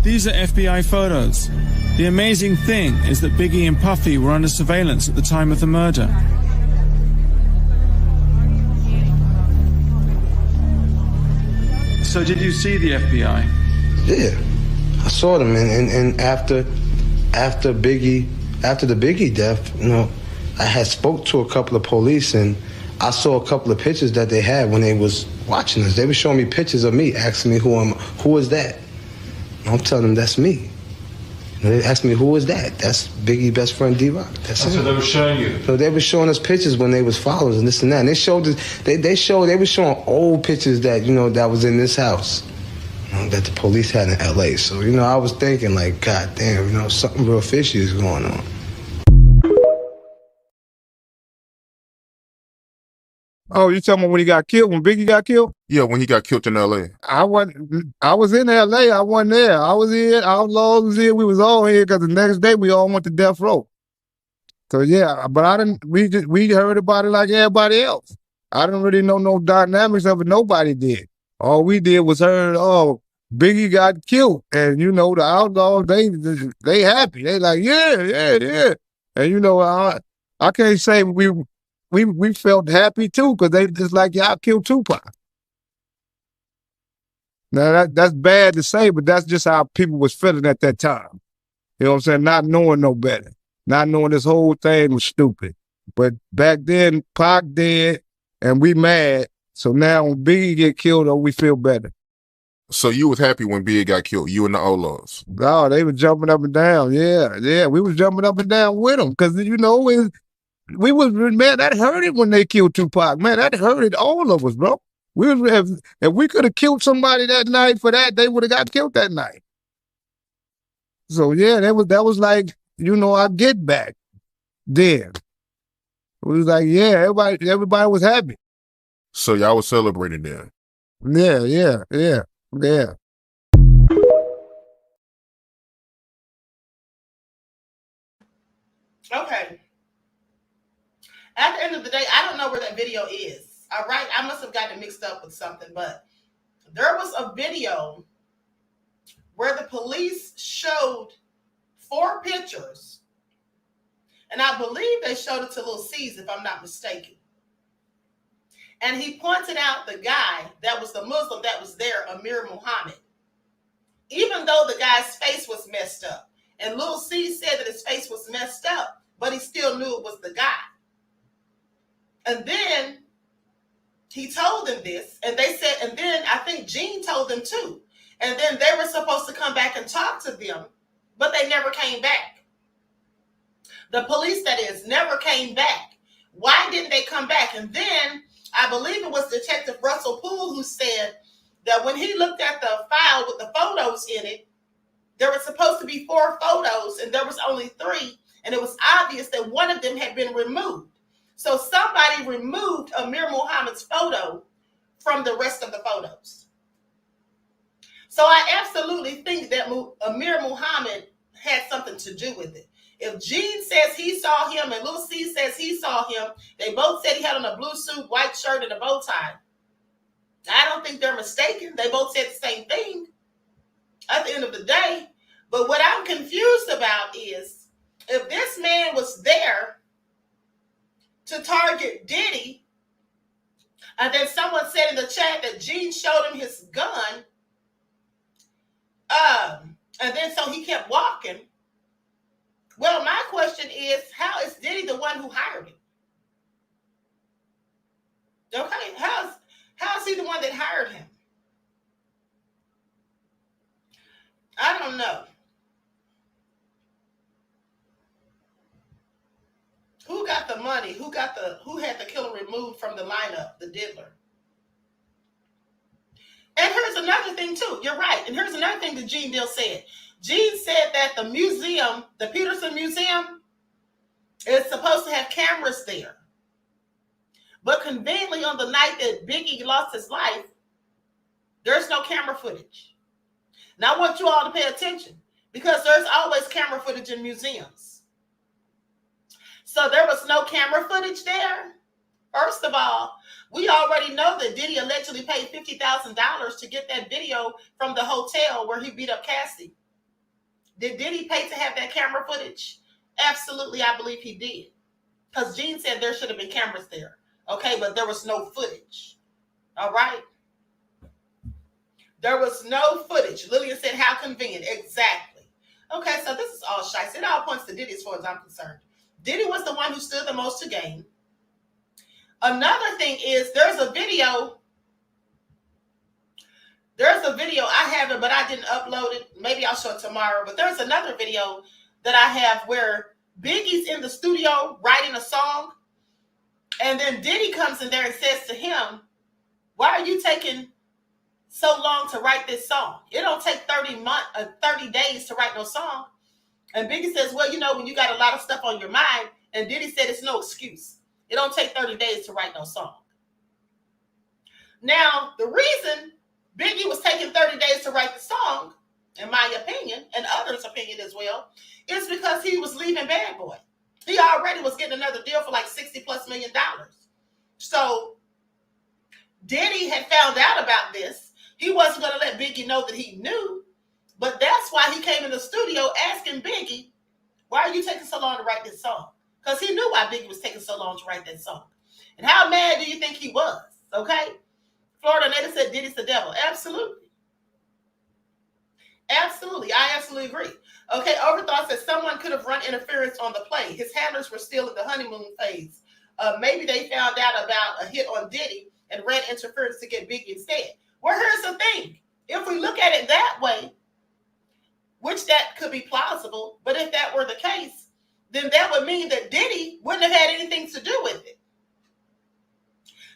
These are FBI photos. The amazing thing is that Biggie and Puffy were under surveillance at the time of the murder. So did you see the FBI? Yeah, I saw them, and after the Biggie death, I had spoke to a couple of police, and I saw a couple of pictures that they had when they was watching us. They were showing me pictures of me, asking me who is that? I'm telling them that's me. They asked me, who is that? That's Biggie's best friend, D-Rock. That's so they were showing you? So they were showing us pictures when they was followers and this and that. And they showed us, they were showing old pictures that, that was in this house, that the police had in L.A. So, I was thinking like, God damn, something real fishy is going on. Oh, you talking about when he got killed, when Biggie got killed? Yeah, when he got killed in L.A. I was in L.A. I wasn't there. I was here. Outlaws was here. We was all here because the next day we all went to death row. So yeah, but we heard about it like everybody else. I didn't really know no dynamics of it. Nobody did. All we did was heard, oh, Biggie got killed. And the Outlaws, they happy. They like, yeah. And I can't say we felt happy too, because they just like, y'all killed Tupac. Now that's bad to say, but that's just how people was feeling at that time. You know what I'm saying? Not knowing no better. Not knowing this whole thing was stupid. But back then, Pac dead, and we mad. So now when Biggie get killed, we feel better. So you was happy when Biggie got killed, you and the Outlaws? Oh, they were jumping up and down. Yeah. We was jumping up and down with them, because, we was, man, that hurted when they killed Tupac. Man, that hurted all of us, bro. If we could have killed somebody that night for that, they would have got killed that night. So yeah, that was like our get back then. It was like, yeah, everybody was happy. So y'all was celebrating then? Yeah. Okay. At the end of the day, I don't know where that video is. All right. I must have gotten it mixed up with something, but there was a video where the police showed 4 pictures. And I believe they showed it to Lil C's, if I'm not mistaken. And he pointed out the guy that was the Muslim that was there, Amir Muhammad. Even though the guy's face was messed up. And Lil C said that his face was messed up, but he still knew it was the guy. And then he told them this, and they said, and then I think Gene told them too. And then they were supposed to come back and talk to them, but they never came back. The police, that is, never came back. Why didn't they come back? And then I believe it was Detective Russell Poole who said that when he looked at the file with the photos in it, there were supposed to be 4 photos and there was only 3. And it was obvious that one of them had been removed. So somebody removed Amir Muhammad's photo from the rest of the photos. So I absolutely think that Amir Muhammad had something to do with it. If Gene says he saw him and Lil C says he saw him, they both said he had on a blue suit, white shirt, and a bow tie. I don't think they're mistaken. They both said the same thing at the end of the day. But what I'm confused about is if this man was there to target Diddy, and then someone said in the chat that Gene showed him his gun, and then so he kept walking. Well, my question is, how is Diddy the one who hired him? Okay, how is he the one that hired him? I don't know. Who got the money? Who had the killer removed from the lineup, the diddler? And here's another thing too. You're right. And here's another thing that Gene Deal said. Gene said that the museum, the Peterson Museum, is supposed to have cameras there. But conveniently on the night that Biggie lost his life, there's no camera footage. Now I want you all to pay attention because there's always camera footage in museums. So there was no camera footage there. First of all, we already know that Diddy allegedly paid $50,000 to get that video from the hotel where he beat up Cassie. Did Diddy pay to have that camera footage? Absolutely, I believe he did. Because Gene said there should have been cameras there. Okay, but there was no footage. All right? There was no footage. Lillian said, how convenient. Exactly. Okay, so this is all shice. It all points to Diddy as far as I'm concerned. Diddy was the one who stood the most to gain. Another thing is there's a video. I have it, but I didn't upload it. Maybe I'll show it tomorrow. But there's another video that I have where Biggie's in the studio writing a song. And then Diddy comes in there and says to him, why are you taking so long to write this song? It don't take 30 days to write no song. And Biggie says, well, you know, when you got a lot of stuff on your mind. And Diddy said it's no excuse. It don't take 30 days to write no song. Now, the reason Biggie was taking 30 days to write the song, in my opinion, and others' opinion as well, is because he was leaving Bad Boy. He already was getting another deal for like $60+ million. So Diddy had found out about this. He wasn't going to let Biggie know that he knew, but that's why he came in the studio asking Biggie, why are you taking so long to write this song? Because he knew why Biggie was taking so long to write that song. And how mad do you think he was? Okay? Florida native said Diddy's the devil. Absolutely. Absolutely. I absolutely agree. Okay, Overthought says someone could have run interference on the play. His handlers were still in the honeymoon phase. Maybe they found out about a hit on Diddy and ran interference to get Biggie instead. Well, here's the thing. If we look at it that way, which that could be plausible, but if that were the case, then that would mean that Diddy wouldn't have had anything to do with it.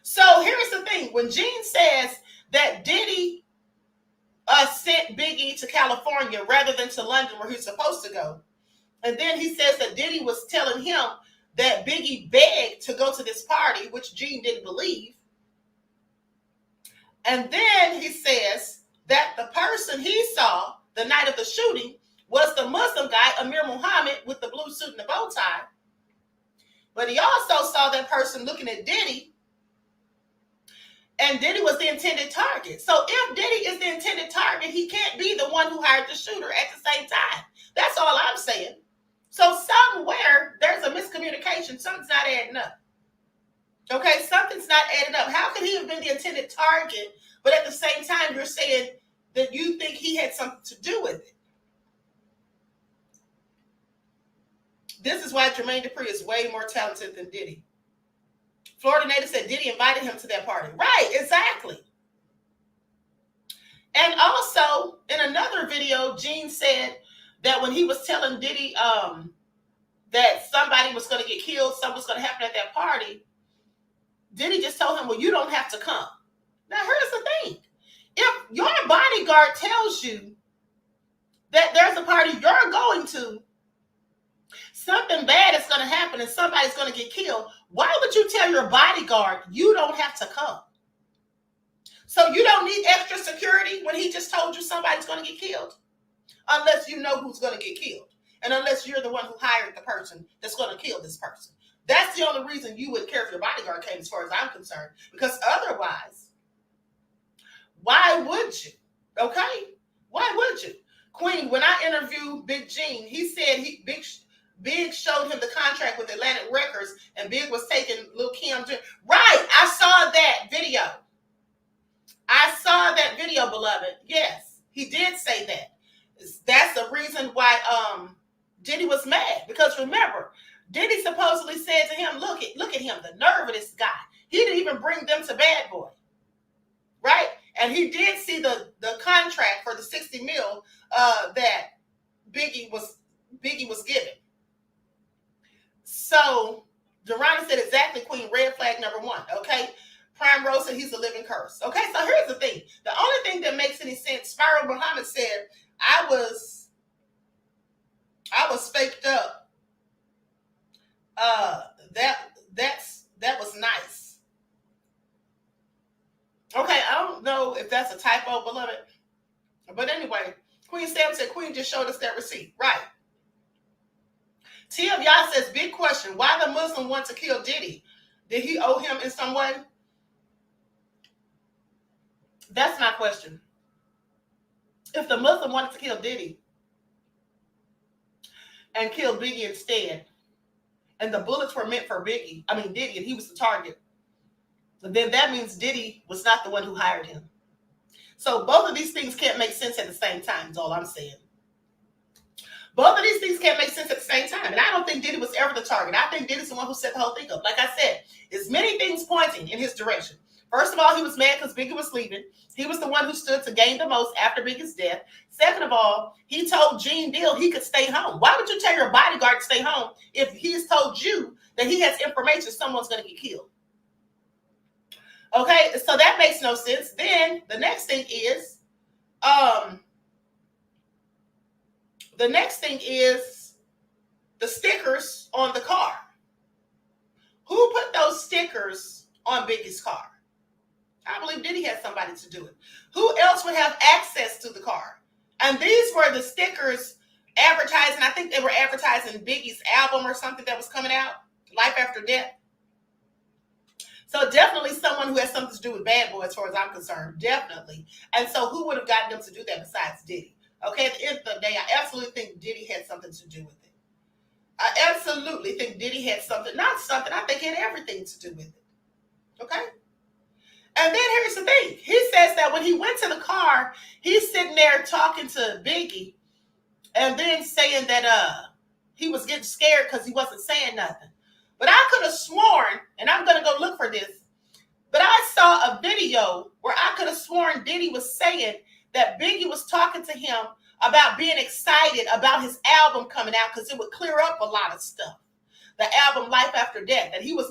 So here's the thing. When Gene says that Diddy sent Biggie to California rather than to London where he's supposed to go, And then he says that Diddy was telling him that Biggie begged to go to this party, which Gene didn't believe. And then he says that the person he saw the night of the shooting was the Muslim guy, Amir Muhammad, with the blue suit and the bow tie. But he also saw that person looking at Diddy, and Diddy was the intended target. So if Diddy is the intended target, he can't be the one who hired the shooter at the same time. That's all I'm saying. So somewhere there's a miscommunication. Something's not adding up. Okay, something's not adding up. How could he have been the intended target, but at the same time you're saying that you think he had something to do with it? This is why Jermaine Dupri is way more talented than Diddy. Florida native said Diddy invited him to that party. Right, exactly. And also, in another video, Gene said that when he was telling Diddy that somebody was going to get killed, something was going to happen at that party, Diddy just told him, well, you don't have to come. Now, here's the thing. If your bodyguard tells you that there's a party you're going to, something bad is going to happen and somebody's going to get killed, why would you tell your bodyguard you don't have to come? So you don't need extra security when he just told you somebody's going to get killed? Unless you know who's going to get killed. And unless you're the one who hired the person that's going to kill this person. That's the only reason you would care if your bodyguard came, as far as I'm concerned. Because otherwise, why would you? Okay? Why would you? Queen, when I interviewed Big Gene, he said Big showed him the contract with Atlantic Records, and Big was taking Lil Kim. Right, I saw that video. I saw that video, beloved. Yes, he did say that. That's the reason why Diddy was mad. Because remember, Diddy supposedly said to him, look at him, the nerve of this guy. He didn't even bring them to Bad Boy. Right? And he did see the contract for the 60 mil that Biggie was given. So Durana said exactly, Queen, red flag number one. Okay. Prime Rose said he's a living curse. Okay, so here's the thing. The only thing that makes any sense, Spyro Muhammad said, I was faked up. That was nice. Okay, I don't know if that's a typo, beloved. But anyway, Queen Sam said Queen just showed us that receipt. Right. T of Yah says, big question. Why the Muslim want to kill Diddy? Did he owe him in some way? That's my question. If the Muslim wanted to kill Diddy and kill Biggie instead, and the bullets were meant for Diddy, and he was the target, then that means Diddy was not the one who hired him. So both of these things can't make sense at the same time, is all I'm saying. Both of these things can't make sense at the same time. And I don't think Diddy was ever the target. I think Diddy's the one who set the whole thing up. Like I said, there's many things pointing in his direction. First of all, he was mad because Biggie was leaving. He was the one who stood to gain the most after Biggie's death. Second of all, he told Gene Deal he could stay home. Why would you tell your bodyguard to stay home if he's told you that he has information someone's going to get killed? Okay, so that makes no sense. Then the next thing is, the stickers on the car. Who put those stickers on Biggie's car? I believe Diddy had somebody to do it. Who else would have access to the car? And these were the stickers advertising. I think they were advertising Biggie's album or something that was coming out, Life After Death. So definitely someone who has something to do with Bad Boy, as far as I'm concerned. Definitely. And so who would have gotten them to do that besides Diddy? Okay, at the end of the day, I absolutely think Diddy had something to do with it. I absolutely think Diddy had something, not something, I think he had everything to do with it. Okay? And then here's the thing. He says that when he went to the car, he's sitting there talking to Biggie and then saying that he was getting scared because he wasn't saying nothing. But I could have sworn, and I'm going to go look for this, but I saw a video where I could have sworn Diddy was saying that Biggie was talking to him about being excited about his album coming out because it would clear up a lot of stuff. the album Life After Death, that he was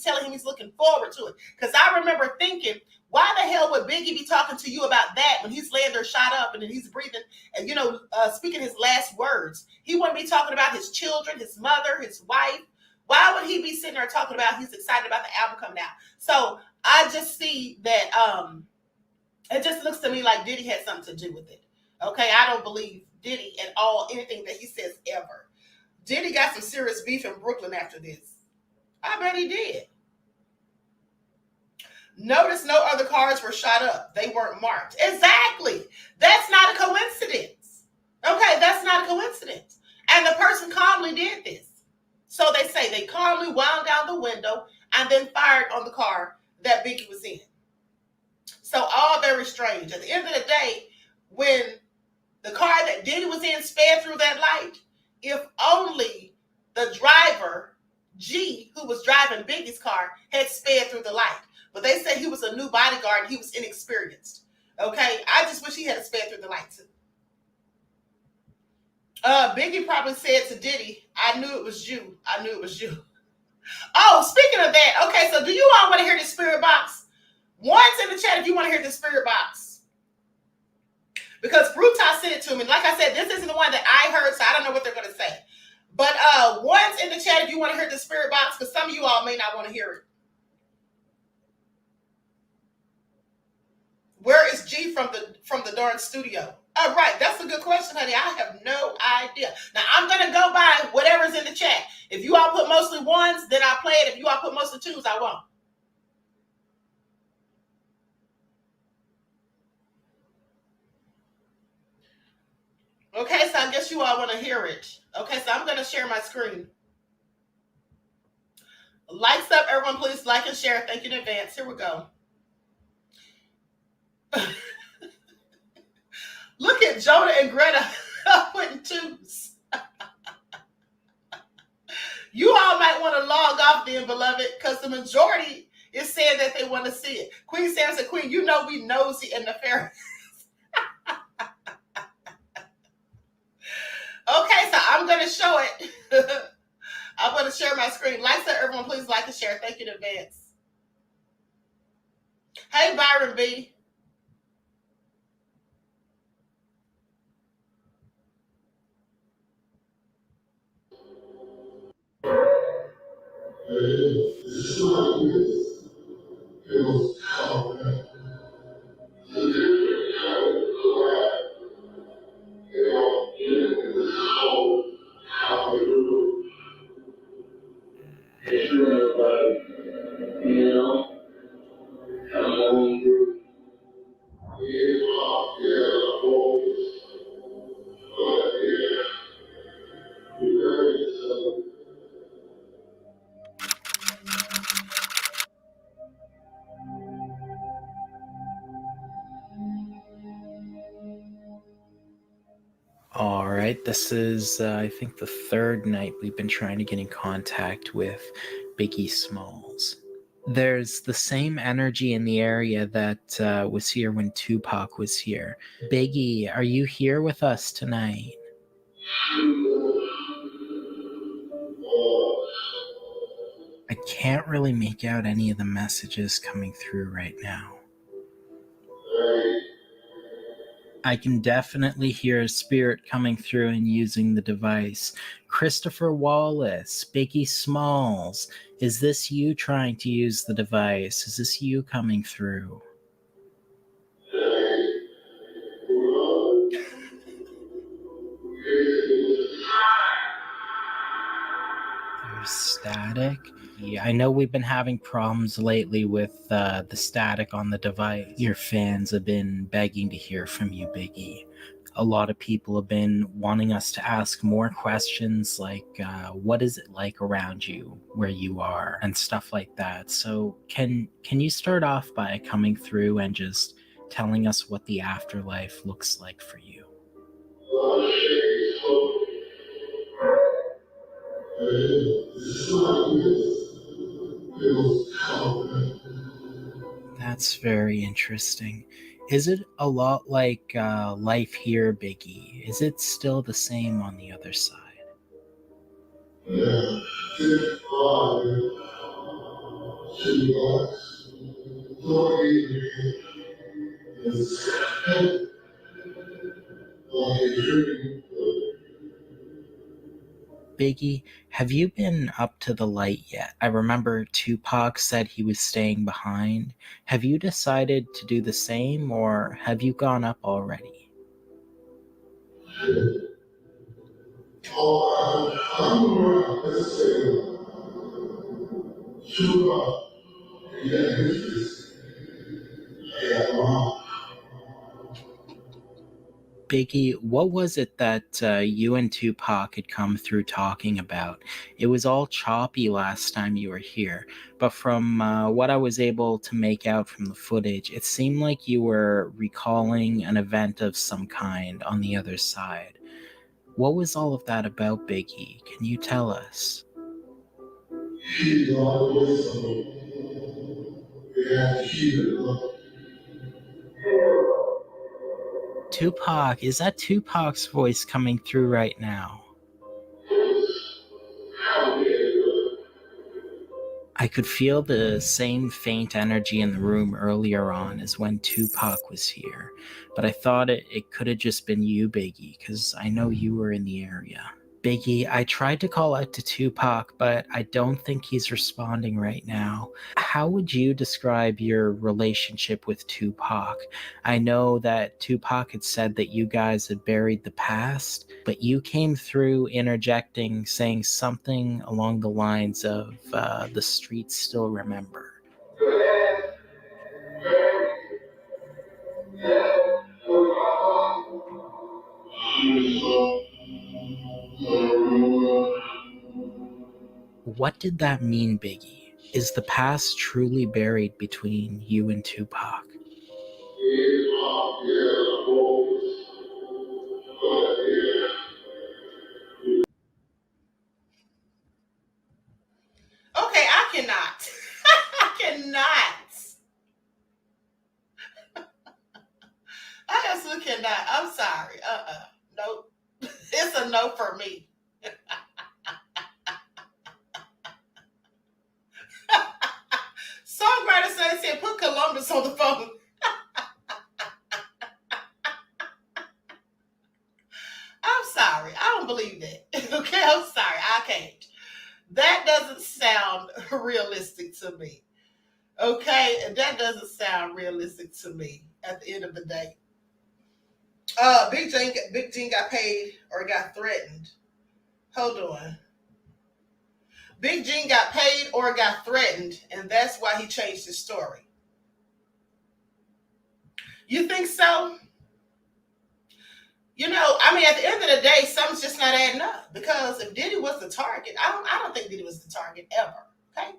telling him he's looking forward to it. Because I remember thinking, why the hell would Biggie be talking to you about that when he's laying there shot up and then he's breathing and, speaking his last words? He wouldn't be talking about his children, his mother, his wife. Why would he be sitting there talking about he's excited about the album coming out? So I just see that it just looks to me like Diddy had something to do with it. Okay, I don't believe Diddy at all, anything that he says ever. Diddy got some serious beef in Brooklyn after this. I bet he did. Notice no other cars were shot up. They weren't marked. Exactly. That's not a coincidence. Okay, that's not a coincidence. And the person calmly did this. So they say they calmly wound down the window and then fired on the car that Biggie was in. So all very strange. At the end of the day, when the car that Diddy was in sped through that light, if only the driver, G, who was driving Biggie's car, had sped through the light. But they said he was a new bodyguard and he was inexperienced. Okay, I just wish he had sped through the light too. Biggie probably said to Diddy, I knew it was you. I knew it was you. Oh, speaking of that, okay, so do you all want to hear the spirit box? Once in the chat if you want to hear the spirit box. Because Brutus sent it to me. Like I said, this isn't the one that I heard, so I don't know what they're going to say. But once in the chat if you want to hear the spirit box, because some of you all may not want to hear it. Where is G from the darn studio? Oh, right. That's a good question, honey. I have no idea. Now, I'm going to go by whatever's in the chat. If you all put mostly ones, then I'll play it. If you all put mostly twos, I won't. Okay, so I guess you all want to hear it. Okay, so I'm going to share my screen. Likes up, everyone. Please like and share. Thank you in advance. Here we go. Look at Jonah and Greta putting twos. You all might want to log off then, beloved, because the majority is saying that they want to see it. Queen Sam said, Queen, you know we nosy and nefarious. Okay, so I'm going to show it. I'm going to share my screen. Like that, everyone, please like and share. Thank you in advance. Hey, Byron B. All right, this is, I think, the third night we've been trying to get in contact with Biggie Smalls. There's the same energy in the area that was here when Tupac was here. Biggie, are you here with us tonight? I can't really make out any of the messages coming through right now. I can definitely hear a spirit coming through and using the device. Christopher Wallace, Biggie Smalls, is this you trying to use the device? Is this you coming through? There's static. Yeah, I know we've been having problems lately with the static on the device. Your fans have been begging to hear from you, Biggie. A lot of people have been wanting us to ask more questions like, what is it like around you, where you are, and stuff like that. So can you start off by coming through and just telling us what the afterlife looks like for you? That's very interesting. Is it a lot like life here, Biggie? Is it still the same on the other side? Biggie, have you been up to the light yet? I remember Tupac said he was staying behind. Have you decided to do the same, or have you gone up already? Biggie, what was it that you and Tupac had come through talking about? It was all choppy last time you were here, but from what I was able to make out from the footage, it seemed like you were recalling an event of some kind on the other side. What was all of that about, Biggie? Can you tell us? Tupac, is that Tupac's voice coming through right now? I could feel the same faint energy in the room earlier on as when Tupac was here, but I thought it could have just been you, Biggie, because I know you were in the area. Biggie, I tried to call out to Tupac, but I don't think he's responding right now. How would you describe your relationship with Tupac? I know that Tupac had said that you guys had buried the past, but you came through interjecting, saying something along the lines of, the streets still remember. What did that mean, Biggie? Is the past truly buried between you and Tupac? Okay, I cannot. I cannot. I absolutely cannot. I'm sorry. Nope. It's a no for me. Songwriter said, put Columbus on the phone. I'm sorry. I don't believe that. Okay, I'm sorry. I can't. That doesn't sound realistic to me. Okay, that doesn't sound realistic to me at the end of the day. Big Gene got paid or got threatened. Hold on. Big Gene got paid or got threatened, and that's why he changed his story. You think so? You know, I mean, at the end of the day, something's just not adding up. Because if Diddy was the target, I don't think Diddy was the target ever. Okay?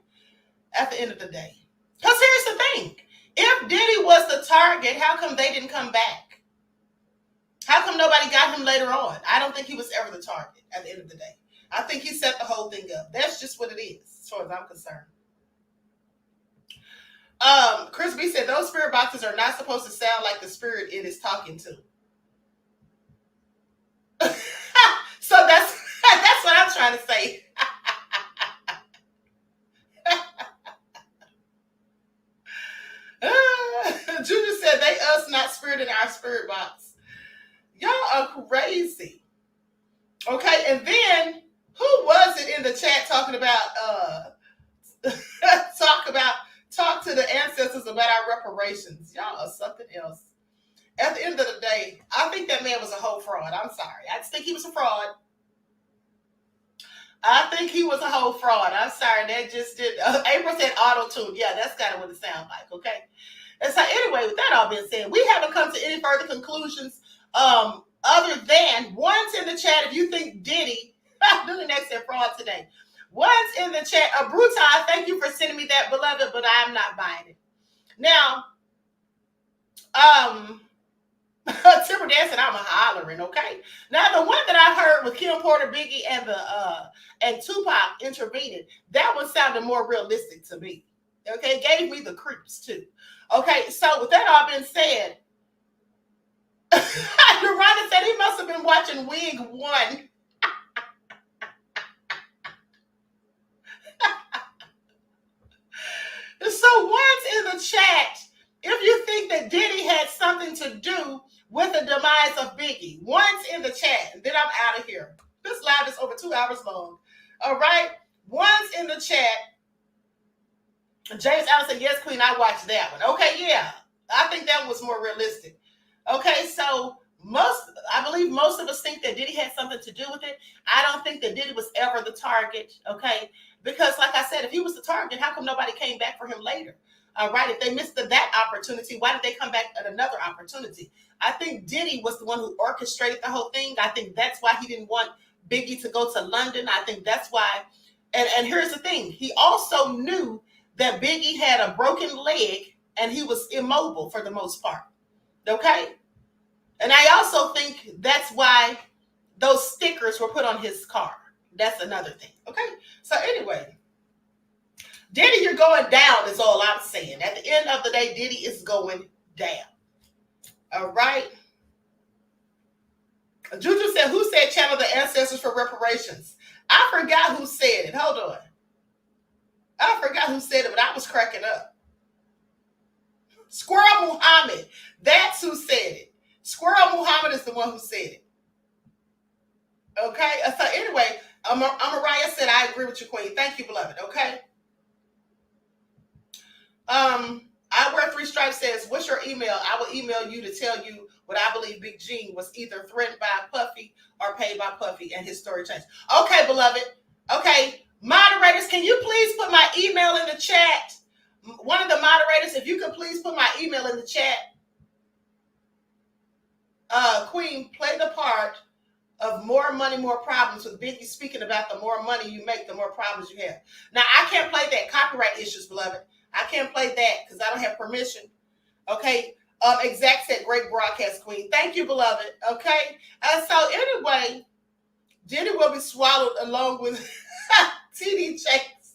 At the end of the day. Because here's the thing. If Diddy was the target, how come they didn't come back? How come nobody got him later on? I don't think he was ever the target at the end of the day. I think he set the whole thing up. That's just what it is, as far as I'm concerned. Chris B said, those spirit boxes are not supposed to sound like the spirit it is talking to. So that's what I'm trying to say. Junior said, they us, not spirit in our spirit box. Y'all are crazy. Okay, and then who was it in the chat talking about talk to the ancestors about our reparations? Y'all are something else. At the end of the day, I think that man was a whole fraud. I'm sorry. I just think he was a fraud. I think he was a whole fraud. I'm sorry. That just did. April said auto-tune. Yeah, that's kind of what it sounds like. Okay. And so anyway, with that all being said, we haven't come to any further conclusions other than one's in the chat. If you think Diddy, look at that said fraud today. One's in the chat. Brutai, thank you for sending me that, beloved, but I'm not buying it. Now, Timber Dan said I'm a hollering, okay? Now the one that I heard with Kim Porter, Biggie, and Tupac intervening, that one sounded more realistic to me. Okay, gave me the creeps too. Okay, so with that all being said, Rhonda said he must have been watching Wig 1. to do with the demise of Biggie? Once in the chat, and then I'm out of here. This live is over 2 hours long. All right. Once in the chat. James Allen said, yes, Queen, I watched that one. Okay, yeah. I think that was more realistic. Okay, so I believe most of us think that Diddy had something to do with it. I don't think that Diddy was ever the target, okay? Because like I said, if he was the target, how come nobody came back for him later? All right, if they missed that opportunity, why did they come back at another opportunity? I think Diddy was the one who orchestrated the whole thing. I think that's why he didn't want Biggie to go to London. I think that's why. And here's the thing. He also knew that Biggie had a broken leg and he was immobile for the most part. Okay? And I also think that's why those stickers were put on his car. That's another thing. Okay? So anyway, Diddy, you're going down is all I'm saying. At the end of the day, Diddy is going down. All right? Juju said, who said channel the ancestors for reparations? I forgot who said it. Hold on. I forgot who said it, but I was cracking up. Squirrel Muhammad. That's who said it. Squirrel Muhammad is the one who said it. Okay? So anyway, Amariah said, I agree with you, Queen. Thank you, beloved. Okay? I Wear Three Stripes says, what's your email? I will email you to tell you what I believe Big Gene was either threatened by Puffy or paid by Puffy and his story changed. Okay, beloved. Okay. Moderators, can you please put my email in the chat? One of the moderators, if you could please put my email in the chat. Queen, play the part of More Money, More Problems with Biggie speaking about the more money you make, the more problems you have. Now, I can't play that. Copyright issues, beloved. I can't play that because I don't have permission. Okay. Exact said, great broadcast, Queen. Thank you, beloved. Okay. So anyway, Diddy will be swallowed along with TD Jakes.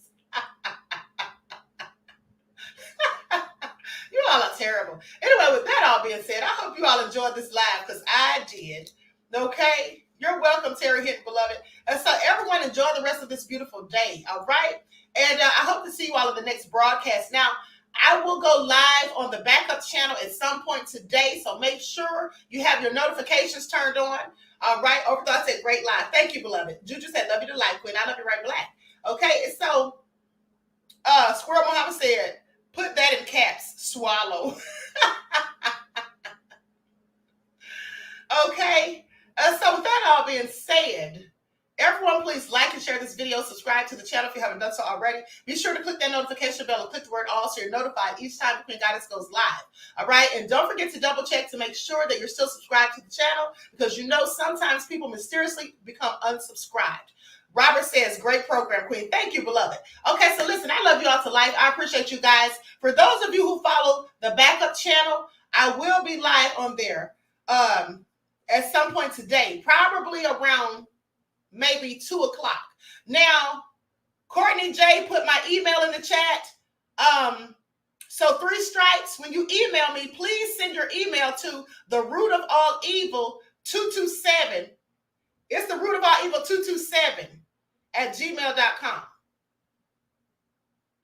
You all are terrible. Anyway, with that all being said, I hope you all enjoyed this live because I did. Okay. You're welcome, Terry Hinton, beloved. And so everyone enjoy the rest of this beautiful day. All right. And I hope to see you all in the next broadcast. Now, I will go live on the backup channel at some point today, so make sure you have your notifications turned on. All right, Overthought said, great live. Thank you, beloved. Juju said, love you to life, Queen. I love you right black. Okay, so Squirrel Muhammad said, put that in caps, swallow. Okay, so with that all being said, everyone, please like and share this video. Subscribe to the channel if you haven't done so already. Be sure to click that notification bell and click the word all so you're notified each time Queen Goddess goes live. All right? And don't forget to double check to make sure that you're still subscribed to the channel because you know sometimes people mysteriously become unsubscribed. Robert says, great program, Queen. Thank you, beloved. Okay, so listen, I love you all to life. I appreciate you guys. For those of you who follow the backup channel, I will be live on there at some point today, probably around maybe 2 o'clock. Now, Courtney J put my email in the chat. So 3 stripes, when you email me, please send your email to the root of all evil 227. It's the root of all evil 227 at gmail.com.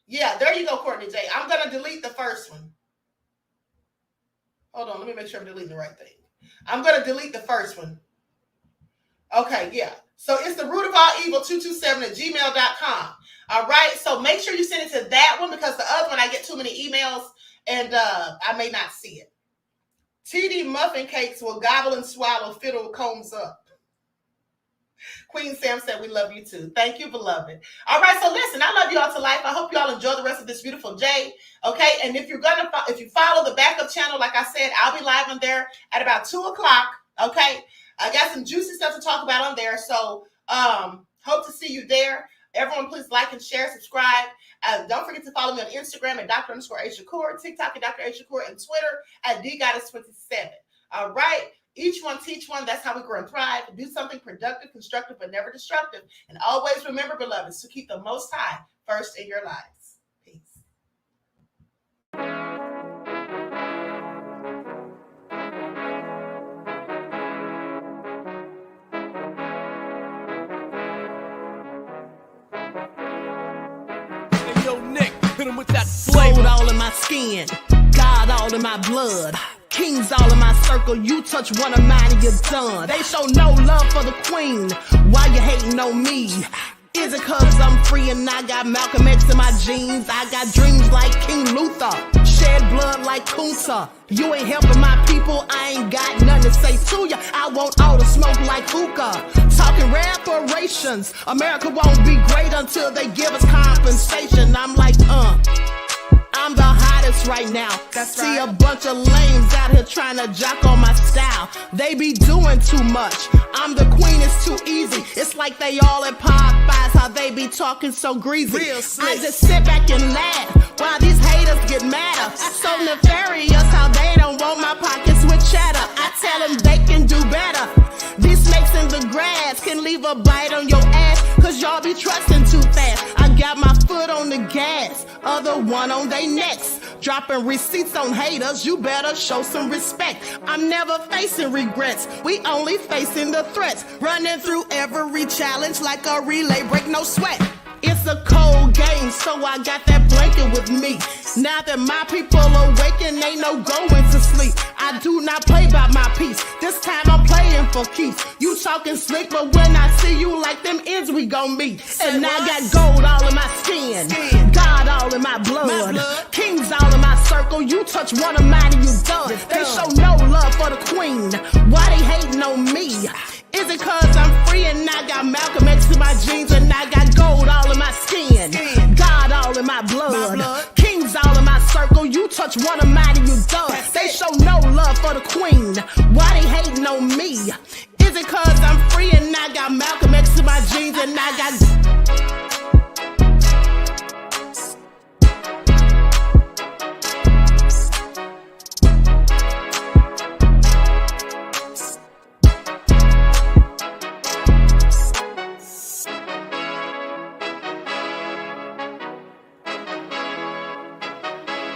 Yeah, there you go, Courtney J. I'm going to delete the first one. Hold on, let me make sure I'm deleting the right thing. I'm going to delete the first one. Okay, yeah. So it's the root of all evil 227 at gmail.com. All right. So make sure you send it to that one because the other one, I get too many emails and I may not see it. TD muffin cakes will gobble and swallow fiddle combs up. Queen Sam said, we love you too. Thank you, beloved. All right. So listen, I love you all to life. I hope you all enjoy the rest of this beautiful day. Okay. And if you follow the backup channel, like I said, I'll be live on there at about 2 o'clock. Okay. I got some juicy stuff to talk about on there. So hope to see you there. Everyone, please like and share, subscribe. Don't forget to follow me on Instagram at Dr_A_Shakur, TikTok at Dr. A Shakur, and Twitter at DGoddess27. All right. Each one, teach one. That's how we grow and thrive. Do something productive, constructive, but never destructive. And always remember, beloveds, to keep the Most High first in your lives. Peace. Hey, yo, Nick, hit him with that flavor. Soul all in my skin, God all in my blood. Kings all in my circle, you touch one of mine and you're done. They show no love for the queen, why you hating on me? Is it cause I'm free and I got Malcolm X in my jeans? I got dreams like King Luther, shed blood like Kunta. You ain't helping my people, I ain't got nothing to say to ya. I want all the smoke like hookah. Talking reparations, America won't be great until they give us compensation. I'm like, I'm the hottest right now. See a bunch of lames out here trying to jock on my style. They be doing too much. I'm the queen, it's too easy. It's like they all at Popeyes, how they be talking so greasy. I just sit back and laugh while these haters get madder. So nefarious how they don't want my pockets with cheddar. I tell them they can do better. These snakes in the grass can leave a bite on your ass, cause y'all be trusting too fast. I got my foot on the gas, other one on they necks. Dropping receipts on haters, you better show some respect. I'm never facing regrets, we only facing the threats. Running through every challenge like a relay, break no sweat. It's a cold game, so I got that blanket with me. Now that my people awaken, ain't no going to sleep. I do not play by my piece, this time I'm playing for keeps. You talking slick, but when I see you like them ends, we gon' meet. And I got gold all in my skin, God all in my blood. Kings all in my circle, you touch one of mine and you done. They show no love for the queen, why they hating on me? Is it cause I'm free and I got Malcolm X in my jeans and I got gold all in my skin, God all in my blood. Kings all in my circle, you touch one of mine and you done. They show no love for the queen, why they hating on me? Is it cause I'm free and I got Malcolm X in my jeans and I got